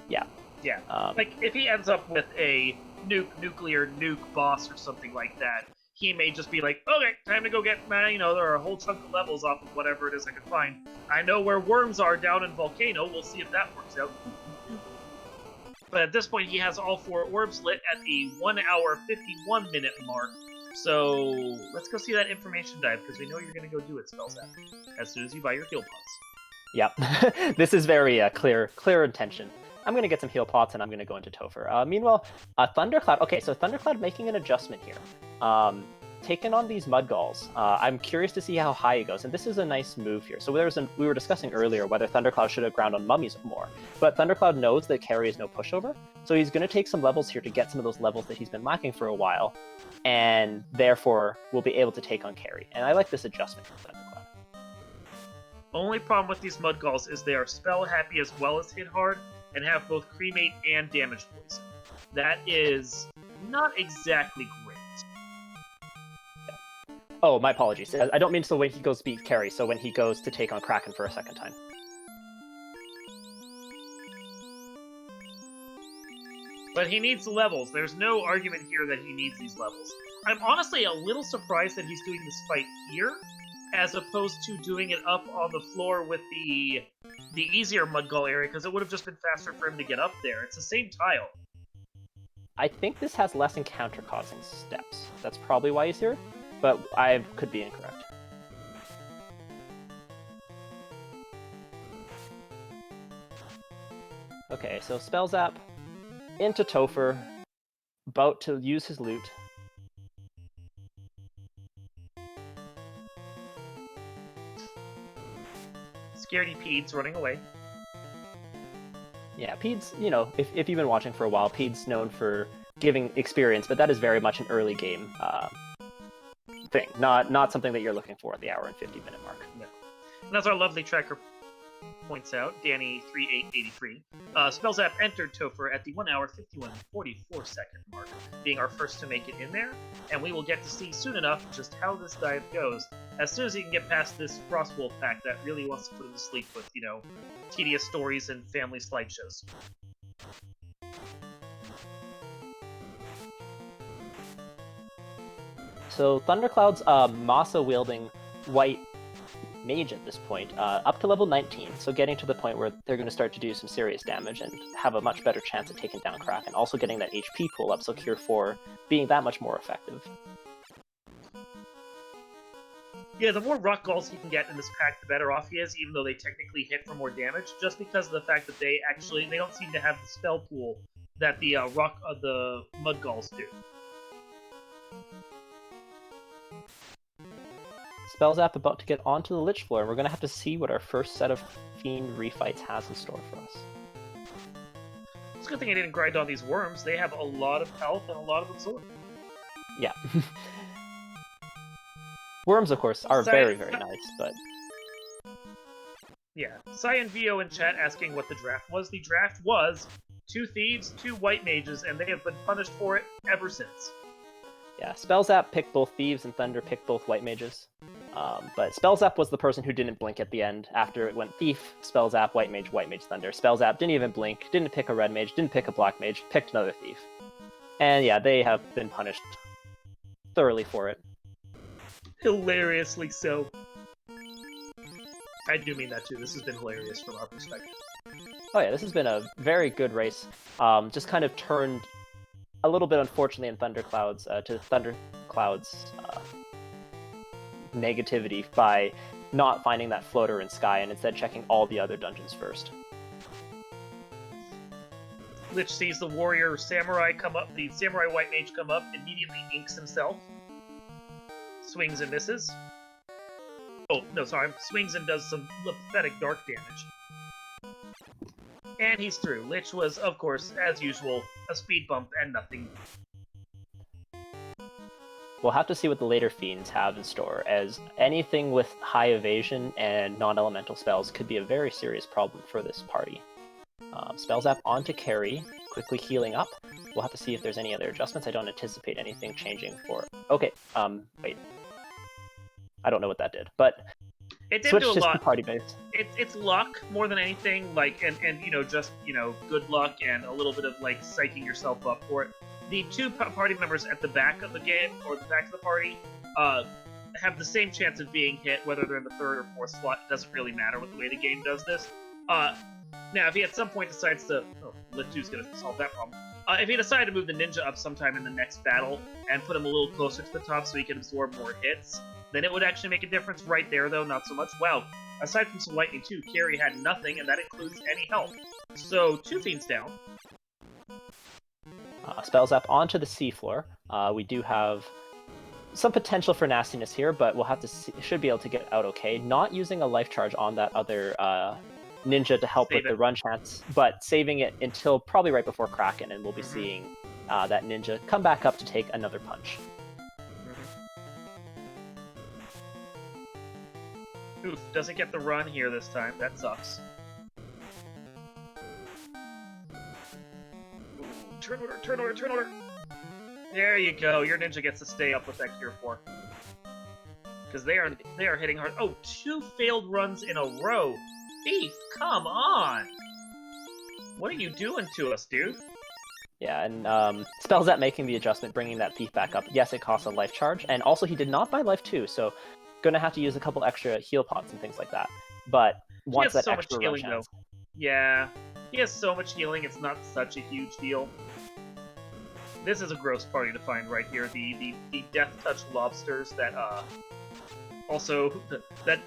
Yeah.
Yeah. Like, if he ends up with a nuclear nuke boss or something like that, he may just be like, okay, time to go get, there are a whole chunk of levels off of whatever it is I can find. I know where worms are down in Volcano, we'll see if that works out. But at this point, he has all 4 orbs lit at the 1 hour, 51 minute mark. So, let's go see that information dive, because we know you're going to go do it, Spellzap, as soon as you buy your heal pots.
Yep. This is very clear intention. I'm going to get some heal pots, and I'm going to go into Topher. Meanwhile, Thunderclaude... Okay, so Thunderclaude making an adjustment here. Taking on these Mudgalls. I'm curious to see how high he goes, and this is a nice move here. So we were discussing earlier whether Thunderclaude should have ground on mummies more, but Thunderclaude knows that carry is no pushover, so he's going to take some levels here to get some of those levels that he's been lacking for a while, and therefore will be able to take on carry. And I like this adjustment from Thunderclaude.
Only problem with these Mudgalls is they are spell happy as well as hit hard, and have both cremate and damage poison. That is not exactly great.
Oh, my apologies. I don't mean so when he goes beat carry, so when he goes to take on Kraken for a second time.
But he needs the levels. There's no argument here that he needs these levels. I'm honestly a little surprised that he's doing this fight here, as opposed to doing it up on the floor with the easier Mudgall area, because it would have just been faster for him to get up there. It's the same tile.
I think this has less encounter causing steps. That's probably why he's here, but I could be incorrect. Okay, so Spellzap into Topher, about to use his loot.
Scaredy Pete's running away.
Yeah, Pete's, you know, if you've been watching for a while, Pete's known for giving experience, but that is very much an early game thing, not something that you're looking for at the hour and 50-minute mark.
No. And as our lovely tracker points out, Danny3883, Spellzap entered Topher at the 1 hour 51:44 second mark, being our first to make it in there, and we will get to see soon enough just how this dive goes. As soon as he can get past this Frostwolf pack that really wants to put him to sleep with, you know, tedious stories and family slideshows.
So Thunderclaude's Masa-wielding white mage at this point, up to level 19, so getting to the point where they're going to start to do some serious damage and have a much better chance at taking down Kraken, also getting that HP pool up, so Cure 4 being that much more effective.
Yeah, the more rock galls he can get in this pack, the better off he is, even though they technically hit for more damage, just because of the fact that they don't seem to have the spell pool that the the mud galls do.
Spellzap about to get onto the Lich floor, and we're going to have to see what our first set of Fiend refights has in store for us.
It's a good thing I didn't grind on these worms. They have a lot of health and a lot of absorb.
Yeah. Worms, of course, are very, very nice, but...
Yeah. Cyan Vio in chat asking what the draft was. The draft was 2 thieves, 2 white mages, and they have been punished for it ever since.
Yeah, Spellzap picked both thieves and Thunder picked both white mages. But Spellzap was the person who didn't blink at the end. After it went Thief, Spellzap, White Mage, Thunder. Spellzap didn't even blink, didn't pick a Red Mage, didn't pick a Black Mage, picked another Thief. And yeah, they have been punished thoroughly for it.
Hilariously so. I do mean that too. This has been hilarious from our perspective.
Oh yeah, this has been a very good race. Just kind of turned a little bit, unfortunately, in Thunderclaude's to Thunderclaude's negativity by not finding that floater in Sky and instead checking all the other dungeons first.
Lich sees the warrior samurai come up, the samurai white mage come up, immediately inks himself. Swings and misses. Oh, no, sorry. Swings and does some pathetic dark damage. And he's through. Lich was, of course, as usual, a speed bump and nothing.
We'll have to see what the later Fiends have in store, as anything with high evasion and non-elemental spells could be a very serious problem for this party. Spellzap onto carry, quickly healing up. We'll have to see if there's any other adjustments. I don't anticipate anything changing for... Okay, wait. I don't know what that did, but...
It did do a lot.
Party base.
It's luck more than anything, like, and you know, just, you know, good luck and a little bit of, like, psyching yourself up for it. The 2 party members at the back of the game, or the back of the party, have the same chance of being hit, whether they're in the 3rd or 4th slot. It doesn't really matter with the way the game does this. Now, if he at some point decides to... Oh, Lit 2's gonna solve that problem. If he decided to move the ninja up sometime in the next battle and put him a little closer to the top so he can absorb more hits, then it would actually make a difference. Right there, though, not so much. Wow. Aside from some lightning, too, Carry had nothing, and that includes any health. So, 2 Fiends down.
Spellzap onto the seafloor. We do have some potential for nastiness here, but we'll have to see, should be able to get out okay. Not using a life charge on that other ninja to help with the run chance, but saving it until probably right before Kraken, and we'll be seeing that ninja come back up to take another punch.
Oof, doesn't get the run here this time. That sucks. Turn order, turn order, turn order! There you go. Your ninja gets to stay up with that Cure 4. Because they are hitting hard. Oh, 2 failed runs in a row. Thief, come on! What are you doing to us, dude?
Yeah, and Spellzap making the adjustment, bringing that Thief back up. Yes, it costs a life charge, and also he did not buy life 2, so gonna have to use a couple extra heal pots and things like that. But once that extra run chance...
Yeah, he has so much healing, it's not such a huge deal. This is a gross party to find right here. The Death Touch lobsters that also that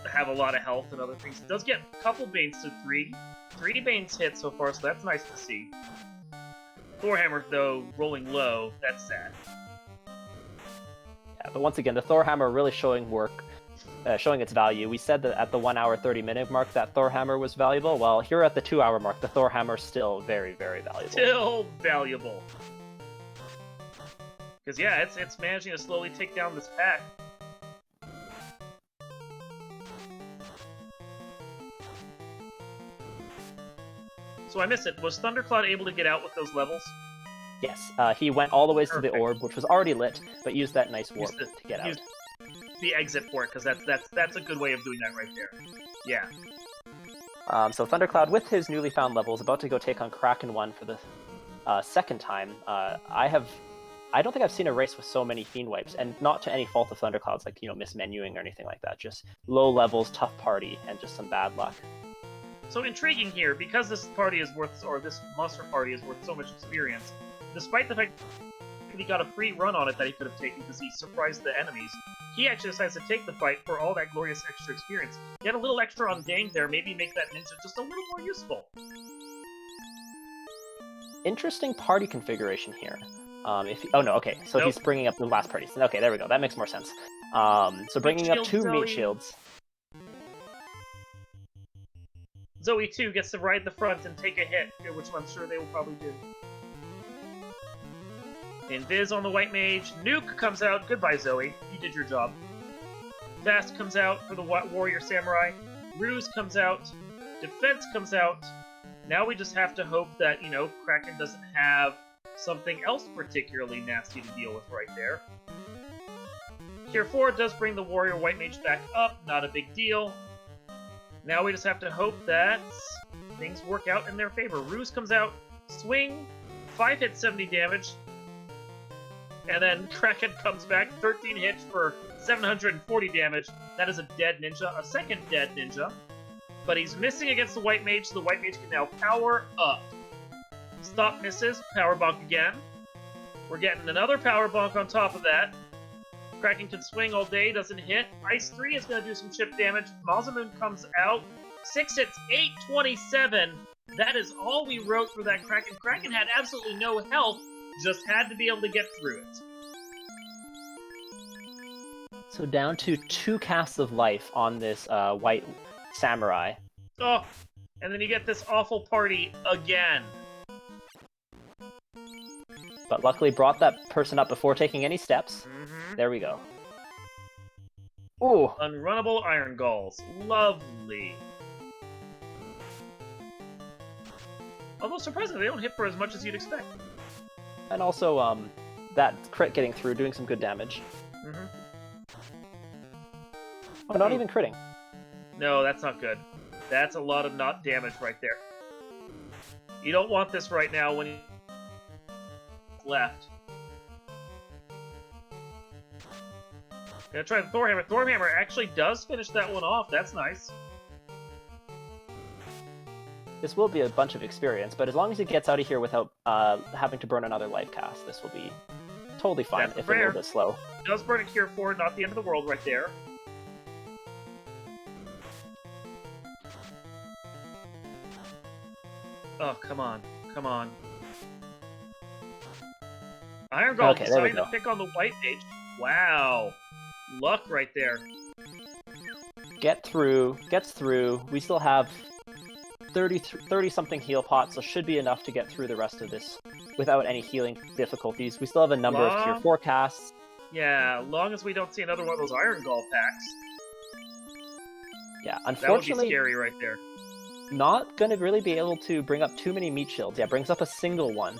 have a lot of health and other things. It does get a couple Banes to 3. 3 Banes hit so far, so that's nice to see. Thorhammer, though, rolling low, that's sad.
Yeah, but once again, the Thor Hammer really showing its value. We said that at the 1 hour 30-minute mark that Thor Hammer was valuable. Well, here at the 2 hour mark, the Thor Hammer is still very, very valuable.
Still valuable. Because yeah, it's managing to slowly take down this pack. So I missed it. Was Thunderclaude able to get out with those levels?
Yes, he went all the ways to the
Perfect.
orb, which was already lit, but used that nice warp to get out.
Used the exit for it, because that's a good way of doing that right there. Yeah.
So Thunderclaude, with his newly found levels, about to go take on Kraken 1 for the second time. I don't think I've seen a race with so many Fiend Wipes, and not to any fault of Thundercloude's, like, mismenuing or anything like that. Just low levels, tough party, and just some bad luck.
So intriguing here, because this party is worth, or this monster party is worth so much experience, despite the fact that he got a free run on it that he could have taken because he surprised the enemies, he actually decides to take the fight for all that glorious extra experience. Get a little extra on Dang there, maybe make that ninja just a little more useful.
Interesting party configuration here. Oh no, okay, so
Nope.
He's bringing up the last party. Okay, there we go, that makes more sense. So bringing up 2 meat shields.
Zoe, too, gets to ride the front and take a hit, which I'm sure they will probably do. Invis on the White Mage. Nuke comes out. Goodbye, Zoe. You did your job. Fast comes out for the Warrior Samurai. Ruse comes out. Defense comes out. Now we just have to hope that, Kraken doesn't have something else particularly nasty to deal with right there. Tier 4 does bring the Warrior White Mage back up. Not a big deal. Now we just have to hope that things work out in their favor. Ruse comes out, swing, 5 hits, 70 damage, and then Kraken comes back, 13 hits for 740 damage. That is a dead ninja, a second dead ninja, but he's missing against the White Mage, so the White Mage can now power up. Stop misses, power bonk again. We're getting another power bonk on top of that. Kraken can swing all day, doesn't hit. Ice 3 is going to do some chip damage. Mazamoon comes out. 6 hits, 827. That is all we wrote for that Kraken. Kraken had absolutely no health, just had to be able to get through it.
So down to 2 casts of life on this White Samurai.
Oh, and then you get this awful party again.
But luckily brought that person up before taking any steps.
Mm-hmm.
There we go. Ooh!
Unrunnable Iron Galls. Lovely. Although, surprisingly, they don't hit for as much as you'd expect.
And also, that crit getting through, doing some good damage.
Mm-hmm.
Oh, not even critting.
No, that's not good. That's a lot of not damage right there. You don't want this right now when you left. Gonna try the Thorhammer. Thorhammer actually does finish that one off. That's nice.
This will be a bunch of experience, but as long as it gets out of here without having to burn another life cast, this will be totally fine,
That's
if a
fair.
little bit slow.
Does burn a Cure 4, not the end of the world right there. Oh, come on. Come on. Iron Golem
Okay, there we
deciding to
go.
pick on the White Mage. Wow. Luck right there.
Gets through. We still have 30-something heal pots, so should be enough to get through the rest of this without any healing difficulties. We still have a number of tier 4 casts.
Yeah, long as we don't see another one of those Iron Gall packs.
Yeah,
That would be
unfortunately,
scary right there.
not going to really be able to bring up too many meat shields. Yeah, brings up a single one.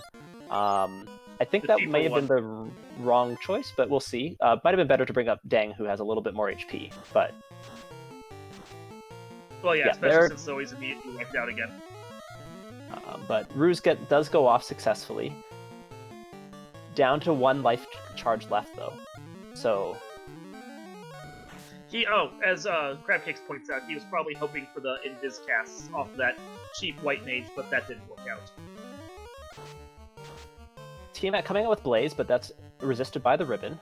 I think
The
that
cheaper
may have been the wrong choice, but we'll see. Might have been better to bring up Deng, who has a little bit more HP, but...
Well, yeah,
Yeah,
especially since Zoe's immediately wiped out again.
But Ruse does go off successfully. Down to 1 life charge left, though. So...
As Crabcakes points out, he was probably hoping for the Invis casts off of that cheap White Mage, but that didn't work out.
Tiamat coming out with Blaze, but that's resisted by the ribbon.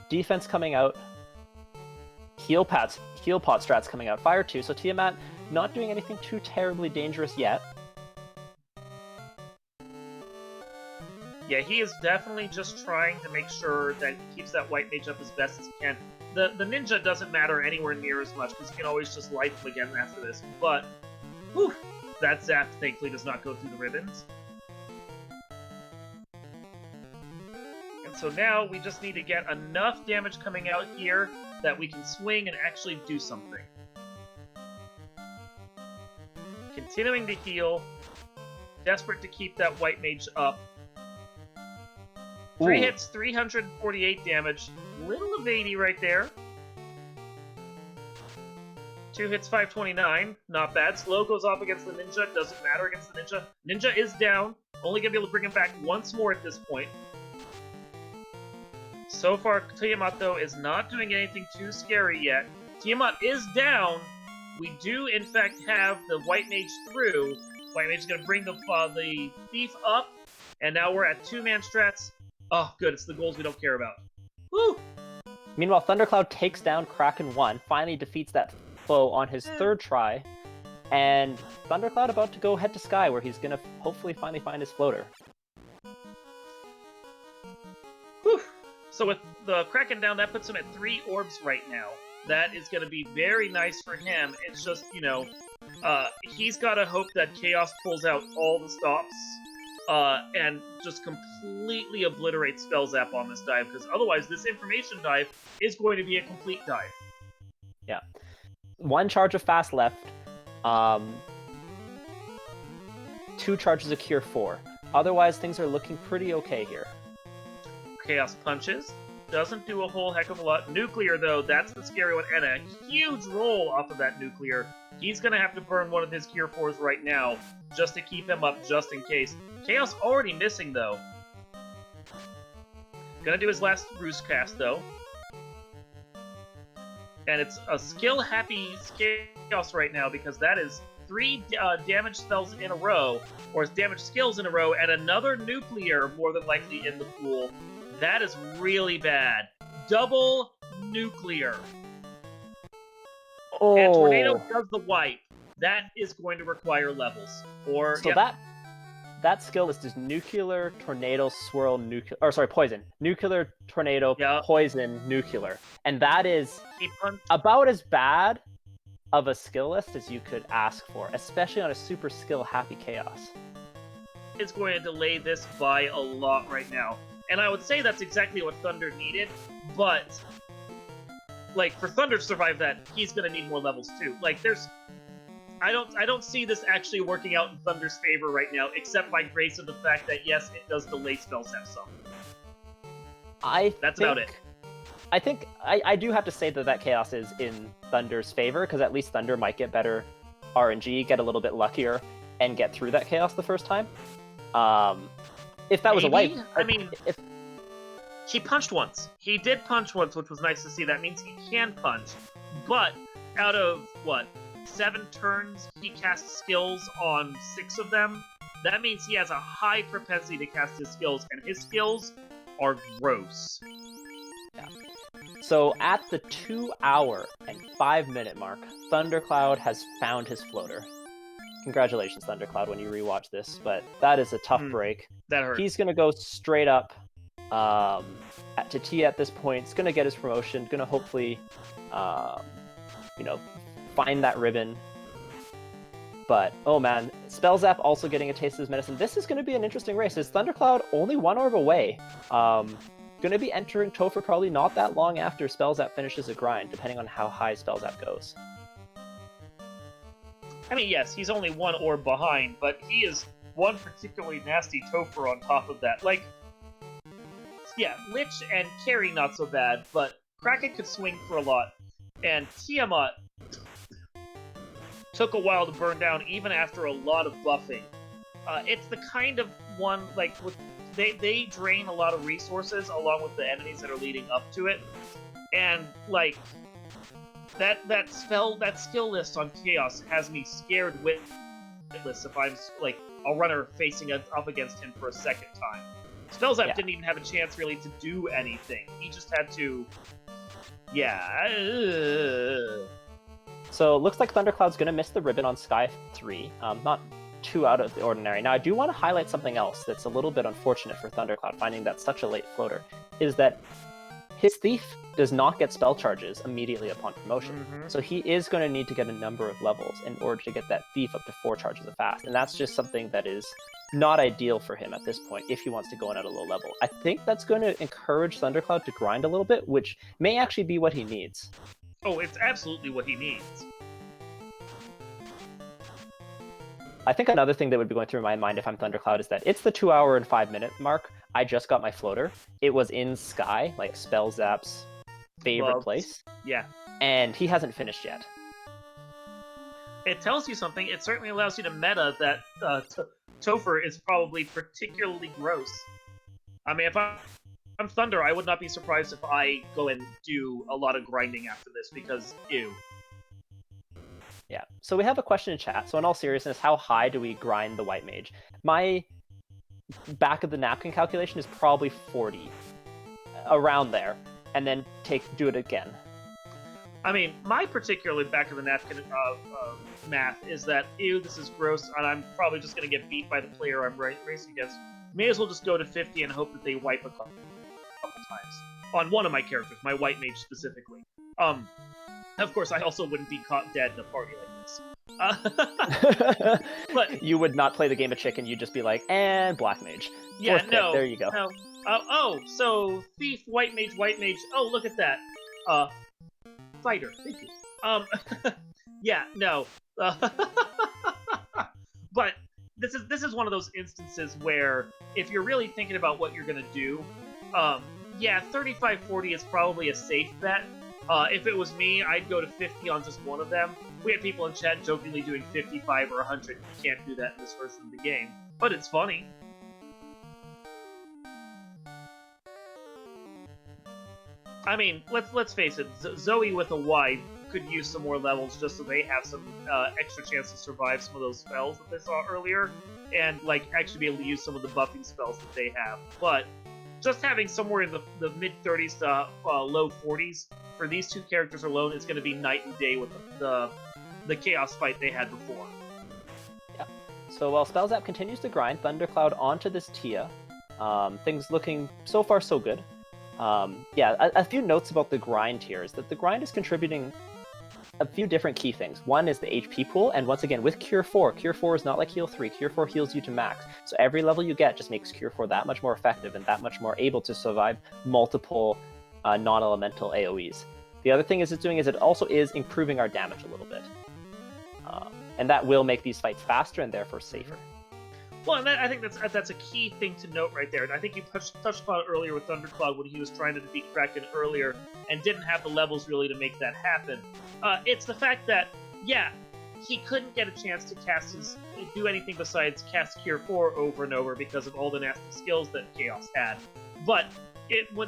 Defense coming out. Heal pot strats coming out. Fire 2, so Tiamat not doing anything too terribly dangerous yet.
Yeah, he is definitely just trying to make sure that he keeps that white mage up as best as he can. The ninja doesn't matter anywhere near as much, because you can always just life him again after this, but whew, that zap thankfully does not go through the ribbons. And so now we just need to get enough damage coming out here that we can swing and actually do something. Continuing to heal, desperate to keep that white mage up. 3 hits, 348 damage. Little of 80 right there. 2 hits, 529. Not bad. Slow goes off against the ninja. Doesn't matter against the ninja. Ninja is down. Only going to be able to bring him back once more at this point. So far, Tiamat, though, is not doing anything too scary yet. Tiamat is down. We do, in fact, have the white mage through. White mage is going to bring the thief up. And now we're at 2-man strats. Oh, good. It's the goals we don't care about. Woo!
Meanwhile, Thunderclaude takes down Kraken 1, finally defeats that foe on his 3rd try, and Thunderclaude about to go head to Sky, where he's going to hopefully finally find his floater.
Whew! So with the Kraken down, that puts him at 3 orbs right now. That is going to be very nice for him. It's just, you know, he's got to hope that Chaos pulls out all the stops. And just completely obliterate Spellzap on this dive, because otherwise this information dive is going to be a complete dive.
Yeah. 1 charge of fast left. 2 charges of Cure 4. Otherwise, things are looking pretty okay here.
Chaos punches. Doesn't do a whole heck of a lot. Nuclear, though, that's the scary one, and a huge roll off of that Nuclear. He's going to have to burn one of his Cure 4s right now, just to keep him up, just in case. Chaos already missing, though. Gonna do his last Roost cast, though. And it's a skill-happy Chaos right now, because that is 3 damage spells in a row, or damage skills in a row, and another Nuclear, more than likely, in the pool. That is really bad. Double Nuclear.
Oh.
And Tornado does the wipe. That is going to require levels. Or
so that skill list is Nuclear, Tornado, Swirl, Nuclear, or sorry, Poison. Nuclear, Tornado, Poison, Nuclear. And that is about as bad of a skill list as you could ask for, especially on a super skill-happy Chaos.
It's going to delay this by a lot right now. And I would say that's exactly what Thunder needed, but like for Thunder to survive that, he's gonna need more levels too. Like I don't see this actually working out in Thunder's favor right now, except by grace of the fact that yes, it does delay Spellzap some. That's about it.
I think I do have to say that Chaos is in Thunder's favor, because at least Thunder might get better RNG, get a little bit luckier, and get through that Chaos the first time. If that was a wipe,
I mean, he punched once. He did punch once, which was nice to see. That means he can punch. But out of, 7 turns, he casts skills on 6 of them. That means he has a high propensity to cast his skills, and his skills are gross.
Yeah. So at the 2-hour and 5-minute mark, Thunderclaude has found his floater. Congratulations, Thunderclaude, when you rewatch this, but that is a tough break.
That hurt.
He's going to go straight up to T at this point. He's going to get his promotion, going to hopefully, find that ribbon. But, oh man, Spellzap also getting a taste of his medicine. This is going to be an interesting race. Is Thunderclaude only 1 orb away? Going to be entering Topher probably not that long after Spellzap finishes a grind, depending on how high Spellzap goes.
I mean, yes, he's only 1 orb behind, but he is one particularly nasty Topher on top of that. Like, yeah, Lich and Carry not so bad, but Kraken could swing for a lot. And Tiamat took a while to burn down, even after a lot of buffing. It's the kind of one, like, they drain a lot of resources along with the enemies that are leading up to it. And, like, that skill list on Chaos has me scared witless if I'm, like, a runner facing up against him for a second time. Spellzap didn't even have a chance really to do anything. He just had to... Yeah.
So it looks like Thunderclaude's going to miss the ribbon on Sky 3. Not too out of the ordinary. Now, I do want to highlight something else that's a little bit unfortunate for Thunderclaude, finding that such a late floater, is that his Thief does not get spell charges immediately upon promotion. So he is going to need to get a number of levels in order to get that Thief up to 4 charges of fast. And that's just something that is not ideal for him at this point if he wants to go in at a low level. I think that's going to encourage Thunderclaude to grind a little bit, which may actually be what he needs.
Oh, it's absolutely what he needs.
I think another thing that would be going through my mind if I'm Thunderclaude is that it's the 2 hour and 5 minute mark. I just got my floater. It was in Sky, like Spellzap's favorite place.
Yeah.
And he hasn't finished yet.
It tells you something. It certainly allows you to meta that Topher is probably particularly gross. I mean, if I'm Thunder, I would not be surprised if I go and do a lot of grinding after this, because ew.
Yeah, so we have a question in chat. So in all seriousness, how high do we grind the White Mage? My back of the napkin calculation is probably 40, around there, and then do it again.
I mean, my particular back of the napkin math is that, ew, this is gross, and I'm probably just going to get beat by the player I'm racing against. May as well just go to 50 and hope that they wipe a couple times. On one of my characters, my White Mage specifically. Of course, I also wouldn't be caught dead in a party like this. But
you would not play the game of chicken, you'd just be like, and Black Mage.
Yeah, no.
There you go.
No. So Thief, White Mage. Oh, look at that. Fighter. Thank you. Yeah, no. But this is one of those instances where if you're really thinking about what you're gonna do, yeah, 35-40 is probably a safe bet. If it was me, I'd go to 50 on just one of them. We had people in chat jokingly doing 55 or 100. You can't do that in this version of the game, but it's funny. I mean, let's face it, Zoe with a Y could use some more levels just so they have some extra chance to survive some of those spells that they saw earlier, and like actually be able to use some of the buffing spells that they have. But just having somewhere in the mid-30s to low 40s for these two characters alone is going to be night and day with the Chaos fight they had before.
Yeah. So while Spellzap continues to grind, Thunderclaude onto this Tia. Things looking so far so good. Yeah, a few notes about the grind here is that the grind is contributing a few different key things. One is the HP pool, and once again, with Cure 4, Cure 4 is not like Heal 3. Cure 4 heals you to max. So every level you get just makes Cure 4 that much more effective and that much more able to survive multiple non-elemental AoEs. The other thing it's doing is it also is improving our damage a little bit. And that will make these fights faster and therefore safer.
Well, and I think that's a key thing to note right there. And I think you touched upon it earlier with Thunderclaude when he was trying to defeat Kraken earlier and didn't have the levels really to make that happen. It's the fact that, yeah, he couldn't get a chance to do anything besides cast Cure 4 over and over because of all the nasty skills that Chaos had. But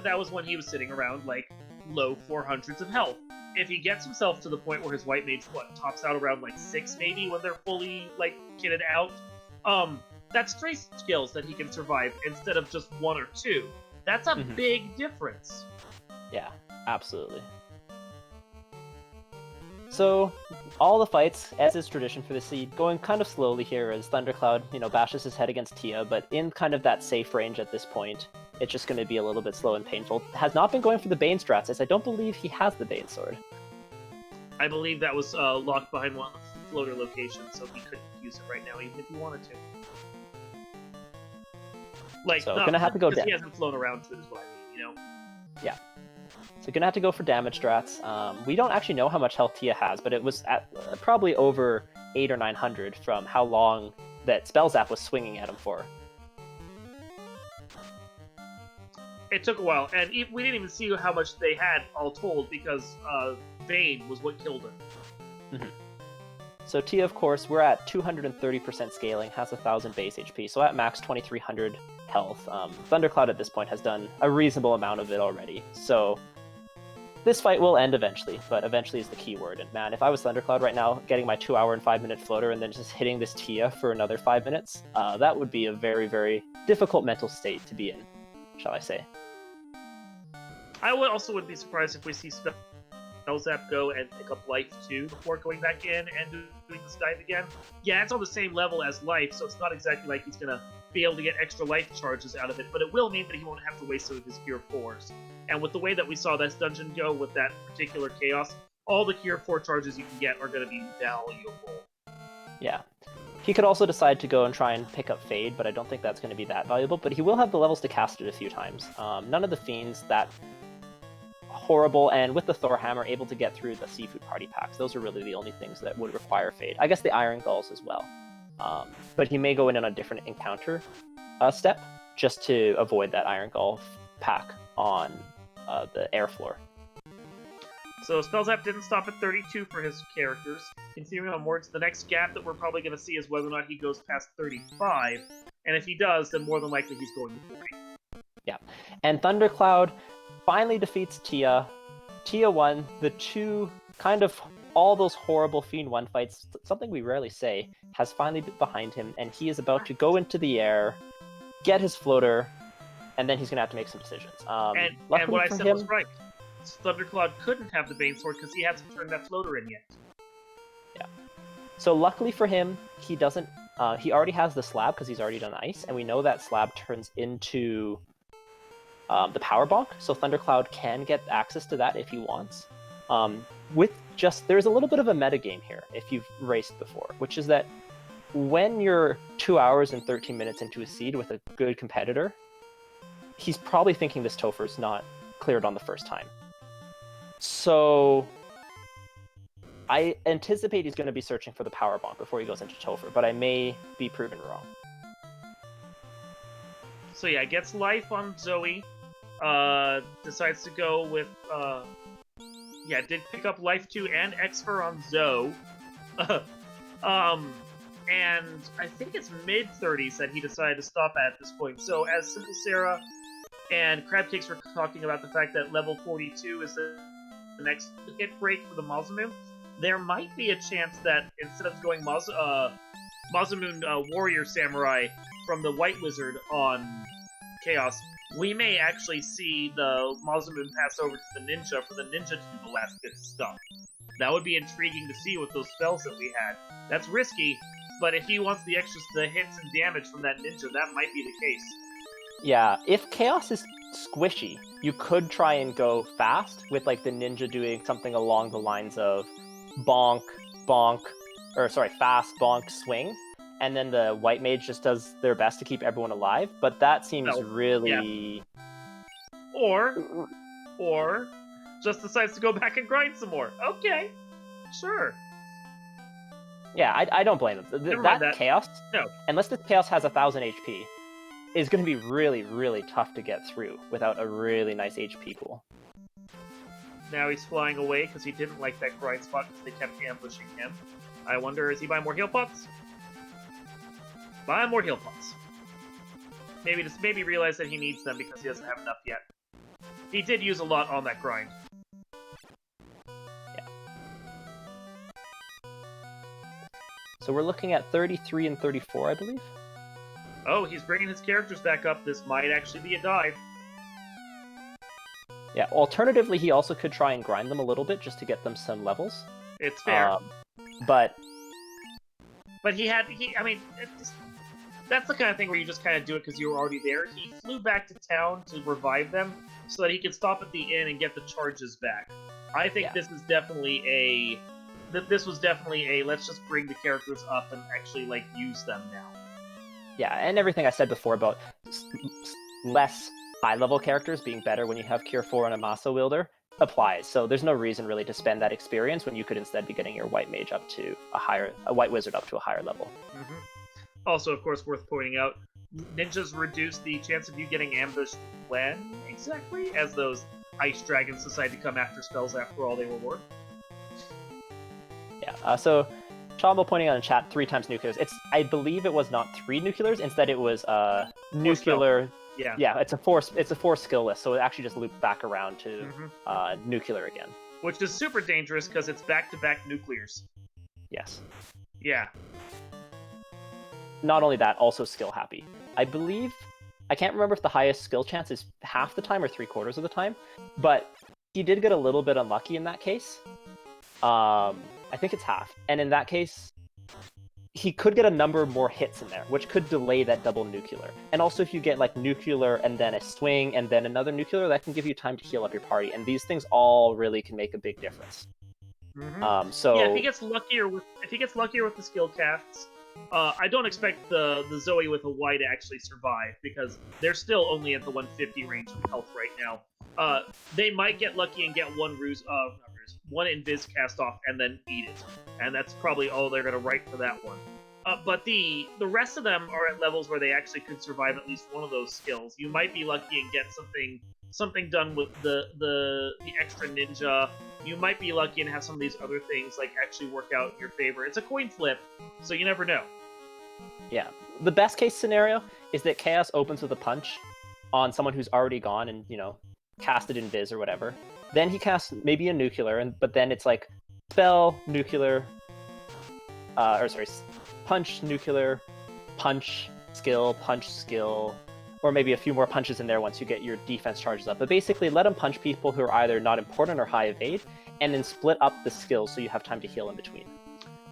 that was when he was sitting around, like, low 400s of health. If he gets himself to the point where his White Mage, tops out around, like, 6 maybe when they're fully, like, kitted out, that's 3 skills that he can survive instead of just 1 or 2. That's a big difference.
Yeah, absolutely. So, all the fights, as is tradition for the seed, going kind of slowly here as Thunderclaude, bashes his head against Tia, but in kind of that safe range at this point. It's just going to be a little bit slow and painful. Has not been going for the Bane strats, as I don't believe he has the Bane sword.
I believe that was locked behind one of the floater locations, so he couldn't use it right now, even if he wanted to. Like,
so gonna have to go
because he hasn't flown around to it, is what I mean,
Yeah. So gonna have to go for damage strats. We don't actually know how much health Tia has, but it was at probably over 800 or 900 from how long that Spellzap was swinging at him for.
It took a while, and we didn't even see how much they had all told because Vayne was what killed him.
So Tia, of course, we're at 230% scaling, has 1000 base HP, so at max 2300 health. Thunderclaude at this point has done a reasonable amount of it already, so this fight will end eventually, but eventually is the key word. And man, if I was Thunderclaude right now, getting my 2 hour and 5 minute floater and then just hitting this Tia for another 5 minutes, that would be a very, very difficult mental state to be in. shall I say.
I would be surprised if we see Spellzap go and pick up Life 2 before going back in and doing this dive again. Yeah, it's on the same level as Life, so it's not exactly like he's going to be able to get extra life charges out of it, but it will mean that he won't have to waste some of his Cure 4s. And with the way that we saw this dungeon go with that particular Chaos, all the Cure 4 charges you can get are going to be valuable.
Yeah. He could also decide to go and try and pick up Fade, but I don't think that's going to be that valuable. But he will have the levels to cast it a few times. None of the Fiends that horrible, and with the Thor Hammer, able to get through the Seafood Party packs. Those are really the only things that would require Fade. I guess the Iron Gulls as well. But he may go in on a different encounter step just to avoid that Iron Gull pack on the air floor.
So Spellzap didn't stop at 32 for his characters. Continuing onwards, the next gap that we're probably going to see is whether or not he goes past 35. And if he does, then more than likely he's going to 40.
Yeah. And Thunderclaude finally defeats Tia. Tia won the two kind of all those horrible Fiend 1 fights, something we rarely say, has finally been behind him, and he is about to go into the air, get his floater, and then he's going to have to make some decisions.
And what I said was right. Thunderclaude couldn't have the Bane Sword because he hasn't turned that floater in yet.
Yeah. So luckily for him, he doesn't. He already has the slab because he's already done ice, and we know that slab turns into the power bonk. So Thunderclaude can get access to that if he wants. There's a little bit of a metagame here if you've raced before, which is that when you're 2 hours and 13 minutes into a seed with a good competitor, he's probably thinking this Topher's not cleared on the first time. So I anticipate he's going to be searching for the power bonk before he goes into Topher, but I may be proven wrong.
So yeah, gets life on Zoe. Decides to go with did pick up Life 2 and Xfer on Zoe. And I think it's mid-30s that he decided to stop at this point. So as Simple Sarah and Crabcakes were talking about the fact that level 42 is the next hit break for the Masamune, there might be a chance that instead of going Masamune Warrior Samurai from the White Wizard on Chaos, we may actually see the Masamune pass over to the Ninja for the Ninja to do the last bit of stuff. That would be intriguing to see with those spells that we had. That's risky, but if he wants the hits and damage from that Ninja, that might be the case.
Yeah, if Chaos is squishy, you could try and go fast with like the Ninja doing something along the lines of fast, bonk, swing, and then the White Mage just does their best to keep everyone alive, but that seems really...
Yeah. Or just decides to go back and grind some more. Okay, sure.
Yeah, I don't blame him. That Chaos,
no.
Unless this Chaos has 1,000 HP, is going to be really, really tough to get through without a really nice HP pool.
Now he's flying away because he didn't like that grind spot because they kept ambushing him. I wonder, is he buying more heal pots? Buy more heal pots. Maybe realize that he needs them because he doesn't have enough yet. He did use a lot on that grind.
Yeah. So we're looking at 33 and 34, I believe.
Oh, he's bringing his characters back up. This might actually be a dive.
Yeah, alternatively, he also could try and grind them a little bit just to get them some levels.
It's fair.
But
that's the kind of thing where you just kind of do it because you were already there. He flew back to town to revive them so that he could stop at the inn and get the charges back. I think this was definitely a let's just bring the characters up and actually use them now.
Yeah, and everything I said before about less high-level characters being better when you have Cure 4 and a Masa Wielder applies. So there's no reason really to spend that experience when you could instead be getting your White Mage up to a White Wizard up to a higher level.
Mm-hmm. Also, of course, worth pointing out, ninjas reduce the chance of you getting ambushed when exactly? As those ice dragons decide to come after Spellzap for all they were worth.
Yeah, so Chombo pointing out in chat 3 times nuclears. I believe it was not 3 nuclears, instead it was nuclear. Yeah, it's a 4 skill list, so it actually just looped back around to nuclear again.
Which is super dangerous because it's back-to-back nuclears.
Yes.
Yeah.
Not only that, also skill happy. I believe I can't remember if the highest skill chance is half the time or 3/4 of the time, but he did get a little bit unlucky in that case. I think it's half. And in that case, he could get a number more hits in there, which could delay that double nuclear. And also if you get like nuclear and then a swing and then another nuclear, that can give you time to heal up your party. And these things all really can make a big difference. So
yeah, if he gets luckier with the skill casts, I don't expect the Zoe with a Y to actually survive because they're still only at the 150 range of health right now. They might get lucky and get one one invis cast off and then eat it, and that's probably all they're going to write for that one. But the rest of them are at levels where they actually could survive at least one of those skills. You might be lucky and get something done with the extra ninja. You might be lucky and have some of these other things like actually work out in your favor. It's a coin flip, so you never know.
Yeah, the best case scenario is that Chaos opens with a punch on someone who's already gone and casted invis or whatever. Then he casts maybe a nuclear, but then it's like spell, nuclear, punch, nuclear, punch, skill, or maybe a few more punches in there once you get your defense charges up. But basically, let him punch people who are either not important or high evade, and then split up the skills so you have time to heal in between.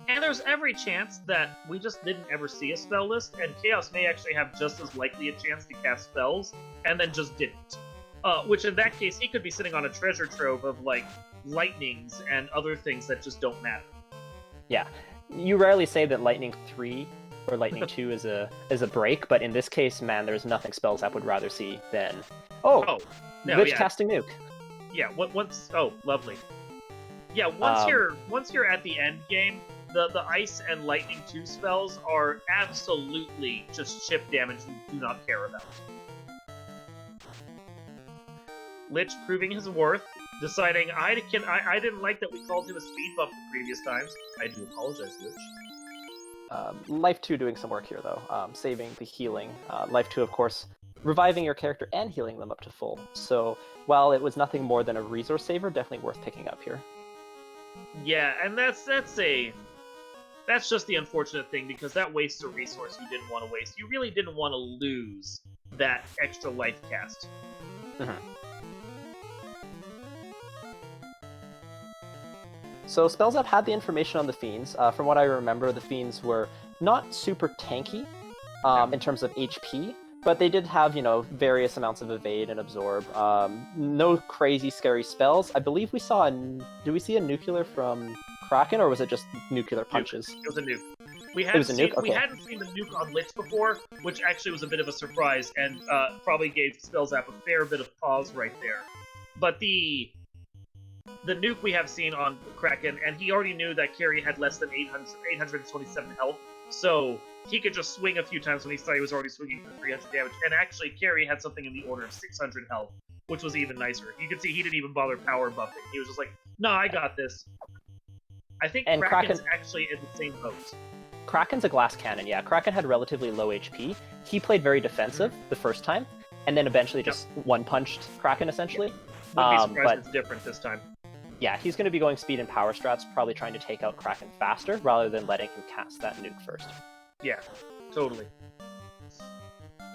And there's every chance that we just didn't ever see a spell list, and Chaos may actually have just as likely a chance to cast spells, and then just didn't. Which in that case, he could be sitting on a treasure trove of, like, lightnings and other things that just don't matter.
Yeah. You rarely say that Lightning 3 or Lightning 2 is a break, but in this case, man, there's nothing Spellzap would rather see than... Lich casting nuke.
Yeah, lovely. Yeah, once you're at the end game, the Ice and Lightning 2 spells are absolutely just chip damage we do not care about. Lich proving his worth, deciding I didn't like that we called him a speed buff the previous times. I do apologize, Lich.
Life 2 doing some work here, though, saving the healing. Life 2, of course, reviving your character and healing them up to full. So, while it was nothing more than a resource saver, definitely worth picking up here.
Yeah, and that's just the unfortunate thing, because that wastes a resource you didn't want to waste. You really didn't want to lose that extra life cast.
So Spellzap had the information on the Fiends. From what I remember, the Fiends were not super tanky in terms of HP, but they did have, various amounts of evade and absorb. No crazy scary spells. I believe we saw did we see a nuclear from Kraken, or was it just nuclear punches?
It was a nuke. We hadn't seen the nuke on Lich before, which actually was a bit of a surprise, and probably gave Spellzap a fair bit of pause right there. But the nuke we have seen on Kraken, and he already knew that Carrie had less than 827 health, so he could just swing a few times when he thought he was already swinging for 300 damage. And actually, Carrie had something in the order of 600 health, which was even nicer. You could see he didn't even bother power buffing. He was just like, "No, I got this." I think Kraken's actually in the same boat.
Kraken's a glass cannon, yeah. Kraken had relatively low HP. He played very defensive the first time, and then eventually just one-punched Kraken, essentially.
Wouldn't be surprised it's different this time.
Yeah, he's going to be going speed and power strats, probably trying to take out Kraken faster, rather than letting him cast that nuke first.
Yeah, totally.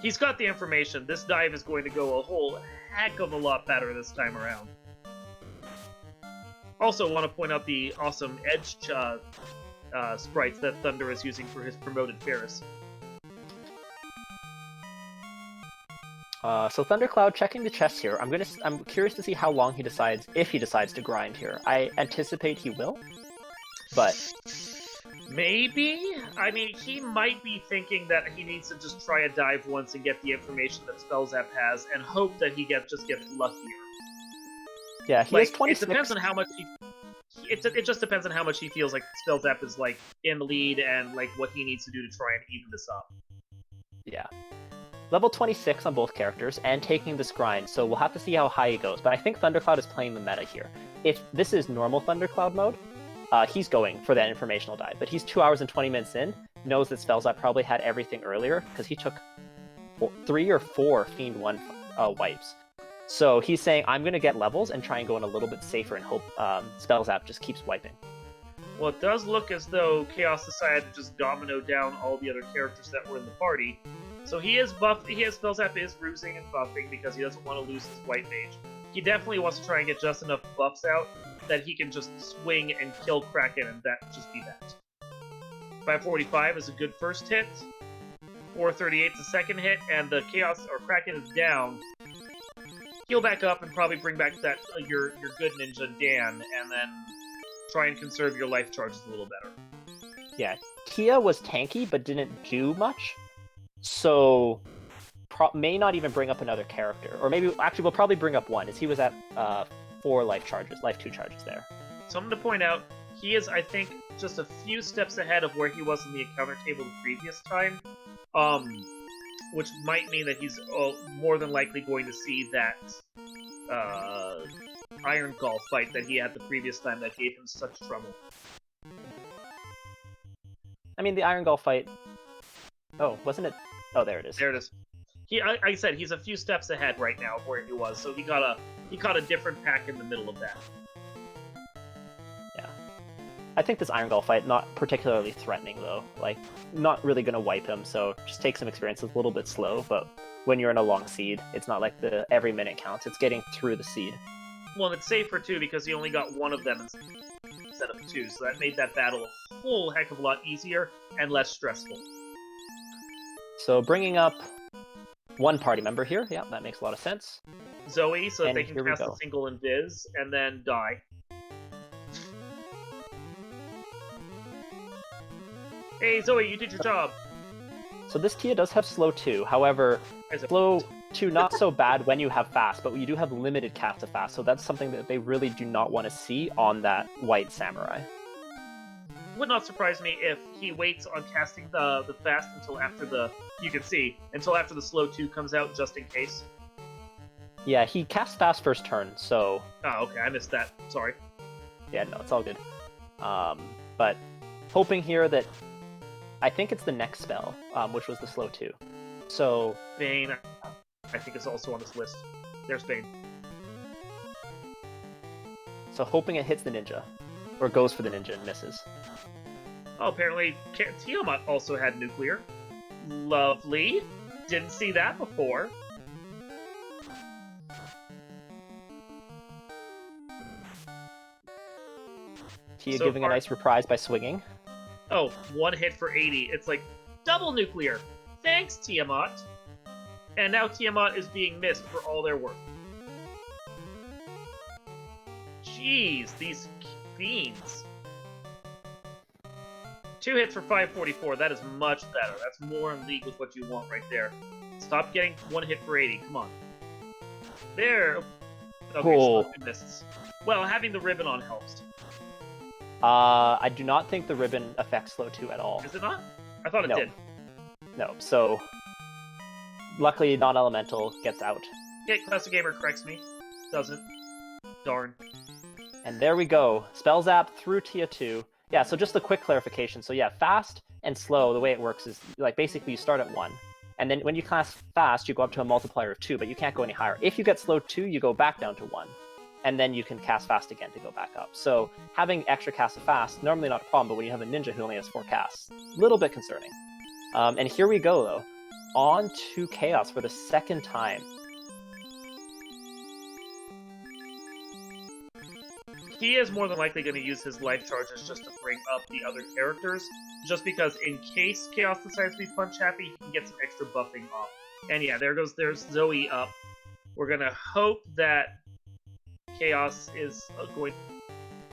He's got the information. This dive is going to go a whole heck of a lot better this time around. Also, want to point out the awesome edge sprites that Thunder is using for his promoted Ferris.
So Thunderclaude checking the chest here. I'm curious to see how long he decides, if he decides to grind here. I anticipate he will, but
maybe. I mean, he might be thinking that he needs to just try a dive once and get the information that Spellzap has, and hope that he just gets luckier.
Yeah, he has 26.
It depends on how much it just depends on how much he feels like Spellzap is like in the lead and like what he needs to do to try and even this up.
Yeah. Level 26 on both characters, and taking this grind, so we'll have to see how high he goes. But I think Thunderclaude is playing the meta here. If this is normal Thunderclaude mode, he's going for that informational dive. But he's 2 hours and 20 minutes in, knows that Spellzap probably had everything earlier, because he took 3 or 4 Fiend 1 wipes. So he's saying, I'm going to get levels and try and go in a little bit safer and hope Spellzap just keeps wiping.
Well, it does look as though Chaos decided to just domino down all the other characters that were in the party. So he is buff. Spellzap is rusing and buffing because he doesn't want to lose his white mage. He definitely wants to try and get just enough buffs out that he can just swing and kill Kraken, and that just be that. 545 is a good first hit. 438 is a second hit, and the Chaos or Kraken is down. Heal back up and probably bring back that your good ninja Dan, and then try and conserve your life charges a little better.
Yeah, Tia was tanky but didn't do much, so may not even bring up another character, or maybe actually we'll probably bring up one, as he was at 4 life 2 charges there.
Something to point out: he is, I think, just a few steps ahead of where he was in the encounter table the previous time. Which might mean that he's more than likely going to see that Iron Gall fight that he had the previous time that gave him such trouble.
I mean, the Iron Gall fight... Oh, wasn't it? Oh, there it is.
There it is. I said he's a few steps ahead right now of where he was, so he caught a different pack in the middle of that.
Yeah. I think this Iron Gall fight, not particularly threatening, though. Like, not really going to wipe him, so just take some experience. It's a little bit slow, but when you're in a long seed, it's not like the every minute counts. It's getting through the seed.
Well, and it's safer, too, because he only got one of them instead of 2, so that made that battle a whole heck of a lot easier and less stressful.
So bringing up one party member here, yeah, that makes a lot of sense.
Zoe, so that
And
they can cast a single invis, and then die. Hey, Zoe, you did your job.
So this Tia does have slow 2, however, slow 2 not so bad when you have fast, but you do have limited cast of fast, so that's something that they really do not want to see on that white samurai.
Would not surprise me if he waits on casting the fast until after until after the slow 2 comes out, just in case.
Yeah, he casts fast first turn, so...
Oh, okay, I missed that. Sorry.
Yeah, no, it's all good. But hoping here that... I think it's the next spell, which was the slow 2. So...
Bane, I think, is also on this list. There's Bane.
So hoping it hits the ninja. Or goes for the ninja and misses.
Oh, apparently Tiamat also had nuclear. Lovely. Didn't see that before.
Tia giving a nice reprise by swinging.
Oh, 1 hit for 80. It's like double nuclear. Thanks, Tiamat. And now Tiamat is being missed for all their work. Jeez, these fiends. 2 hits for 544. That is much better. That's more in league with what you want right there. Stop getting 1 hit for 80. Come on. There. Okay,
cool.
So misses. Well, having the ribbon on helps.
I do not think the ribbon affects slow 2 at all.
Is it not? I thought it did.
No, so... Luckily, non-elemental gets out.
Okay, Classic Gamer corrects me. Doesn't. Darn.
And there we go. Spellzap through Tia 2. Yeah, so just a quick clarification. So yeah, fast and slow, the way it works is, like, basically you start at 1. And then when you cast fast, you go up to a multiplier of 2, but you can't go any higher. If you get slow 2, you go back down to 1. And then you can cast fast again to go back up. So having extra casts of fast, normally not a problem, but when you have a ninja who only has 4 casts, a little bit concerning. And here we go, though. On to Chaos for the second time.
He is more than likely going to use his life charges just to bring up the other characters, just because in case Chaos decides to be punch happy, he can get some extra buffing off. And yeah, there's Zoe up. We're going to hope that Chaos is going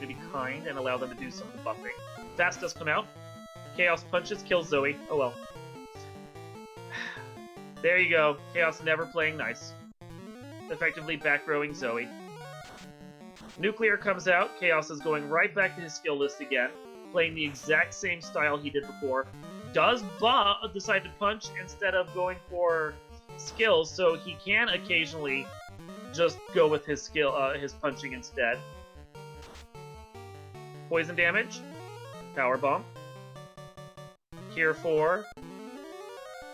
to be kind and allow them to do some of the buffing. Fast does come out. Chaos punches, kills Zoe. Oh well. There you go. Chaos never playing nice. Effectively back-rowing Zoe. Nuclear comes out. Chaos is going right back to his skill list again, playing the exact same style he did before. Does decide to punch instead of going for skills, so he can occasionally just go with his his punching instead. Poison damage. Power bomb. Cure 4.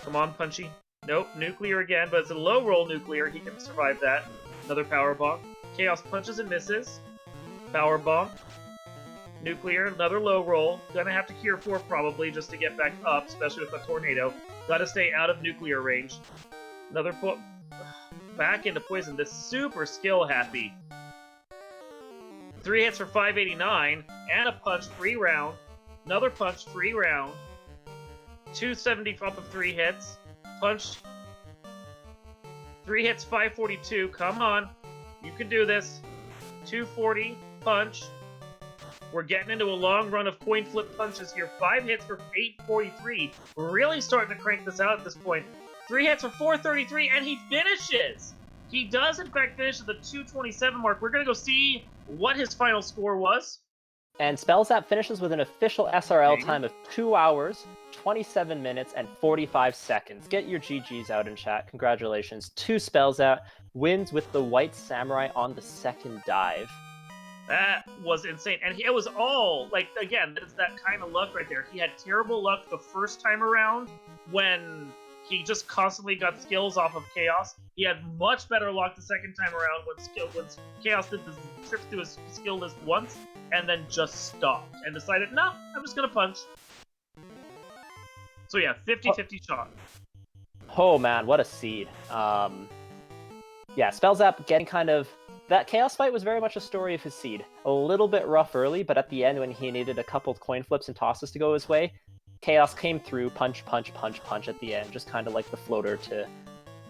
Come on, Punchy. Nope, nuclear again, but it's a low roll nuclear. He can survive that. Another power bomb. Chaos punches and misses. Power bomb. Nuclear, another low roll. Gonna have to cure 4 probably just to get back up, especially with a tornado. Gotta stay out of nuclear range. Another back into poison. This super skill happy. 3 hits for 589, and a punch, free round. Another punch, free round. 270 off of 3 hits. Punch. 3 hits, 542. Come on. You can do this. 240, punch. We're getting into a long run of coin flip punches here. 5 hits for 843. We're really starting to crank this out at this point. 3 hits for 433, and he finishes! He does, in fact, finish at the 227 mark. We're going to go see what his final score was.
And Spellzap finishes with an official SRL time of 2 hours, 27 minutes, and 45 seconds. Get your GGs out in chat. Congratulations to Spellzap. Wins with the White Samurai on the second dive.
That was insane. And it was all, like, again, it's that kind of luck right there. He had terrible luck the first time around when he just constantly got skills off of Chaos. He had much better luck the second time around when Chaos did the trip through his skill list once and then just stopped and decided, no, I'm just going to punch. So yeah, 50-50 shot.
Oh man, what a seed. Yeah, Spellzap getting kind of... That Chaos fight was very much a story of his seed. A little bit rough early, but at the end when he needed a couple coin flips and tosses to go his way, Chaos came through, punch, punch, punch, punch at the end, just kind of like the floater to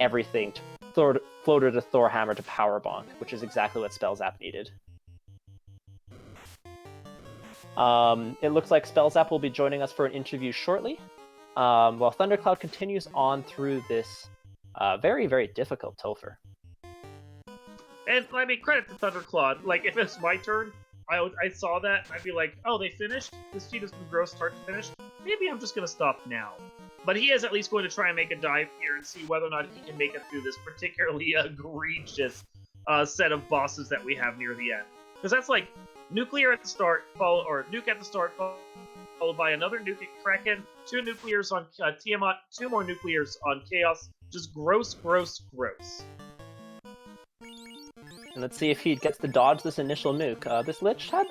everything, floater to Thor Hammer to Power Bonk, which is exactly what Spellzap needed. It looks like Spellzap will be joining us for an interview shortly, while Thunderclaude continues on through this very, very difficult Topher.
And, I mean, credit to Thunderclaude. Like, if it's my turn, I saw that, and I'd be like, oh, they finished? This feat has been gross start to finish? Maybe I'm just going to stop now. But he is at least going to try and make a dive here and see whether or not he can make it through this particularly egregious set of bosses that we have near the end. Because that's like, nuclear at the start, or nuke at the start, followed by another nuke at Kraken, 2 nuclears on Tiamat, 2 more nuclears on Chaos. Just gross, gross, gross.
And let's see if he gets to dodge this initial nuke. This Lich had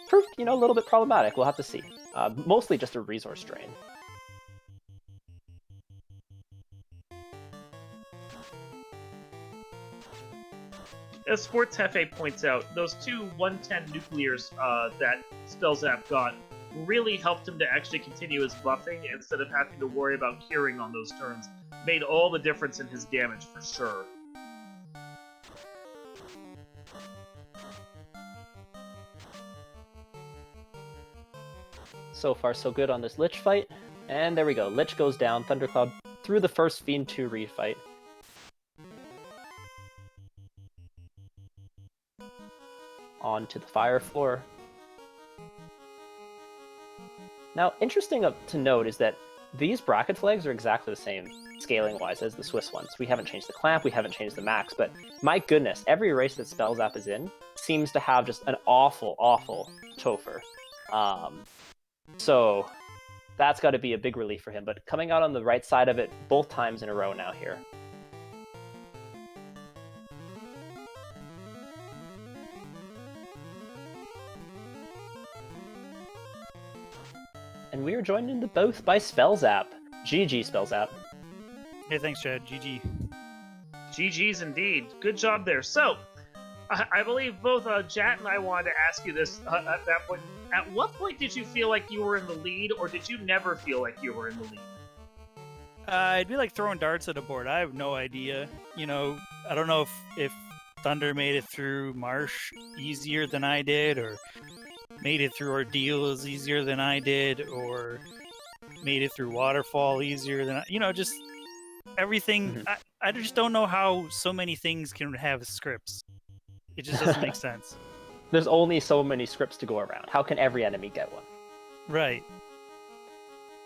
proved, a little bit problematic. We'll have to see. Mostly just a resource drain.
As Sports Hefe points out, those 2 110 nuclears that Spellzap got really helped him to actually continue his buffing instead of having to worry about curing on those turns. Made all the difference in his damage for sure.
So far, so good on this Lich fight. And there we go. Lich goes down. Thunderclaude through the first Fiend 2 refight. On to the fire floor. Now, interesting to note is that these bracket flags are exactly the same scaling-wise as the Swiss ones. We haven't changed the clamp, we haven't changed the max, but my goodness, every race that Spellzap is in seems to have just an awful, awful Topher. So that's got to be a big relief for him, but coming out on the right side of it both times in a row now here. And we are joined in the booth by Spellzap. GG, Spellzap.
Hey, thanks, Chad. GG.
GG's indeed. Good job there. So, I believe both Jat and I wanted to ask you this at that point. At what point did you feel like you were in the lead, or did you never feel like you were in the lead?
It'd be like throwing darts at a board. I have no idea. I don't know if Thunder made it through Marsh easier than I did, or made it through Ordeals easier than I did, or made it through Waterfall easier than just everything.
Mm-hmm.
I just don't know how so many things can have scripts. It just doesn't make sense.
There's only so many scripts to go around. How can every enemy get one?
Right.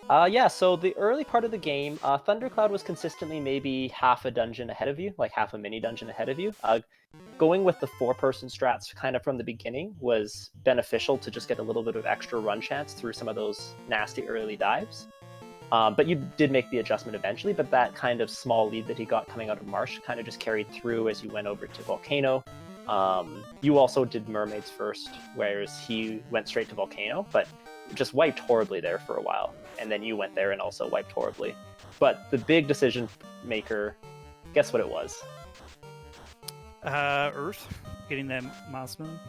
Yeah, so the early part of the game, Thunderclaude was consistently maybe half a dungeon ahead of you, like half a mini dungeon ahead of you. Going with the 4-person strats kind of from the beginning was beneficial to just get a little bit of extra run chance through some of those nasty early dives. But you did make the adjustment eventually, but that kind of small lead that he got coming out of Marsh kind of just carried through as you went over to Volcano. You also did mermaids first, whereas he went straight to volcano, but just wiped horribly there for a while. And then you went there and also wiped horribly. But the big decision maker, guess what it was?
Earth, getting that mouse moon.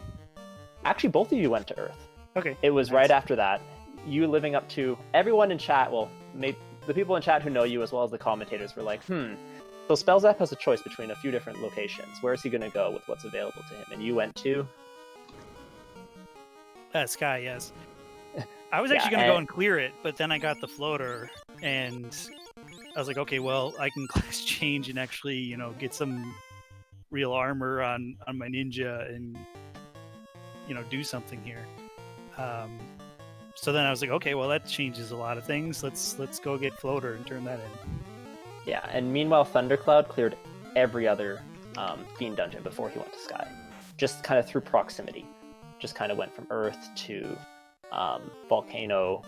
Actually, both of you went to Earth.
Okay.
It was
nice.
right after that. You living up to everyone in chat. Well, the people in chat who know you as well as the commentators were like, So Spellzap has a choice between a few different locations. Where is he going to go with what's available to him? And you went to
Sky, yes. I was actually going to go and clear it, but then I got the floater, and I was like, okay, well, I can class change and actually, get some real armor on my ninja and, do something here. So then I was like, okay, well, that changes a lot of things. Let's go get floater and turn that in.
Yeah, and meanwhile, Thunderclaude cleared every other Fiend dungeon before he went to Sky. Just kind of through proximity. Just kind of went from Earth to Volcano,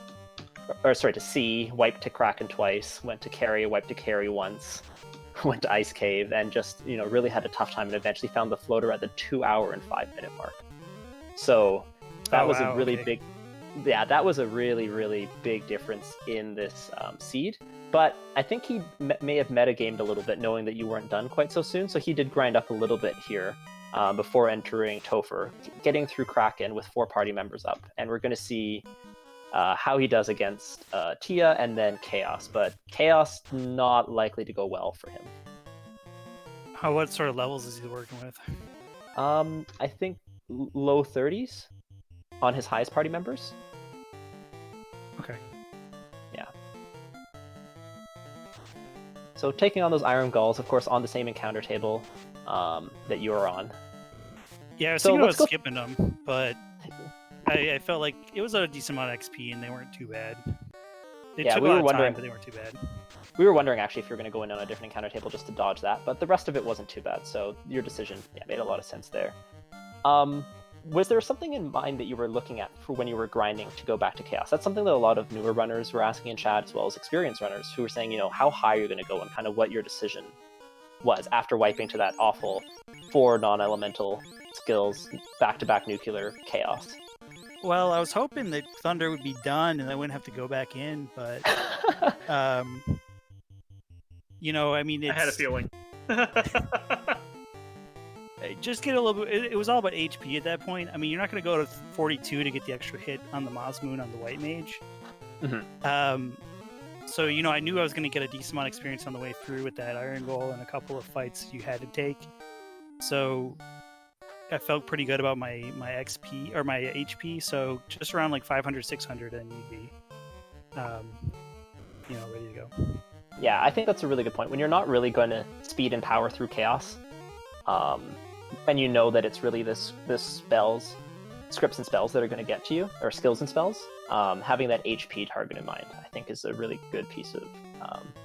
to Sea, wiped to Kraken twice, went to Carry, wiped to Carry once, went to Ice Cave, and just, really had a tough time and eventually found the floater at the 2 hour and 5 minute mark. So that was a really big... Yeah, that was a really, really big difference in this seed. But I think he may have metagamed a little bit, knowing that you weren't done quite so soon. So he did grind up a little bit here before entering Topher, getting through Kraken with 4 party members up. And we're going to see how he does against Tia and then Chaos. But Chaos, not likely to go well for him.
What sort of levels is he working with?
I think low 30s on his highest party members.
Okay.
Yeah. So taking on those Iron Gulls, of course, on the same encounter table that you are on.
Yeah, I was thinking about skipping them, but I felt like it was a decent amount of XP and they weren't too bad. They took a lot of time, but they weren't too bad.
We were wondering actually if you were going to go in on a different encounter table just to dodge that, but the rest of it wasn't too bad, so your decision made a lot of sense there. Was there something in mind that you were looking at for when you were grinding to go back to Chaos? That's something that a lot of newer runners were asking in chat, as well as experienced runners who were saying, how high you're going to go and kind of what your decision was after wiping to that awful 4 non-elemental skills, back-to-back nuclear Chaos.
Well, I was hoping that Thunder would be done and I wouldn't have to go back in, but, I had
a feeling.
Just get a little bit. It was all about HP at that point. You're not going to go to 42 to get the extra hit on the Moss Moon on the White Mage.
Mm-hmm.
So, I knew I was going to get a decent amount of experience on the way through with that Iron Goal and a couple of fights you had to take. So, I felt pretty good about my XP or my HP. So, just around like 500, 600, and you'd be, ready to go.
Yeah, I think that's a really good point. When you're not really going to speed and power through Chaos, and you know that it's really this spells, scripts and spells that are going to get to you, or skills and spells, having that HP target in mind, I think is a really good piece of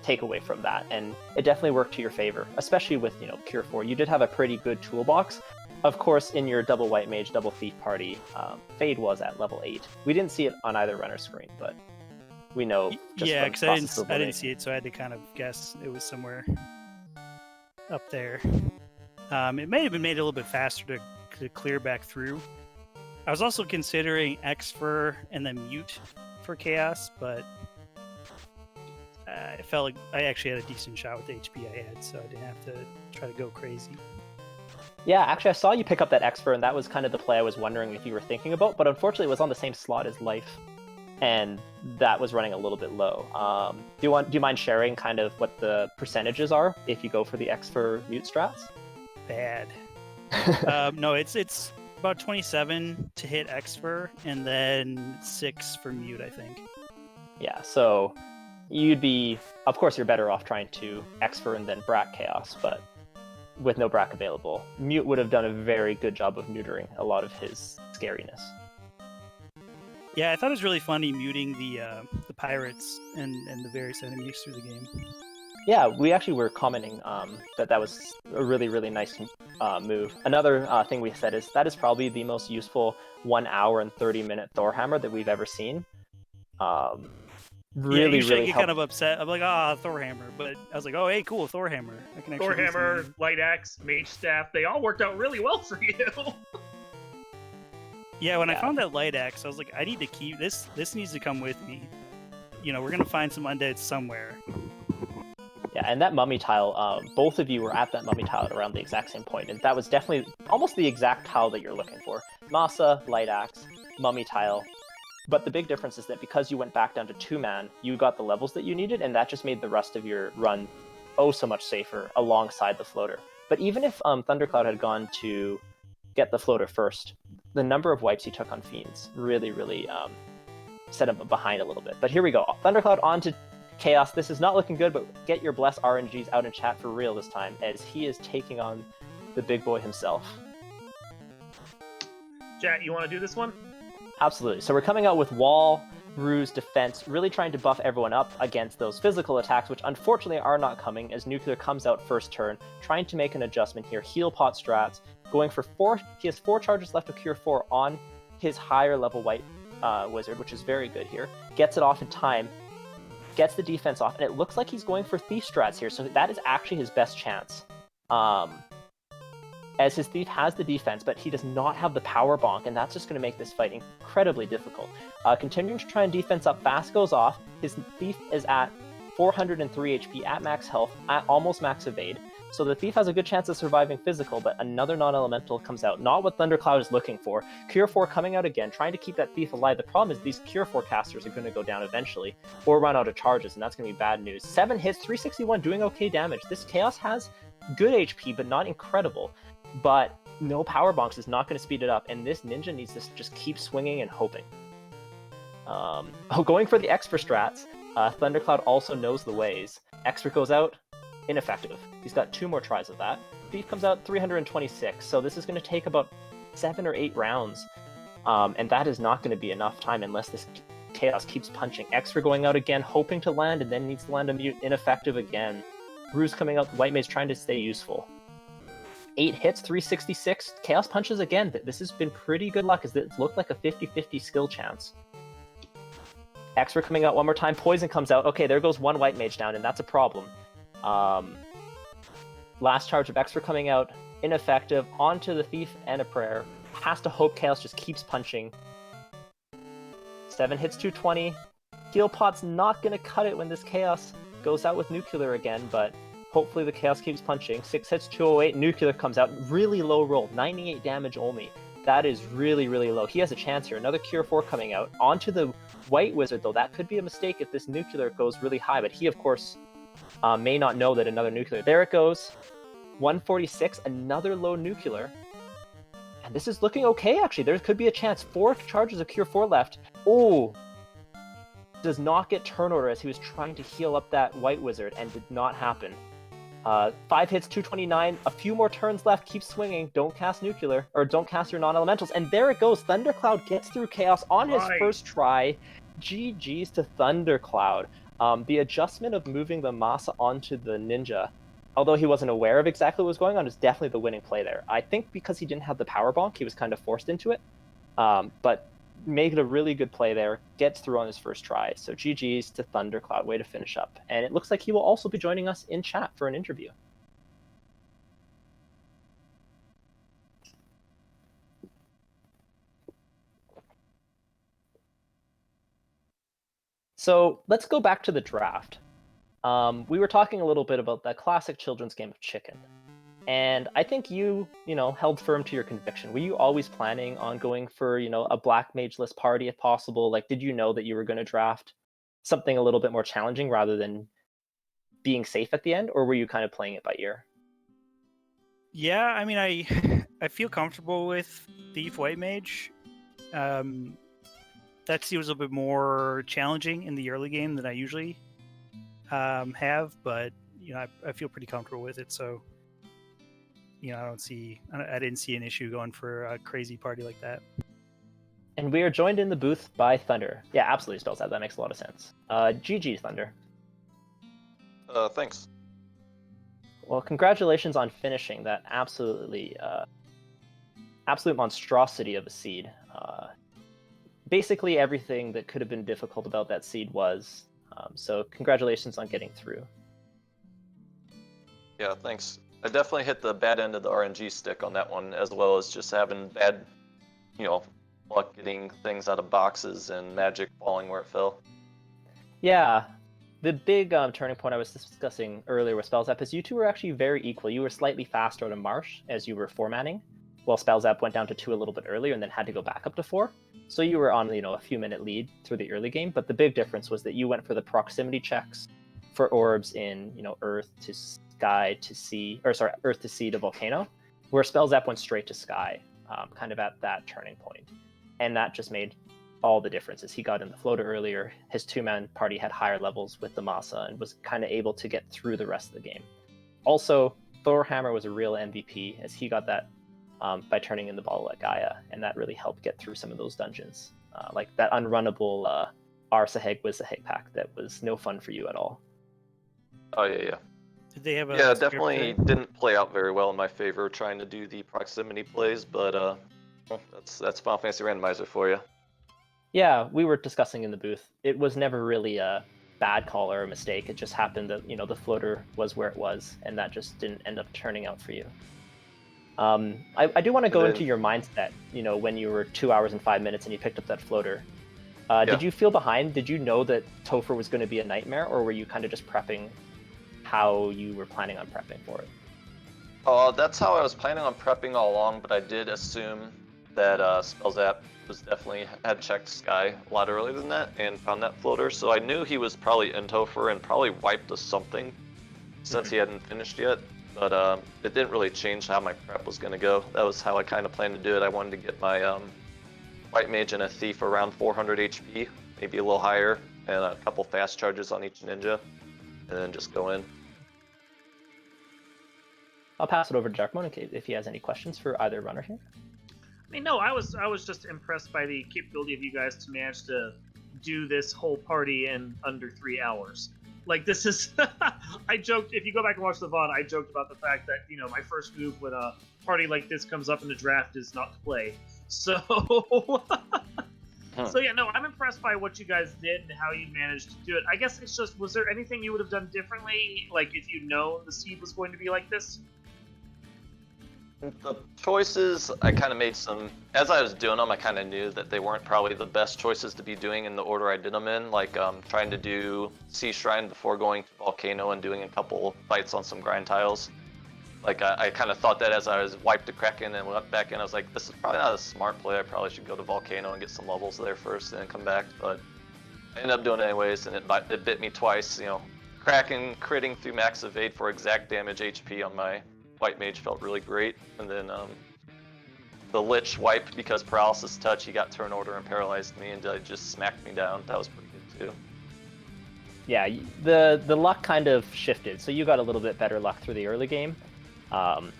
takeaway from that. And it definitely worked to your favor, especially with, Cure 4. You did have a pretty good toolbox. Of course, in your double White Mage, double Thief party, Fade was at level 8. We didn't see it on either runner's screen, but we know just
yeah,
because
I didn't see it, so I had to kind of guess it was somewhere up there. It may have been made a little bit faster to clear back through. I was also considering Exfer and then Mute for Chaos, but I felt like I actually had a decent shot with the HP I had, so I didn't have to try to go crazy.
Yeah, actually, I saw you pick up that Exfer, and that was kind of the play I was wondering if you were thinking about, but unfortunately it was on the same slot as Life, and that was running a little bit low. Do you mind sharing kind of what the percentages are if you go for the Exfer Mute strats?
Bad. No, it's about 27 to hit Exfer, and then 6 for Mute, I think.
Yeah, so you'd be, of course, you're better off trying to Exfer and then Brack Chaos, but with no Brack available, Mute would have done a very good job of neutering a lot of his scariness.
Yeah, I thought it was really funny muting the pirates and the various enemies through the game.
Yeah, we actually were commenting that was a really, really nice move. Another thing we said is that is probably the most useful 1 hour and 30-minute Thor hammer that we've ever seen. Really,
usually
really
I get
helped.
kind of upset. I'm like, Thor hammer. But I was like, oh, hey, cool, Thor hammer. I can actually
Thor
do
hammer,
something.
light axe, mage staff, they all worked out really well for you.
Yeah, when I
Yeah.
found that light axe, I was like, I need to keep this. This needs to come with me. You know, we're gonna find some undead somewhere.
Yeah, and that mummy tile, both of you were at that mummy tile at around the exact same point, and that was definitely almost the exact tile that you're looking for. Masa, light axe, mummy tile. But the big difference is that because you went back down to 2-man, you got the levels that you needed, and that just made the rest of your run oh so much safer alongside the floater. But even if Thunderclaude had gone to get the floater first, the number of wipes he took on Fiends really, really set him behind a little bit. But here we go. Thunderclaude on to Chaos. This is not looking good, but get your bless RNGs out in chat for real this time, as he is taking on the big boy himself.
Chat, you want to do this one?
Absolutely. So we're coming out with Wall, Ruse, Defense, really trying to buff everyone up against those physical attacks, which unfortunately are not coming, as Nuclear comes out first turn, trying to make an adjustment here. Heal pot strats, going for 4. He has 4 charges left of Cure 4 on his higher level White Wizard, which is very good here. Gets it off in time, gets the defense off, and it looks like he's going for Thief strats here, so that is actually his best chance. As his Thief has the defense, but he does not have the power bonk, and that's just going to make this fight incredibly difficult. Continuing to try and defense up fast goes off. His Thief is at 403 HP at max health, at almost max evade. So the Thief has a good chance of surviving physical, but another non-elemental comes out. Not what Thunderclaude is looking for. Cure 4 coming out again, trying to keep that Thief alive. The problem is these Cure 4 casters are going to go down eventually, or run out of charges, and that's going to be bad news. 7 hits, 361, doing okay damage. This Chaos has good HP, but not incredible. But no power bonks is not going to speed it up, and this ninja needs to just keep swinging and hoping. Going for the Expert strats, Thunderclaude also knows the ways. Expert goes out, ineffective. He's got 2 more tries of that. Thief comes out 326, so this is going to take about 7 or 8 rounds, and that is not going to be enough time unless this Chaos keeps punching. Expert going out again, hoping to land, and then needs to land a mute, ineffective again. Ruse coming out, the White Mage trying to stay useful. 8 hits, 366. Chaos punches again. This has been pretty good luck, as it looked like a 50-50 skill chance. Expert coming out one more time. Poison comes out. Okay, there goes 1 White Mage down, and that's a problem. Last charge of Expert coming out. Ineffective. Onto the Thief and a Prayer. Has to hope Chaos just keeps punching. 7 hits, 220. Heal Pot's not going to cut it when this Chaos goes out with Nuclear again, but hopefully the Chaos keeps punching. 6 hits, 208. Nuclear comes out. Really low roll. 98 damage only. That is really, really low. He has a chance here. Another Cure 4 coming out. Onto the White Wizard, though. That could be a mistake if this Nuclear goes really high, but he, of course, may not know that another Nuclear. There it goes. 146. Another low Nuclear. And this is looking okay, actually. There could be a chance. 4 charges of Cure 4 left. Oh! Does not get turn order as he was trying to heal up that White Wizard, and did not happen. 5 hits, 229, a few more turns left, keep swinging, don't cast Nuclear, or don't cast your non-elementals, and there it goes, Thunderclaude gets through Chaos on his first try. GG's to Thunderclaude. The adjustment of moving the Masa onto the Ninja, although he wasn't aware of exactly what was going on, is definitely the winning play there. I think because he didn't have the power bonk, he was kind of forced into it, but made a really good play there, gets through on his first try. So GG's to Thunderclaude, way to finish up. And it looks like he will also be joining us in chat for an interview. So let's go back to the draft. We were talking a little bit about that classic children's game of chicken. And I think you held firm to your conviction. Were you always planning on going for, a black mageless party if possible? Like, did you know that you were going to draft something a little bit more challenging rather than being safe at the end? Or were you kind of playing it by ear?
Yeah, I mean, I feel comfortable with Thief White Mage. That seems a little bit more challenging in the early game than I usually have, but I feel pretty comfortable with it. So I didn't see an issue going for a crazy party like that.
And we are joined in the booth by Thunder. Yeah, absolutely, Spellzap. That makes a lot of sense. GG, Thunder.
Thanks.
Well, congratulations on finishing that absolute monstrosity of a seed. Basically, everything that could have been difficult about that seed was So congratulations on getting through.
Yeah, thanks. I definitely hit the bad end of the RNG stick on that one, as well as just having bad, luck getting things out of boxes and magic falling where it fell.
Yeah, the big turning point I was discussing earlier with Spellzap is you two were actually very equal. You were slightly faster out of Marsh as you were 4-manning, while Spellzap went down to 2 a little bit earlier and then had to go back up to 4. So you were on, a few minute lead through the early game, but the big difference was that you went for the proximity checks for orbs in, Earth to Sky to Sea, Earth to Sea to Volcano, where Spellzap went straight to Sky, kind of at that turning point. And that just made all the differences. He got in the floater earlier, his 2-man party had higher levels with the Masa and was kind of able to get through the rest of the game. Also, Thorhammer was a real MVP as he got that by turning in the bottle at Gaia, and that really helped get through some of those dungeons. Like that unrunnable Arsaheg Wizaheg pack that was no fun for you at all.
Oh, yeah.
Did they have a
Yeah, definitely didn't play out very well in my favor trying to do the proximity plays, but that's Final Fantasy Randomizer for you.
Yeah, we were discussing in the booth. It was never really a bad call or a mistake. It just happened that, the floater was where it was, and that just didn't end up turning out for you. I do want to go into your mindset, when you were 2 hours and 5 minutes and you picked up that floater. Did you feel behind? Did you know that Topher was going to be a nightmare, or were you kind of just prepping how you were planning on prepping for it?
That's how I was planning on prepping all along, but I did assume that Spellzap was definitely had checked Sky a lot earlier than that and found that floater, so I knew he was probably in Topher and probably wiped us something since he hadn't finished yet. But it didn't really change how my prep was going to go. That was how I kind of planned to do it. I wanted to get my White Mage and a Thief around 400 HP, maybe a little higher, and a couple fast charges on each ninja, and then just go in.
I'll pass it over to Darkmoon if he has any questions for either runner here.
I mean, no, I was just impressed by the capability of you guys to manage to do this whole party in under 3 hours. Like, this is... I joked, if you go back and watch the VOD, I joked about the fact that, my first move when a party like this comes up in the draft is not to play. So... So, yeah, no, I'm impressed by what you guys did and how you managed to do it. I guess it's just, was there anything you would have done differently, like, if you'd known the seed was going to be like this?
The choices, I kind of made some, as I was doing them, I kind of knew that they weren't probably the best choices to be doing in the order I did them in, like trying to do Sea Shrine before going to Volcano and doing a couple fights on some grind tiles. Like, I kind of thought that as I was wiped the Kraken and went back in, I was like, this is probably not a smart play, I probably should go to Volcano and get some levels there first and then come back, but I ended up doing it anyways, and it bit me twice, Kraken critting through max evade for exact damage HP on my White Mage felt really great, and then the Lich wiped because paralysis touch, he got turn order and paralyzed me and just smacked me down. That was pretty good too.
Yeah, the luck kind of shifted, so you got a little bit better luck through the early game.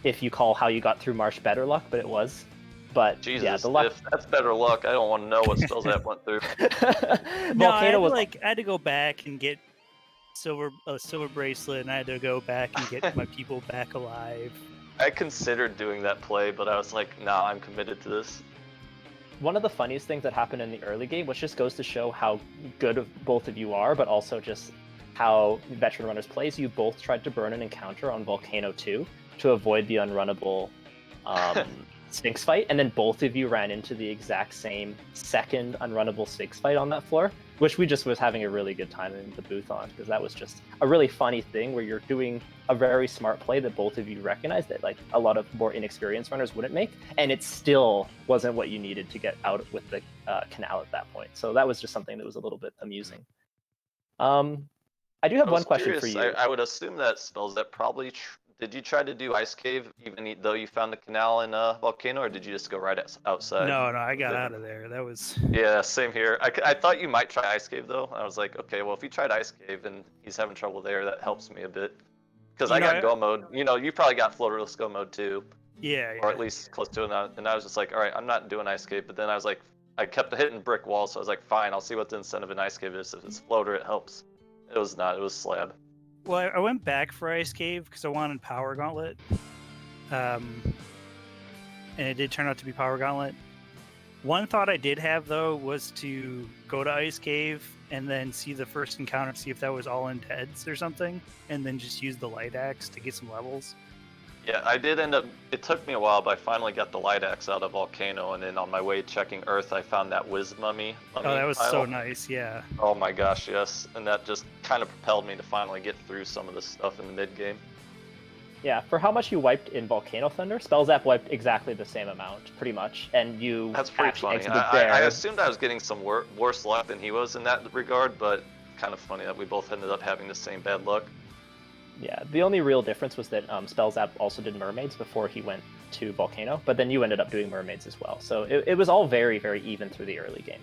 If you call how you got through Marsh better luck, but it was. But
Jesus,
yeah, the luck...
if that's better luck, I don't want to know what spells that went through.
No, I had to go back and get a silver bracelet, and I had to go back and get my people back alive.
I considered doing that play, but I was like, nah, I'm committed to this.
One of the funniest things that happened in the early game, which just goes to show how good both of you are, but also just how veteran runners play, is you both tried to burn an encounter on Volcano 2 to avoid the unrunnable Sphinx fight, and then both of you ran into the exact same second unrunnable Sphinx fight on that floor, which we just was having a really good time in the booth on, because that was just a really funny thing where you're doing a very smart play that both of you recognized that like a lot of more inexperienced runners wouldn't make, and it still wasn't what you needed to get out with the canal at that point. So that was just something that was a little bit amusing. I do have one question for you.
I would assume that Spellzap probably... Did you try to do Ice Cave even though you found the canal in Volcano, or did you just go right outside?
No, I got out of there. That was...
Yeah, same here. I thought you might try Ice Cave, though. I was like, okay, well, if he tried Ice Cave and he's having trouble there, that helps me a bit. Because I got Go mode. You probably got Floaterless Go mode, too.
Yeah.
Or at least close to it. And I was just like, all right, I'm not doing Ice Cave. But then I was like, I kept hitting brick walls, so I was like, fine, I'll see what the incentive in Ice Cave is. If it's Floater, it helps. It was not. It was Slab.
Well, I went back for Ice Cave because I wanted Power Gauntlet. And it did turn out to be Power Gauntlet. One thought I did have, though, was to go to Ice Cave and then see the first encounter, see if that was all in heads or something, and then just use the light axe to get some levels.
Yeah, I did end up. It took me a while, but I finally got the light axe out of Volcano, and then on my way checking Earth, I found that Wiz mummy.
Oh, that was so nice, yeah.
Oh my gosh, yes, and that just kind of propelled me to finally get through some of the stuff in the mid game.
Yeah, for how much you wiped in Volcano Thunder, Spellzap wiped exactly the same amount, pretty much, and you
That's pretty
actually
funny.
exited there.
I assumed I was getting some worse luck than he was in that regard, but kind of funny that we both ended up having the same bad luck.
Yeah, the only real difference was that Spellzap also did mermaids before he went to Volcano, but then you ended up doing mermaids as well. So it was all very, very even through the early game.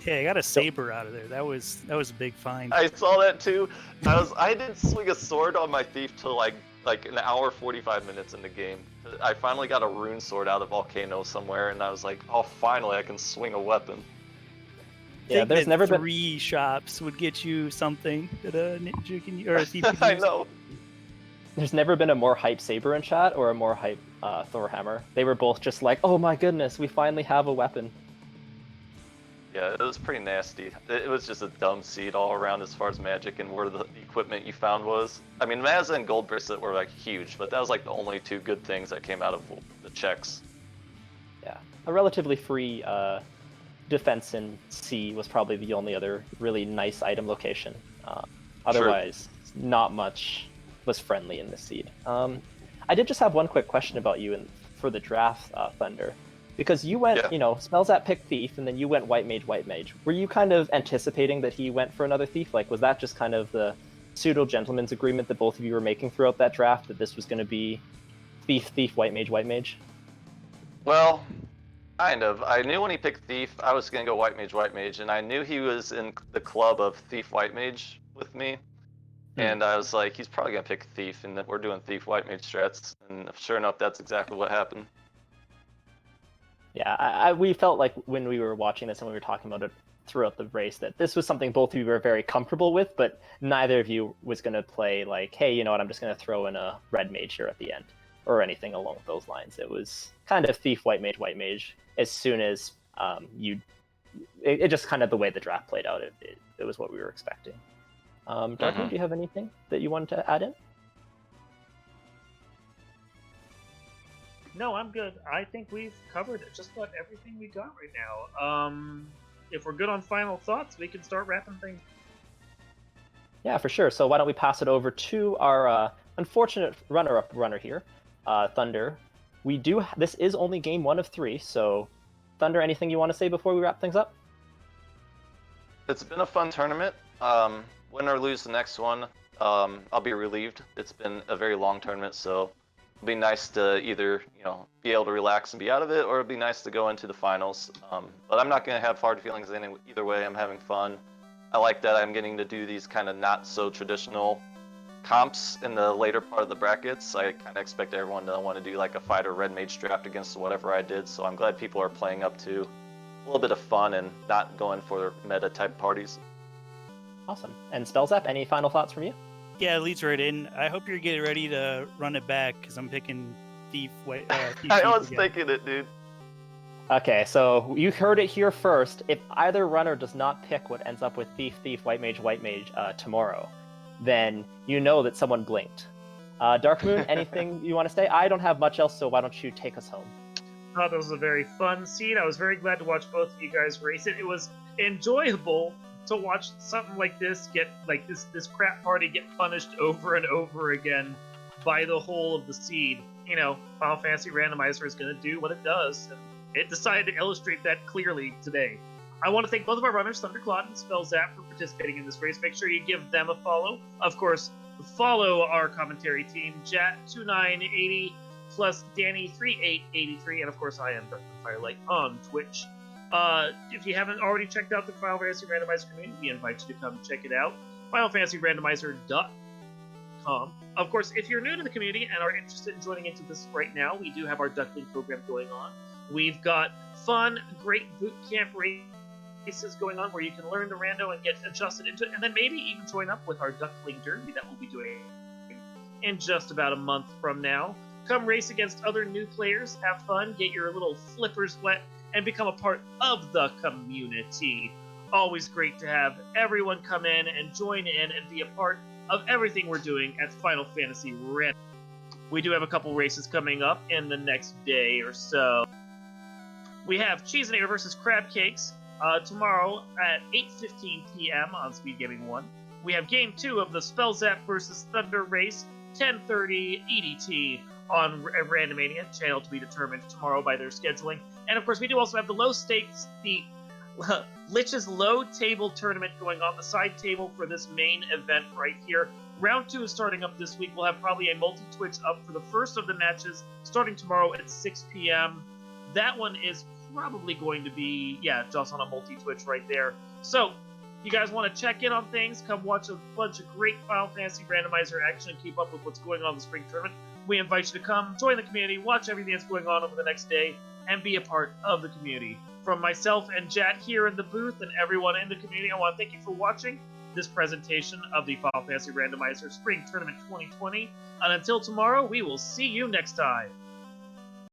Hey, I got a saber out of there. That was a big find.
I saw that too. I didn't swing a sword on my thief till like an hour 45 minutes in the game. I finally got a rune sword out of Volcano somewhere, and I was like, oh, finally I can swing a weapon.
Yeah, there's never been
3 shops would get you something that a ninja can or a thief can use.
I know.
There's never been a more hype saber in chat or a more hype Thor hammer. They were both just like, oh my goodness, we finally have a weapon.
Yeah, it was pretty nasty. It was just a dumb seed all around as far as magic and where the equipment you found was. I mean, Mazza and Gold Bracelet were like huge, but that was like the only 2 good things that came out of the checks.
Yeah, a relatively free defense in C was probably the only other really nice item location. Otherwise, not much was friendly in this seed. I did just have one quick question about you for the draft, Thunder. Because you went, Spellzap picked Thief, and then you went White Mage. Were you kind of anticipating that he went for another Thief? Like, was that just kind of the pseudo-gentleman's agreement that both of you were making throughout that draft, that this was going to be Thief, White Mage?
Well, kind of. I knew when he picked Thief, I was going to go White Mage, and I knew he was in the club of Thief White Mage with me. And I was like, he's probably going to pick Thief, and then we're doing Thief White Mage strats. And sure enough, that's exactly what happened.
Yeah, we felt like when we were watching this and we were talking about it throughout the race that this was something both of you were very comfortable with, but neither of you was going to play like, hey, you know what, I'm just going to throw in a red mage here at the end, or anything along those lines. It was kind of Thief, White Mage, as soon as it just kind of the way the draft played out, it was what we were expecting. Darkmoon, do you have anything that you wanted to add in?
No, I'm good. I think we've covered just about everything we got right now. If we're good on final thoughts, we can start wrapping things.
Yeah, for sure. So why don't we pass it over to our unfortunate runner here, Thunder. This is only game 1 of 3, so Thunder, anything you want to say before we wrap things up?
It's been a fun tournament. Win or lose the next one, I'll be relieved. It's been a very long tournament, so it'll be nice to either, be able to relax and be out of it, or it'll be nice to go into the finals. But I'm not going to have hard feelings either way. I'm having fun. I like that I'm getting to do these kind of not so traditional comps in the later part of the brackets. I kind of expect everyone to want to do like a fighter red mage draft against whatever I did. So I'm glad people are playing up to a little bit of fun and not going for meta type parties.
Awesome. And Spellzap, any final thoughts from you?
Yeah, it leads right in. I hope you're getting ready to run it back because I'm picking Thief.
I was thinking it, dude.
Okay, so you heard it here first. If either runner does not pick what ends up with Thief, White Mage tomorrow, then you know that someone blinked. Darkmoon, anything you want to say? I don't have much else, so why don't you take us home?
I thought this was a very fun scene. I was very glad to watch both of you guys race it. It was enjoyable to watch something like this get this crap party get punished over and over again by the whole of the seed. Final Fantasy Randomizer is going to do what it does, and it decided to illustrate that clearly today. I want to thank both of our runners, Thunderclaude and Spellzap, for participating in this race. Make sure you give them a follow. Of course, follow our commentary team, Jat2980 plus Danny3883, and of course I am Dr. Firelight on Twitch. If you haven't already checked out the Final Fantasy Randomizer community, we invite you to come check it out. FinalFantasyRandomizer.com. Of course, if you're new to the community and are interested in joining into this right now, we do have our Duckling program going on. We've got fun, great boot camp races going on where you can learn the rando and get adjusted into it, and then maybe even join up with our Duckling Derby that we'll be doing in just about a month from now. Come race against other new players, have fun, get your little flippers wet, and become a part of the community. always great to have everyone come in and join in and be a part of everything we're doing at Final Fantasy Random. We do have a couple races coming up in the next day or so. We have Cheese and Air versus Crab Cakes tomorrow at 8:15 p.m. on Speed Gaming 1. We have Game 2 of the Spellzap versus Thunder race, 10:30 EDT on Randomania, channel to be determined tomorrow by their scheduling. And of course, we do also have the low stakes, the Lich's Low Table Tournament going on, the side table for this main event right here. Round 2 is starting up this week. We'll have probably a multi-Twitch up for the first of the matches starting tomorrow at 6 p.m. That one is probably going to be, just on a multi-Twitch right there. So, if you guys want to check in on things, come watch a bunch of great Final Fantasy Randomizer action and keep up with what's going on in the spring tournament, we invite you to come, join the community, watch everything that's going on over the next day, and be a part of the community. From myself and Jet here in the booth and everyone in the community, I want to thank you for watching this presentation of the Final Fantasy Randomizer Spring Tournament 2020. And until tomorrow, we will see you next time.